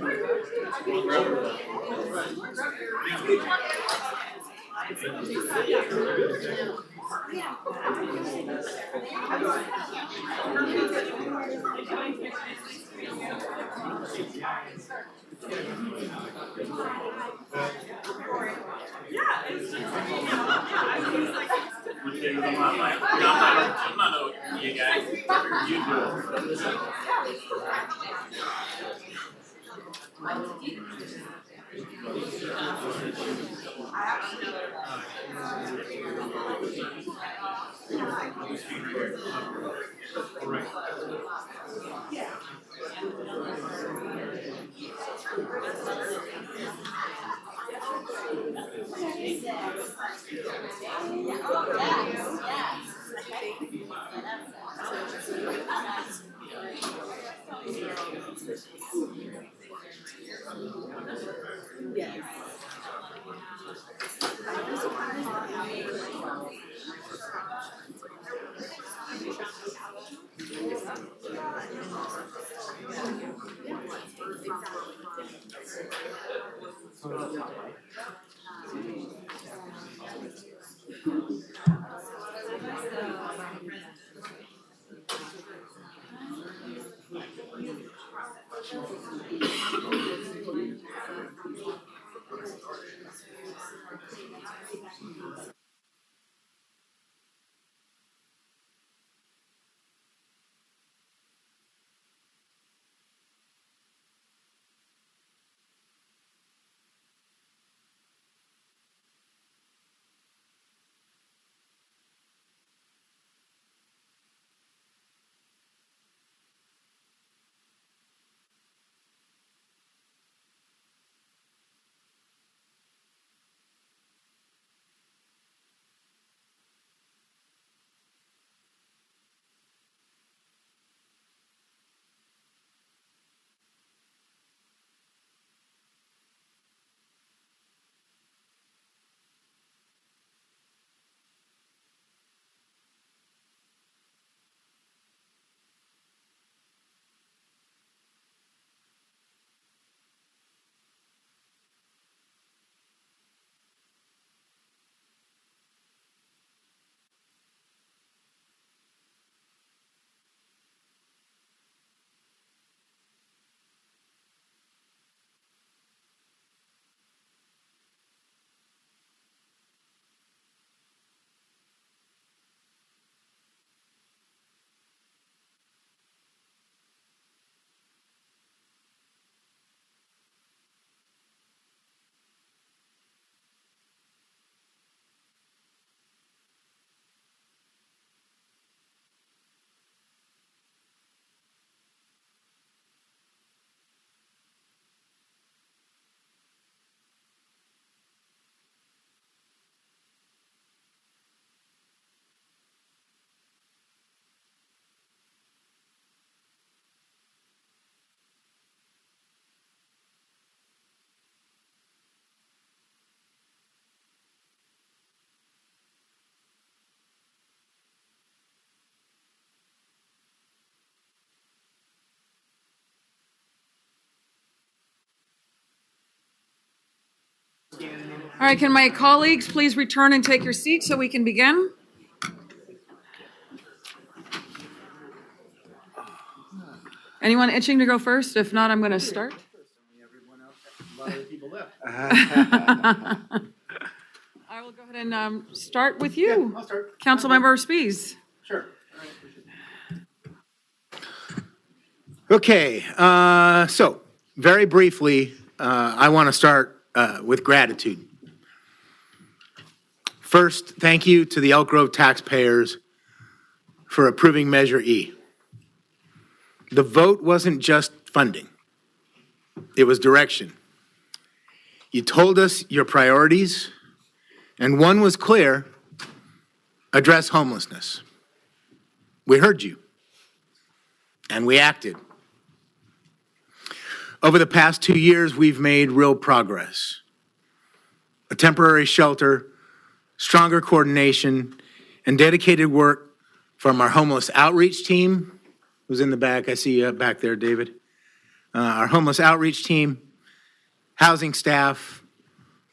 not you guys. You do it. All right, can my colleagues please return and take your seats so we can begin? Anyone itching to go first? If not, I'm going to start. I will go ahead and start with you. I'll start. Councilmember Spies. Sure. Okay, so very briefly, I want to start with gratitude. First, thank you to the Elk Grove taxpayers for approving Measure E. The vote wasn't just funding, it was direction. You told us your priorities, and one was clear: address homelessness. We heard you, and we acted. Over the past 2 years, we've made real progress. A temporary shelter, stronger coordination, and dedicated work from our homeless outreach team, who's in the back. I see you back there, David. Our homeless outreach team, housing staff,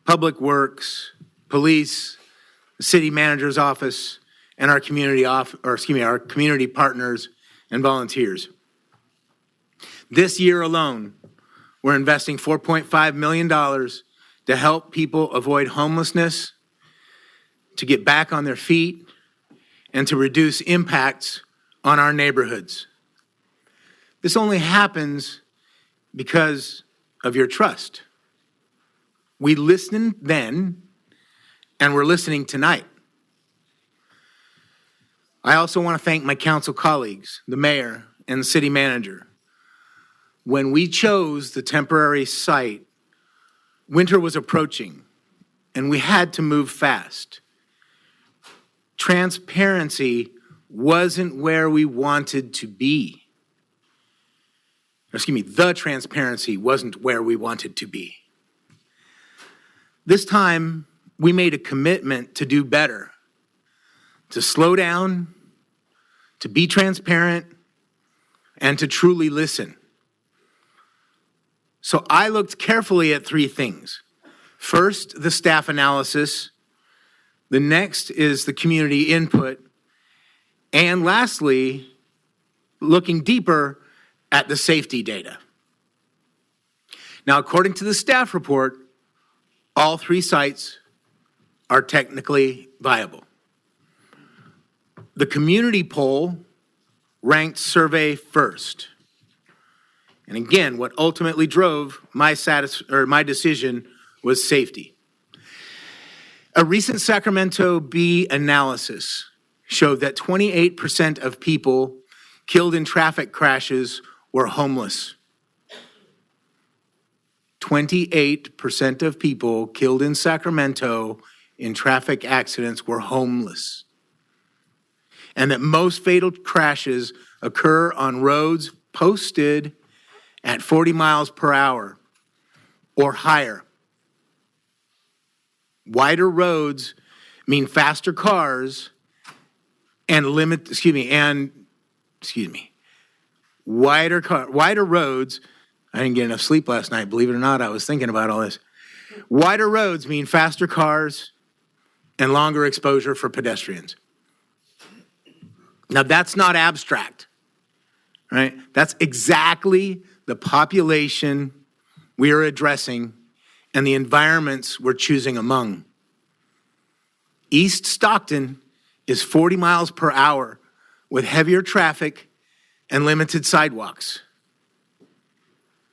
public works, police, the city manager's office, and our our community partners and volunteers. This year alone, we're investing $4.5 million to help people avoid homelessness, to get back on their feet, and to reduce impacts on our neighborhoods. This only happens because of your trust. We listened then, and we're listening tonight. I also want to thank my council colleagues, the mayor and the city manager. When we chose the temporary site, winter was approaching, and we had to move fast. Transparency wasn't where we wanted to be. The transparency wasn't where we wanted to be. This time, we made a commitment to do better, to slow down, to be transparent, and to truly listen. So I looked carefully at 3 things. First, the staff analysis. The next is the community input. And lastly, looking deeper at the safety data. Now, according to the staff report, all 3 sites are technically viable. The community poll ranked survey first. And again, what ultimately drove my decision was safety. A recent Sacramento Bee analysis showed that 28% of people killed in traffic crashes were homeless. 28% of people killed in Sacramento in traffic accidents were homeless. And that most fatal crashes occur on roads posted at 40 miles per hour or higher. Wider roads mean faster cars and wider roads. I didn't get enough sleep last night, believe it or not. I was thinking about all this. Wider roads mean faster cars and longer exposure for pedestrians. Now, that's not abstract, right? That's exactly the population we are addressing and the environments we're choosing among. East Stockton is 40 miles per hour with heavier traffic and limited sidewalks.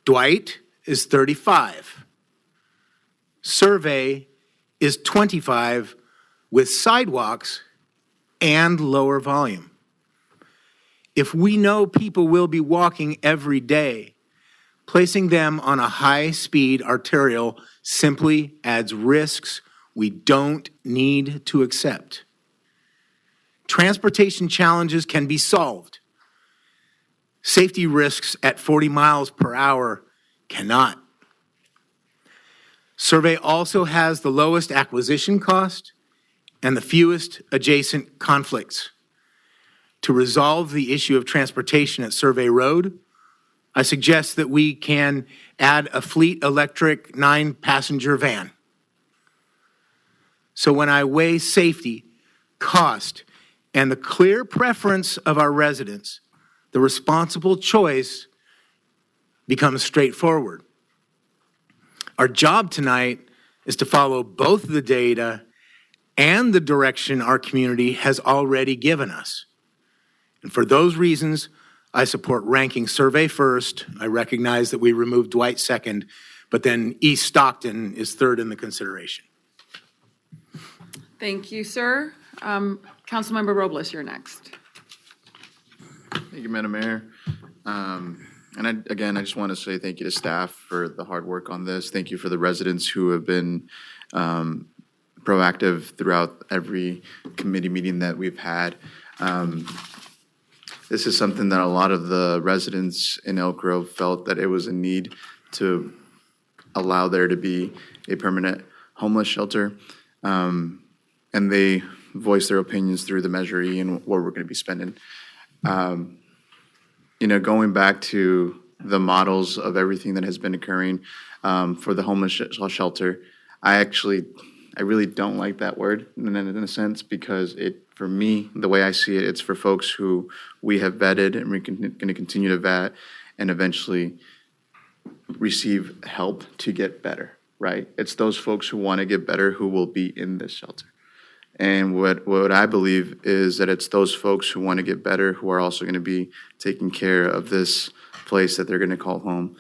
Dwight is 35. Survey is 25 with sidewalks and lower volume. If we know people will be walking every day, placing them on a high-speed arterial simply adds risks we don't need to accept. Transportation challenges can be solved. Safety risks at 40 miles per hour cannot. Survey also has the lowest acquisition cost and the fewest adjacent conflicts. To resolve the issue of transportation at Survey Road, I suggest that we can add a fleet electric 9-passenger van. So when I weigh safety, cost, and the clear preference of our residents, the responsible choice becomes straightforward. Our job tonight is to follow both the data and the direction our community has already given us. And for those reasons, I support ranking survey first. I recognize that we removed Dwight second, but then East Stockton is third in the consideration. Thank you, sir. Councilmember Robles, you're next. Thank you, Madam Mayor. Again, I just want to say thank you to staff for the hard work on this. Thank you for the residents who have been proactive throughout every committee meeting that we've had. This is something that a lot of the residents in Elk Grove felt that it was a need to allow there to be a permanent homeless shelter. And they voiced their opinions through the Measure E and what we're going to be spending. Going back to the models of everything that has been occurring for the homeless shelter, I really don't like that word in a sense, because for me, the way I see it, it's for folks who we have vetted and we're going to continue to vet and eventually receive help to get better, right? It's those folks who want to get better who will be in this shelter. And what I believe is that it's those folks who want to get better who are also going to be taking care of this place that they're going to call home.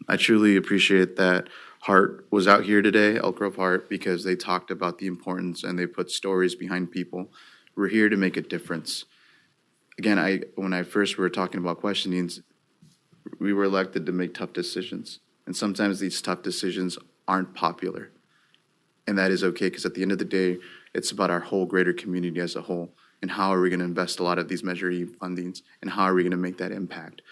I truly appreciate that Heart was out here today, Elk Grove Heart, because they talked about the importance and they put stories behind people. We're here to make a difference. Again, when I first were talking about questionings, we were elected to make tough decisions. And sometimes these tough decisions aren't popular. And that is okay, because at the end of the day, it's about our whole greater community as a whole. And how are we going to invest a lot of these Measure E fundings? And how are we going to make that impact?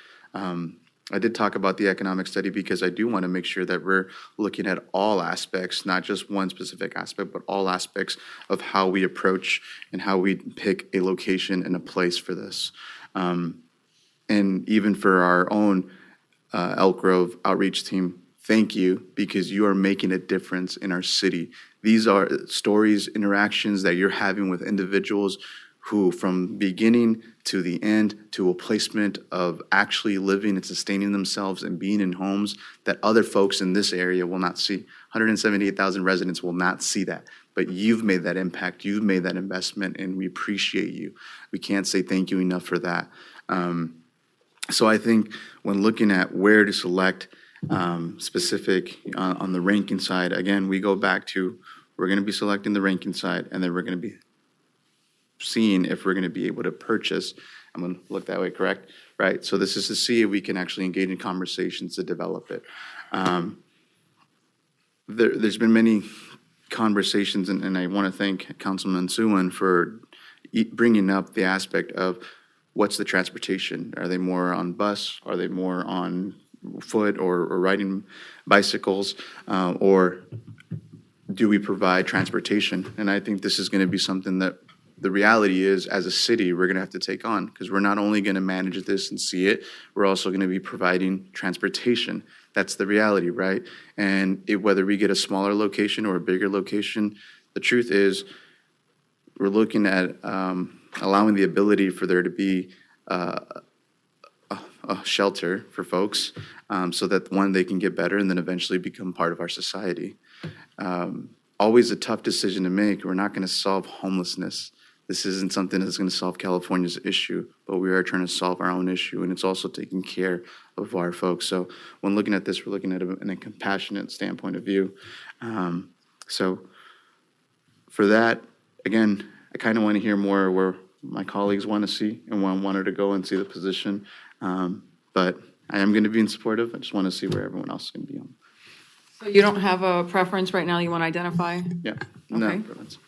I did talk about the economic study because I do want to make sure that we're looking at all aspects, not just one specific aspect, but all aspects of how we approach and how we pick a location and a place for this. And even for our own Elk Grove outreach team, thank you, because you are making a difference in our city. These are stories, interactions that you're having with individuals who, from beginning to the end, to a placement of actually living and sustaining themselves and being in homes that other folks in this area will not see. 178,000 residents will not see that. But you've made that impact, you've made that investment, and we appreciate you. We can't say thank you enough for that. So I think when looking at where to select specific on the ranking side, again, we go back to, we're going to be selecting the ranking side, and then we're going to be seeing if we're going to be able to purchase. I'm going to look that way, correct? Right. So this is to see if we can actually engage in conversations to develop it. There's been many conversations, and I want to thank Councilman Singh-Allen for bringing up the aspect of what's the transportation. Are they more on bus? Are they more on foot or riding bicycles? Or do we provide transportation? And I think this is going to be something that the reality is, as a city, we're going to have to take on, because we're not only going to manage this and see it, we're also going to be providing transportation. That's the reality, right? And whether we get a smaller location or a bigger location, the truth is we're looking at allowing the ability for there to be a shelter for folks so that, one, they can get better and then eventually become part of our society. Always a tough decision to make. We're not going to solve homelessness. This isn't something that's going to solve California's issue, but we are trying to solve our own issue, and it's also taking care of our folks. So when looking at this, we're looking at it in a compassionate standpoint of view. So for that, again, I kind of want to hear more where my colleagues want to see and wanted to go and see the position. But I am going to be in supportive. I just want to see where everyone else is going to be on. So you don't have a preference right now you want to identify? Yeah, okay. no preference.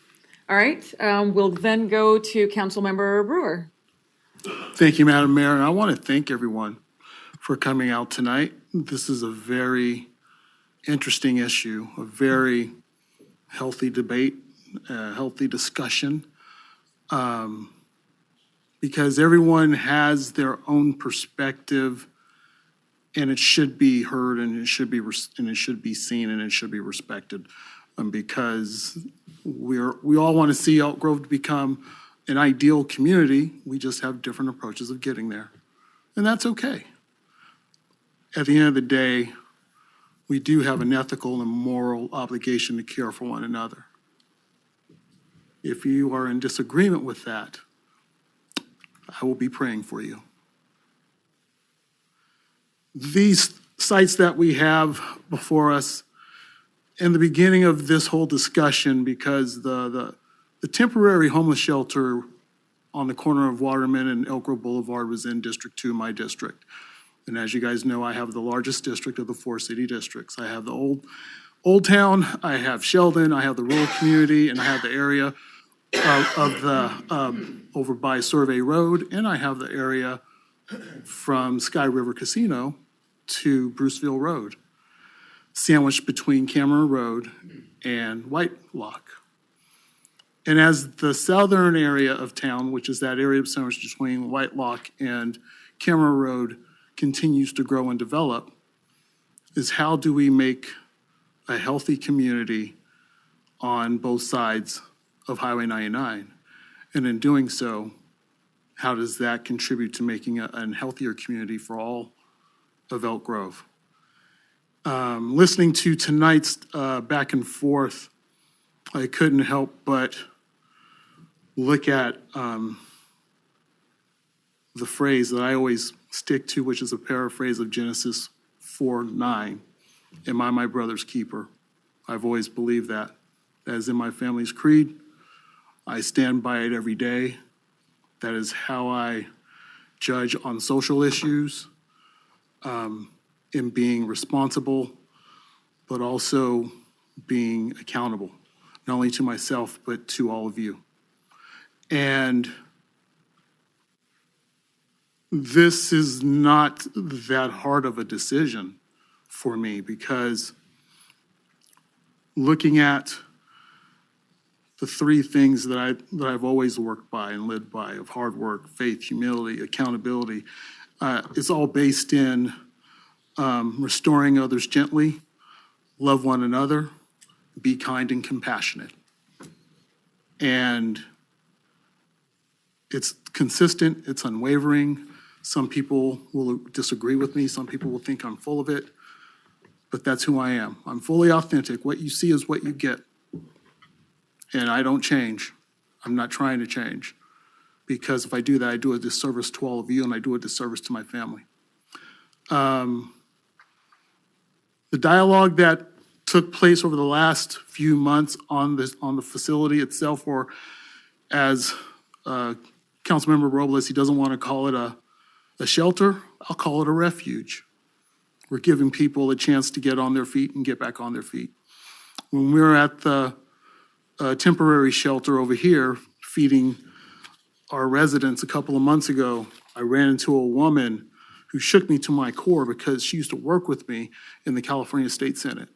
All right, we'll then go to Councilmember Brewer. Thank you, Madam Mayor. And I want to thank everyone for coming out tonight. This is a very interesting issue, a very healthy debate, a healthy discussion, because everyone has their own perspective, and it should be heard, and it should be seen, and it should be respected, because We all want to see Elk Grove become an ideal community. We just have different approaches of getting there. And that's okay. At the end of the day, we do have an ethical and moral obligation to care for one another. If you are in disagreement with that, I will be praying for you. These sites that we have before us, in the beginning of this whole discussion, because the temporary homeless shelter on the corner of Waterman and Elk Grove Boulevard was in District 2, my district. And as you guys know, I have the largest district of the 4 city districts. I have the Old Town, I have Sheldon, I have the rural community, and I have the area of the over by Survey Road, and I have the area from Sky River Casino to Bruceville Road, sandwiched between Cameron Road and White Lock. And as the southern area of town, which is that area sandwiched between White Lock and Cameron Road, continues to grow and develop, is how do we make a healthy community on both sides of Highway 99? And in doing so, how does that contribute to making a healthier community for all of Elk Grove? Listening to tonight's back and forth, I couldn't help but look at the phrase that I always stick to, which is a paraphrase of Genesis 4:9. Am I my brother's keeper? I've always believed that. That is in my family's creed. I stand by it every day. That is how I judge on social issues, in being responsible, but also being accountable, not only to myself, but to all of you. And this is not that hard of a decision for me, because looking at the 3 things that I've always worked by and lived by, of hard work, faith, humility, accountability, it's all based in restoring others gently, love one another, be kind and compassionate. And it's consistent, it's unwavering. Some people will disagree with me, some people will think I'm full of it, but that's who I am. I'm fully authentic. What you see is what you get. And I don't change. I'm not trying to change. Because if I do that, I do a disservice to all of you, and I do a disservice to my family. The dialogue that took place over the last few months on the facility itself, or as Councilmember Robles, he doesn't want to call it a shelter, I'll call it a refuge. We're giving people a chance to get on their feet and get back on their feet. When we were at the temporary shelter over here feeding our residents a couple of months ago, I ran into a woman who shook me to my core because she used to work with me in the California State Senate.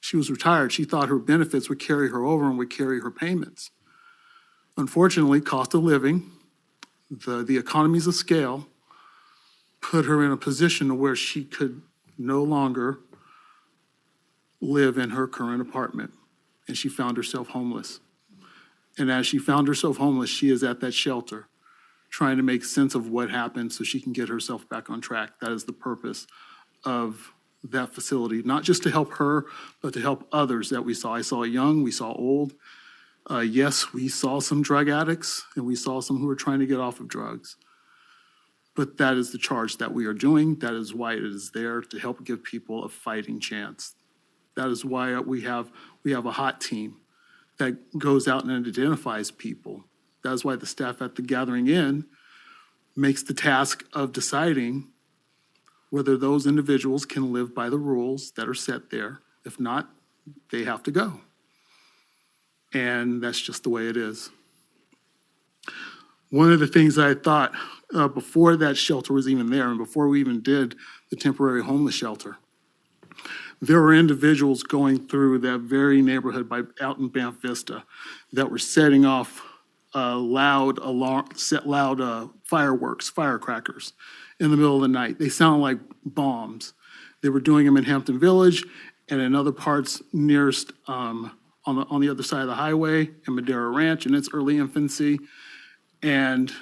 She was retired. She thought her benefits would carry her over and would carry her payments. Unfortunately, cost of living, the economies of scale, put her in a position where she could no longer live in her current apartment, and she found herself homeless. And as she found herself homeless, she is at that shelter trying to make sense of what happened so she can get herself back on track. That is the purpose of that facility, not just to help her, but to help others that we saw. I saw young, we saw old. Yes, we saw some drug addicts, and we saw some who were trying to get off of drugs. But that is the charge that we are doing. That is why it is there, to help give people a fighting chance. That is why we have a hot team that goes out and identifies people. That is why the staff at the Gathering Inn makes the task of deciding whether those individuals can live by the rules that are set there. If not, they have to go. And that's just the way it is. One of the things I thought before that shelter was even there, and before we even did the temporary homeless shelter, there were individuals going through that very neighborhood out in Banff Vista that were setting off loud fireworks, firecrackers in the middle of the night. They sound like bombs. They were doing them in Hampton Village and in other parts nearest on on the other side of the highway in Madera Ranch in its early infancy. And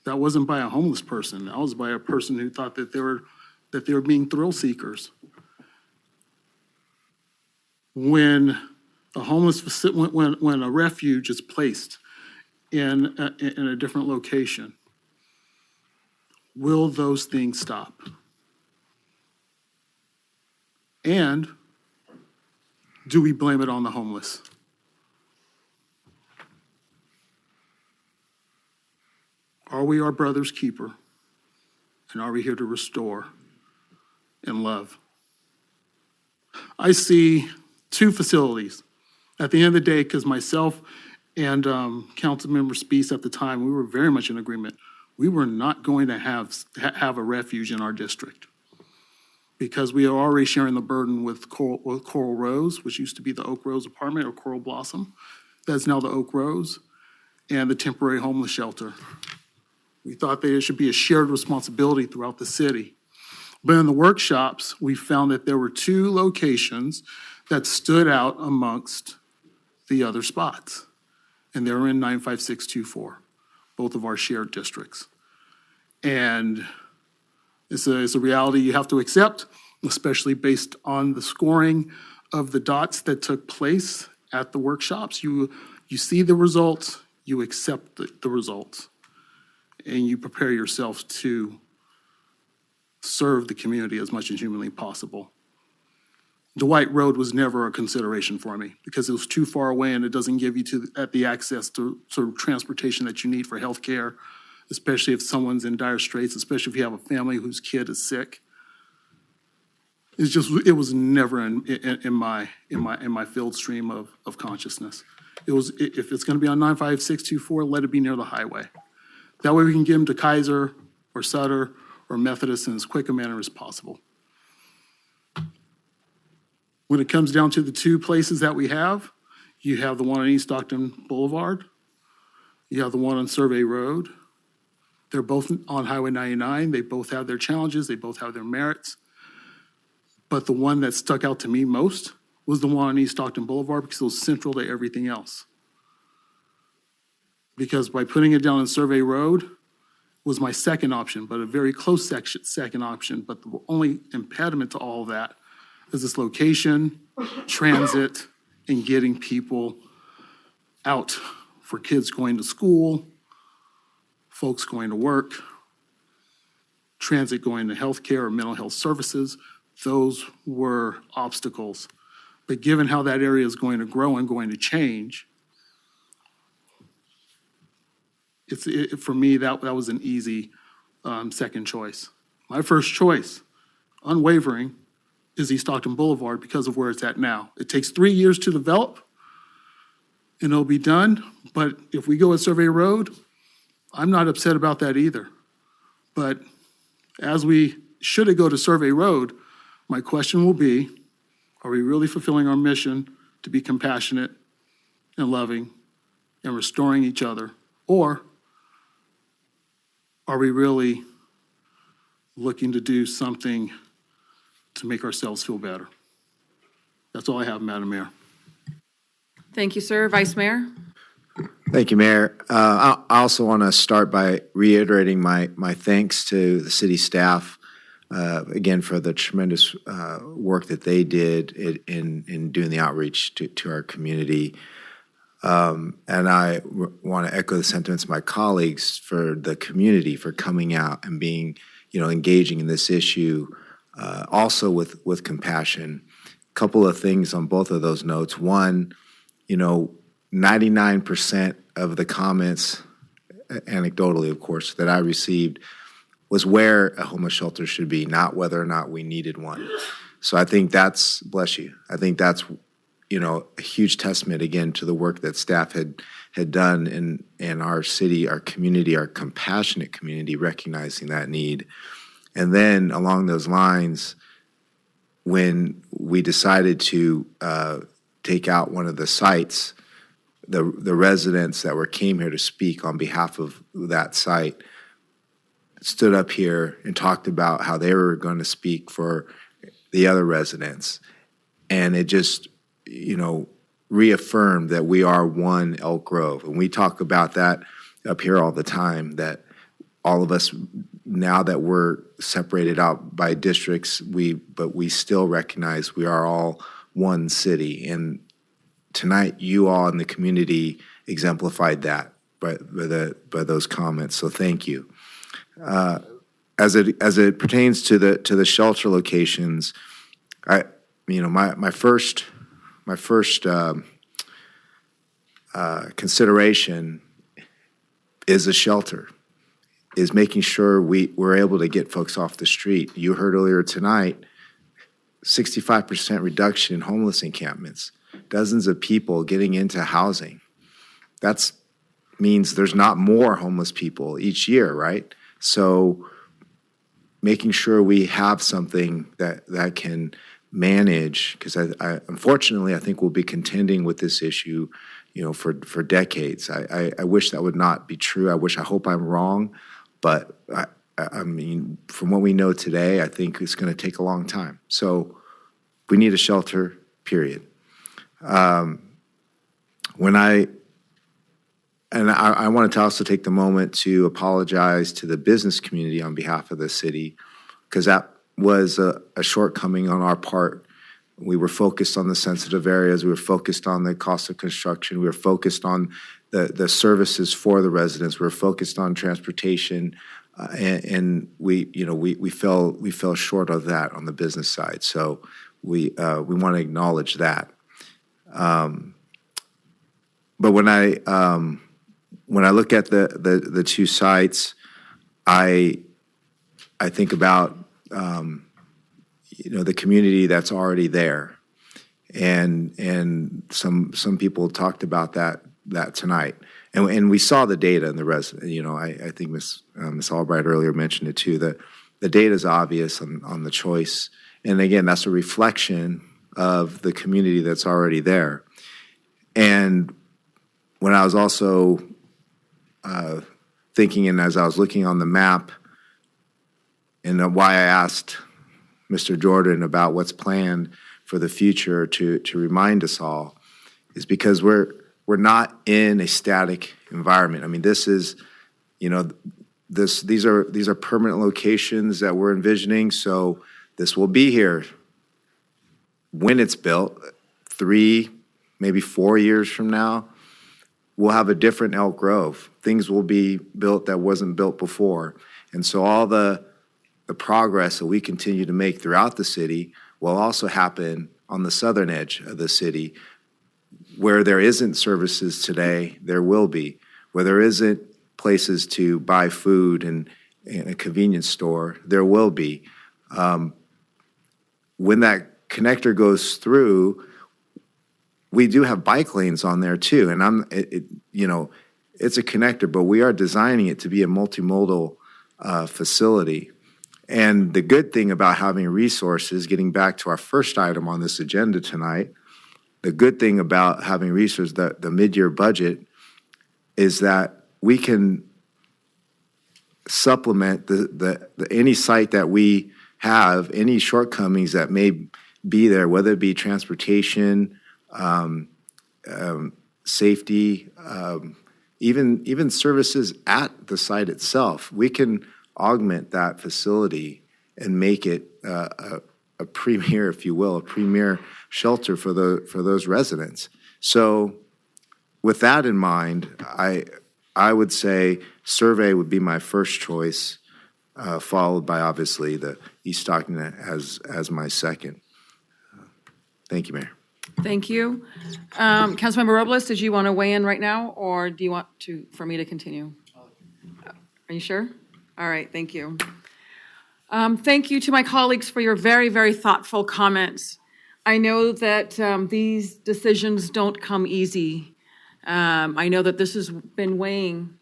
that wasn't by a homeless person. That was by a person who thought that they were being thrill seekers. When a when a refuge is placed in a different location, will those things stop? And do we blame it on the homeless? Are we our brother's keeper? And are we here to restore and love? I see two facilities. At the end of the day, because myself and Councilmember Speece at the time, we were very much in agreement. We were not going to have a refuge in our district because we are already sharing the burden with Coral Rose, which used to be the Oak Rose apartment, or Coral Blossom. That's now the Oak Rose, and the temporary homeless shelter. We thought that it should be a shared responsibility throughout the city. But in the workshops, we found that there were two locations that stood out amongst the other spots. And they were in 95624, both of our shared districts. And it's a reality you have to accept, especially based on the scoring of the dots that took place at the workshops. You see the results, you accept the results, and you prepare yourself to serve the community as much as humanly possible. Dwight Road was never a consideration for me because it was too far away and it doesn't give you the access to sort of transportation that you need for health care, especially if someone's in dire straits, especially if you have a family whose kid is sick. It was never in my field stream of consciousness. If it's going to be on 95624, let it be near the highway. That way we can get them to Kaiser or Sutter or Methodist in as quick a manner as possible. When it comes down to the two places that we have, you have the one on East Stockton Boulevard, you have the one on Survey Road. They're both on Highway 99. They both have their challenges, they both have their merits. But the one that stuck out to me most was the one on East Stockton Boulevard because it was central to everything else. Because by putting it down on Survey Road was my second option, but a very close second option. But the only impediment to all of that is this location, transit, and getting people out for kids going to school, folks going to work, transit going to healthcare or mental health services. Those were obstacles. But given how that area is going to grow and going to change, for me, that was an easy second choice. My first choice, unwavering, is East Stockton Boulevard because of where it's at now. It takes 3 years to develop, and it'll be done. But if we go at Survey Road, I'm not upset about that either. But should it go to Survey Road, my question will be, are we really fulfilling our mission to be compassionate and loving and restoring each other? Or are we really looking to do something to make ourselves feel better? That's all I have, Madam Mayor. Thank you, sir. Vice Mayor? Thank you, Mayor. I also want to start by reiterating my thanks to the city staff, again, for the tremendous work that they did in doing the outreach to our community. And I want to echo the sentiments of my colleagues for the community for coming out and being, engaging in this issue, also with compassion. A couple of things on both of those notes. One, 99% of the comments, anecdotally, of course, that I received was where a homeless shelter should be, not whether or not we needed one. So I think that's, bless you, I think that's, a huge testament, again, to the work that staff had done in our city, our community, our compassionate community, recognizing that need. And then along those lines, when we decided to take out one of the sites, the residents that came here to speak on behalf of that site stood up here and talked about how they were going to speak for the other residents. And it just, reaffirmed that we are one Elk Grove. And we talk about that up here all the time, that all of us, now that we're separated out by districts, but we still recognize we are all one city. And tonight, you all in the community exemplified that by those comments. So thank you. As it pertains to the shelter locations, my first consideration is a shelter, is making sure we're able to get folks off the street. You heard earlier tonight, 65% reduction in homeless encampments, dozens of people getting into housing. That means there's not more homeless people each year, right? So making sure we have something that can manage, because unfortunately, I think we'll be contending with this issue, for decades. I wish that would not be true. I hope I'm wrong, but I mean, from what we know today, I think it's going to take a long time. So we need a shelter, period. I wanted to also take the moment to apologize to the business community on behalf of the city, because that was a shortcoming on our part. We were focused on the sensitive areas. We were focused on the cost of construction. We were focused on the services for the residents. We were focused on transportation, and we fell short of that on the business side. So we want to acknowledge that. But when I look at the two sites, I think about the community that's already there, and some people talked about that tonight, and we saw the data in the resident. I think Ms. Albright earlier mentioned it too. That the data is obvious on the choice, and again, that's a reflection of the community that's already there. And when I was also thinking, and as I was looking on the map, and why I asked Mr. Jordan about what's planned for the future to remind us all, is because we're not in a static environment. I mean, this is, these are permanent locations that we're envisioning. So this will be here when it's built, 3, maybe 4 years from now. We'll have a different Elk Grove. Things will be built that wasn't built before. And so all the progress that we continue to make throughout the city will also happen on the southern edge of the city. Where there isn't services today, there will be. Where there isn't places to buy food and a convenience store, there will be. When that connector goes through, we do have bike lanes on there too. And it's a connector, but we are designing it to be a multimodal facility. And the good thing about having resources, getting back to our first item on this agenda tonight, the good thing about having resources, the mid-year budget, is that we can supplement any site that we have, any shortcomings that may be there, whether it be transportation, safety, even services at the site itself. We can augment that facility and make it a premier, if you will, a premier shelter for those residents. So with that in mind, I would say survey would be my first choice, followed by obviously the East Stockton as my second. Thank you, Mayor. Thank you. Councilmember Robles, did you want to weigh in right now, or do you want for me to continue? Are you sure? All right, thank you. Thank you to my colleagues for your very, very thoughtful comments. I know that these decisions don't come easy. I know that this has been weighing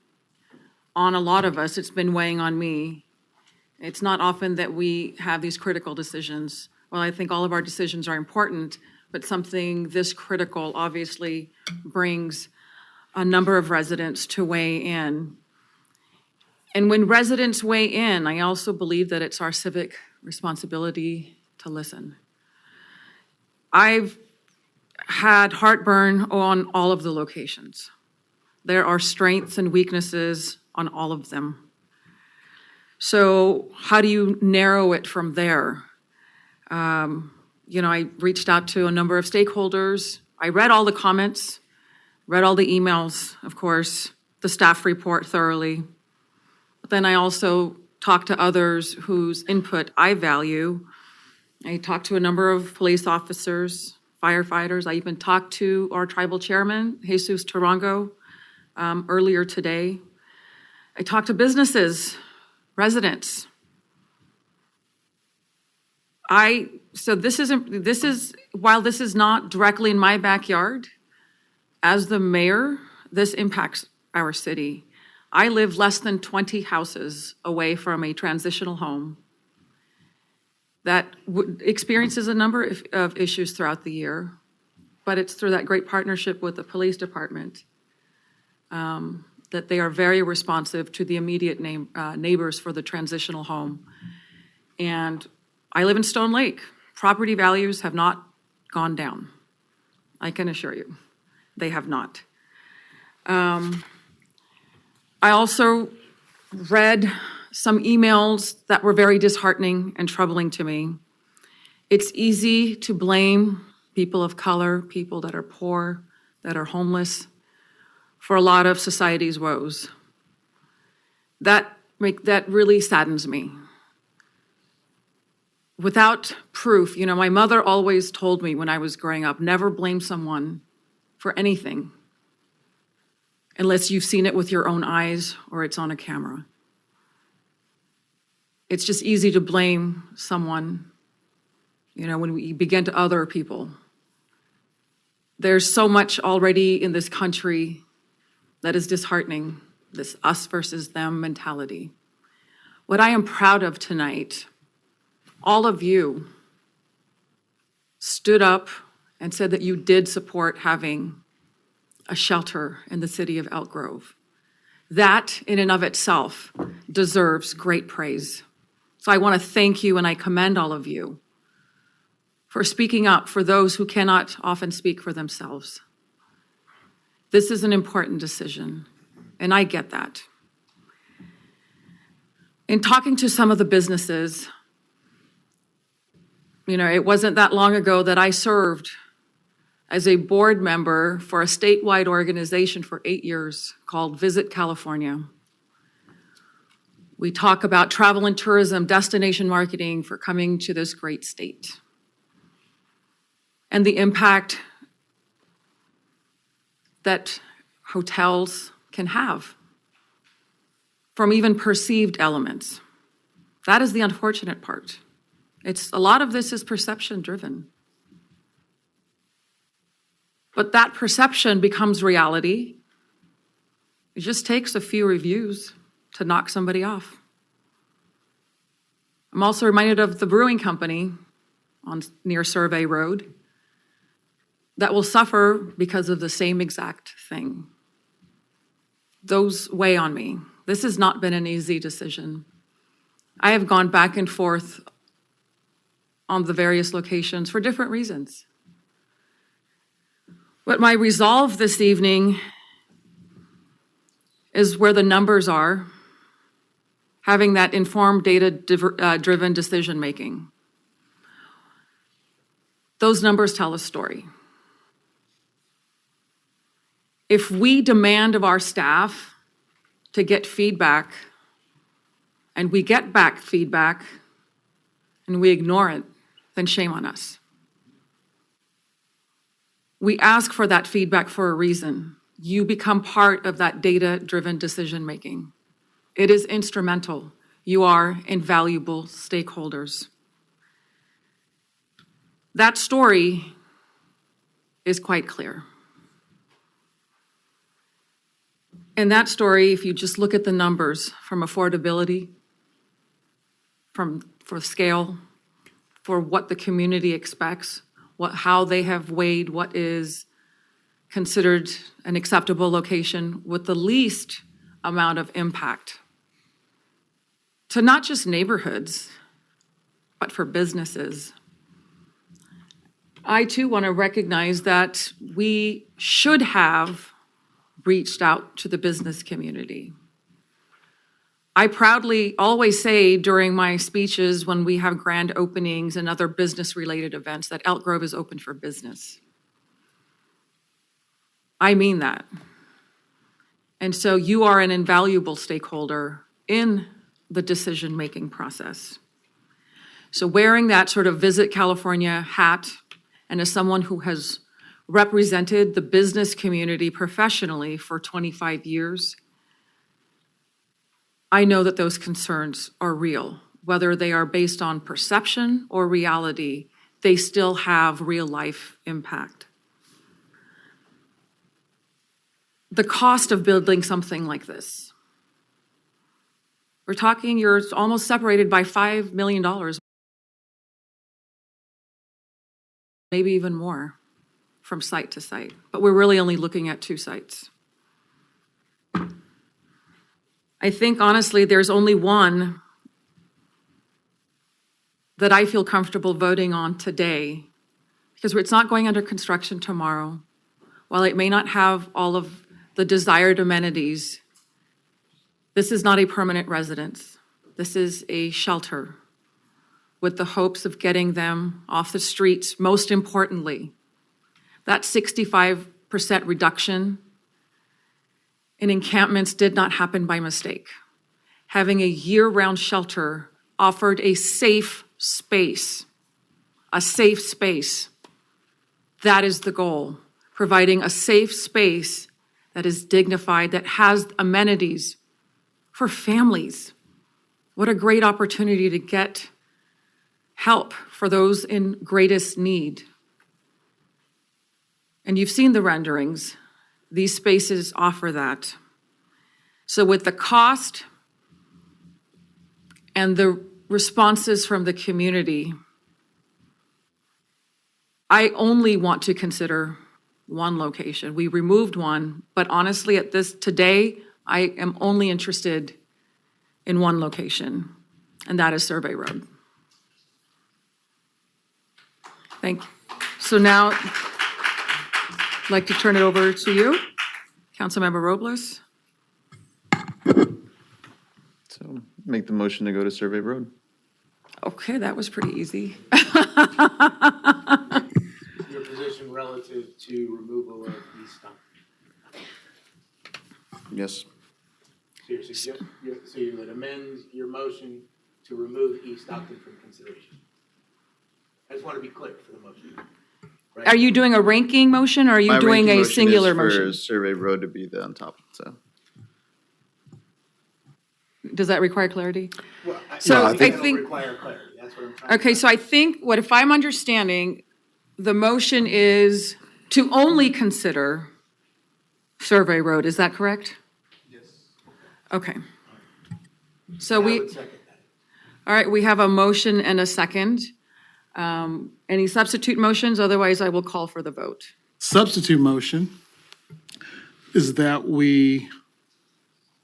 on a lot of us. It's been weighing on me. It's not often that we have these critical decisions. Well, I think all of our decisions are important, but something this critical obviously brings a number of residents to weigh in. And when residents weigh in, I also believe that it's our civic responsibility to listen. I've had heartburn on all of the locations. There are strengths and weaknesses on all of them. So how do you narrow it from there? I reached out to a number of stakeholders. I read all the comments, read all the emails, of course, the staff report thoroughly. But then I also talked to others whose input I value. I talked to a number of police officers, firefighters. I even talked to our tribal chairman, Jesus Tarango, earlier today. I talked to businesses, residents. While this is not directly in my backyard, as the mayor, this impacts our city. I live less than 20 houses away from a transitional home that experiences a number of issues throughout the year, but it's through that great partnership with the police department that they are very responsive to the immediate neighbors for the transitional home. And I live in Stone Lake. Property values have not gone down. I can assure you, they have not. I also read some emails that were very disheartening and troubling to me. It's easy to blame people of color, people that are poor, that are homeless, for a lot of society's woes. That really saddens me. Without proof, my mother always told me when I was growing up, never blame someone for anything unless you've seen it with your own eyes or it's on a camera. It's just easy to blame someone, when we begin to other people. There's so much already in this country that is disheartening, this us versus them mentality. What I am proud of tonight, all of you stood up and said that you did support having a shelter in the city of Elk Grove. That, in and of itself, deserves great praise. So I want to thank you and I commend all of you for speaking up for those who cannot often speak for themselves. This is an important decision, and I get that. In talking to some of the businesses, it wasn't that long ago that I served as a board member for a statewide organization for 8 years called Visit California. We talk about travel and tourism, destination marketing for coming to this great state, and the impact that hotels can have from even perceived elements. That is the unfortunate part. A lot of this is perception driven. But that perception becomes reality. It just takes a few reviews to knock somebody off. I'm also reminded of the brewing company near Survey Road that will suffer because of the same exact thing. Those weigh on me. This has not been an easy decision. I have gone back and forth on the various locations for different reasons. But my resolve this evening is where the numbers are, having that informed, data-driven decision-making. Those numbers tell a story. If we demand of our staff to get feedback, and we get back feedback, and we ignore it, then shame on us. We ask for that feedback for a reason. You become part of that data-driven decision-making. It is instrumental. You are invaluable stakeholders. That story is quite clear. And that story, if you just look at the numbers from affordability, for scale, for what the community expects, how they have weighed what is considered an acceptable location with the least amount of impact to not just neighborhoods, but for businesses. I too want to recognize that we should have reached out to the business community. I proudly always say during my speeches when we have grand openings and other business-related events that Elk Grove is open for business. I mean that. And so you are an invaluable stakeholder in the decision-making process. So wearing that sort of Visit California hat, and as someone who has represented the business community professionally for 25 years, I know that those concerns are real. Whether they are based on perception or reality, they still have real-life impact. The cost of building something like this. We're talking, you're almost separated by $5 million. Maybe even more from site to site, but we're really only looking at 2 sites. I think honestly, there's only one that I feel comfortable voting on today, because it's not going under construction tomorrow. While it may not have all of the desired amenities, this is not a permanent residence. This is a shelter with the hopes of getting them off the streets. Most importantly, that 65% reduction in encampments did not happen by mistake. Having a year-round shelter offered a safe space. A safe space. That is the goal. Providing a safe space that is dignified, that has amenities for families. What a great opportunity to get help for those in greatest need. And you've seen the renderings. These spaces offer that. So with the cost and the responses from the community, I only want to consider one location. We removed one, but honestly today, I am only interested in one location, and that is Survey Road. Thank you. So now, I'd like to turn it over to you, Councilmember Robles. So make the motion to go to Survey Road. Okay, that was pretty easy. Your position relative to removal of East Stockton. Yes. So you would amend your motion to remove East Stockton from consideration. I just want to be clear for the motion. Right? Are you doing a ranking motion, or are you My doing ranking a motion singular is motion? for Survey Road to be on top, so. Does that require clarity? Well, So I I think think, it'll require clarity. That's what I'm trying okay, so I think if I'm understanding, the motion is to only consider Survey Road. Is that correct? Yes. Okay. So all right, we have a motion and a second. Any substitute motions? Otherwise, I will call for the vote. Substitute motion is that we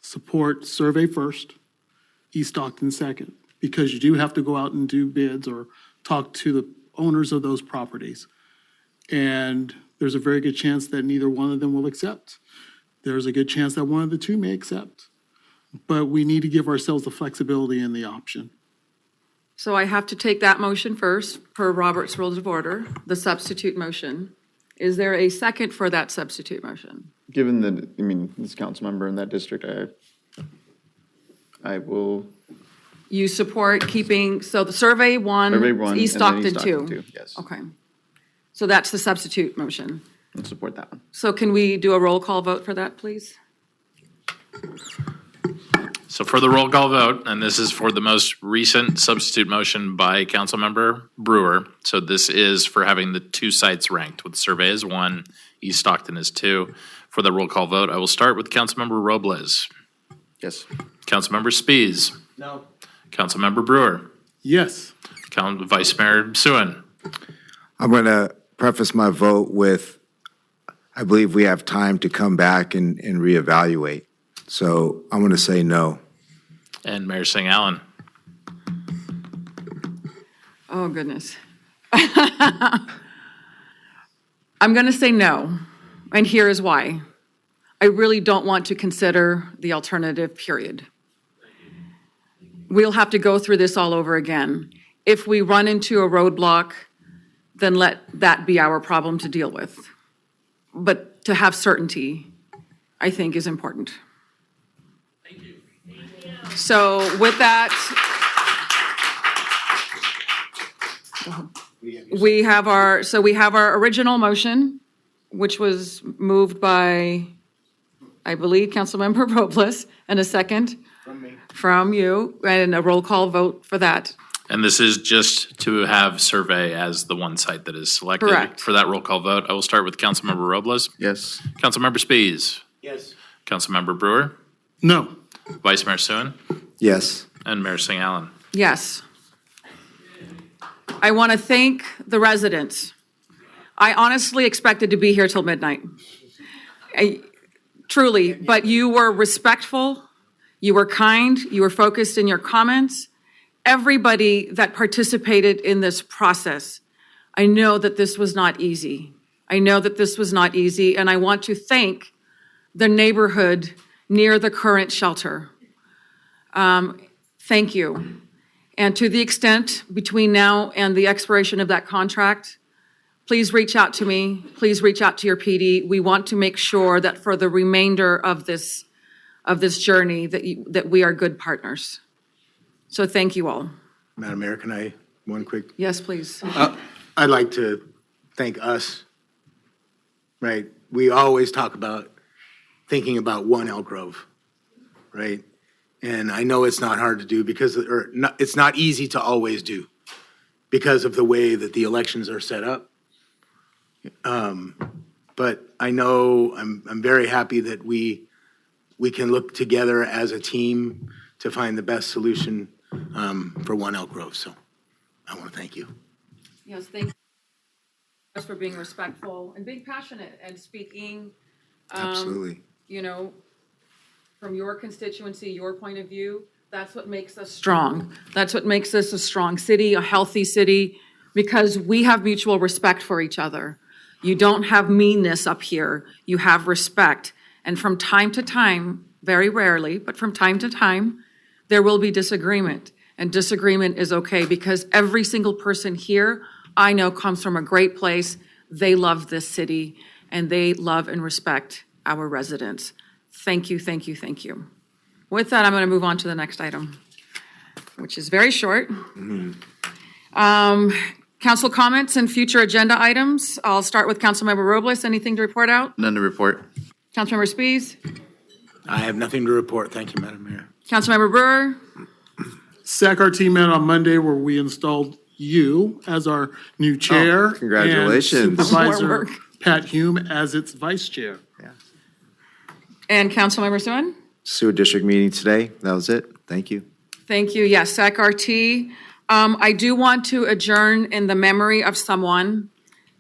support Survey first, East Stockton second, because you do have to go out and do bids or talk to the owners of those properties. And there's a very good chance that neither one of them will accept. There's a good chance that one of the two may accept. But we need to give ourselves the flexibility and the option. So I have to take that motion first, per Robert's Rules of Order, the substitute motion. Is there a second for that substitute motion? Given that, this council member in that district, I will. You support keeping, so the Survey one, East Stockton two? Yes. Okay. So that's the substitute motion. I'll support that one. So can we do a roll call vote for that, please? So for the roll call vote, and this is for the most recent substitute motion by Councilmember Brewer. So this is for having the 2 sites ranked, with Survey as 1, East Stockton as 2. For the roll call vote, I will start with Councilmember Robles. Yes. Councilmember Spies. No. Councilmember Brewer. Yes. Vice Mayor Suen. I'm going to preface my vote with, I believe we have time to come back and reevaluate. So I'm going to say no. And Mayor Singh-Allen. Oh, goodness. I'm going to say no, and here is why. I really don't want to consider the alternative, period. We'll have to go through this all over again. If we run into a roadblock, then let that be our problem to deal with. But to have certainty, I think, is important. Thank you. So with that, we have our original motion, which was moved by, I believe, Councilmember Robles, and a second from you, and a roll call vote for that. And this is just to have survey as the one site that is selected. Correct. For that roll call vote, I will start with Councilmember Robles. Yes. Councilmember Spies. Yes. Councilmember Brewer. No. Vice Mayor Suen. Yes. And Mayor Singh-Allen. Yes. I want to thank the residents. I honestly expected to be here till midnight. Truly, but you were respectful, you were kind, you were focused in your comments. Everybody that participated in this process, I know that this was not easy. And I want to thank the neighborhood near the current shelter. Thank you. And to the extent between now and the expiration of that contract, please reach out to me. Please reach out to your PD. We want to make sure that for the remainder of this journey that we are good partners. So thank you all. Madam Mayor, can I, one quick? Yes, please. I'd like to thank us, right? We always talk about thinking about one Elk Grove, right? And I know it's not hard to do it's not easy to always do because of the way that the elections are set up. But I know I'm very happy that we can look together as a team to find the best solution for one Elk Grove. So I want to thank you. Yes, thank you for being respectful and being passionate and speaking. Absolutely. From your constituency, your point of view. That's what makes us strong. That's what makes us a strong city, a healthy city, because we have mutual respect for each other. You don't have meanness up here. You have respect. And from time to time, very rarely, but from time to time, there will be disagreement. And disagreement is okay because every single person here I know comes from a great place. They love this city and they love and respect our residents. Thank you, thank you, thank you. With that, I'm going to move on to the next item, which is very short. Council comments and future agenda items. I'll start with Councilmember Robles. Anything to report out? None to report. Councilmember Spies? I have nothing to report. Thank you, Madam Mayor. Councilmember Brewer? SAC-RT met on Monday where we installed you as our new chair. Congratulations. And Supervisor More work. Pat Hume as its vice chair. And Councilmember Suen? Sewer district meeting today. That was it. Thank you. Thank you. Yes, SAC-RT. I do want to adjourn in the memory of someone.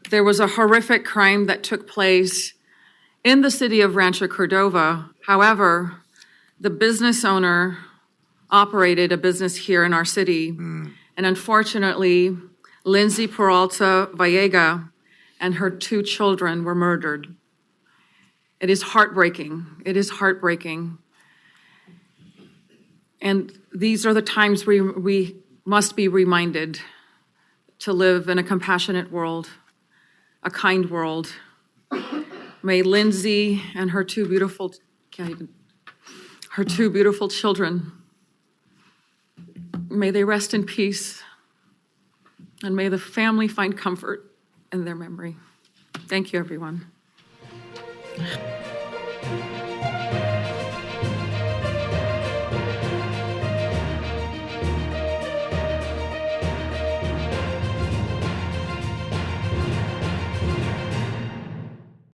There was a horrific crime that took place in the city of Rancho Cordova. However, the business owner operated a business here in our city. And unfortunately, Lindsay Peralta Vallega and her 2 children were murdered. It is heartbreaking. It is heartbreaking. And these are the times we must be reminded to live in a compassionate world, a kind world. May Lindsay and her 2 beautiful children, may they rest in peace, and may the family find comfort in their memory. Thank you, everyone.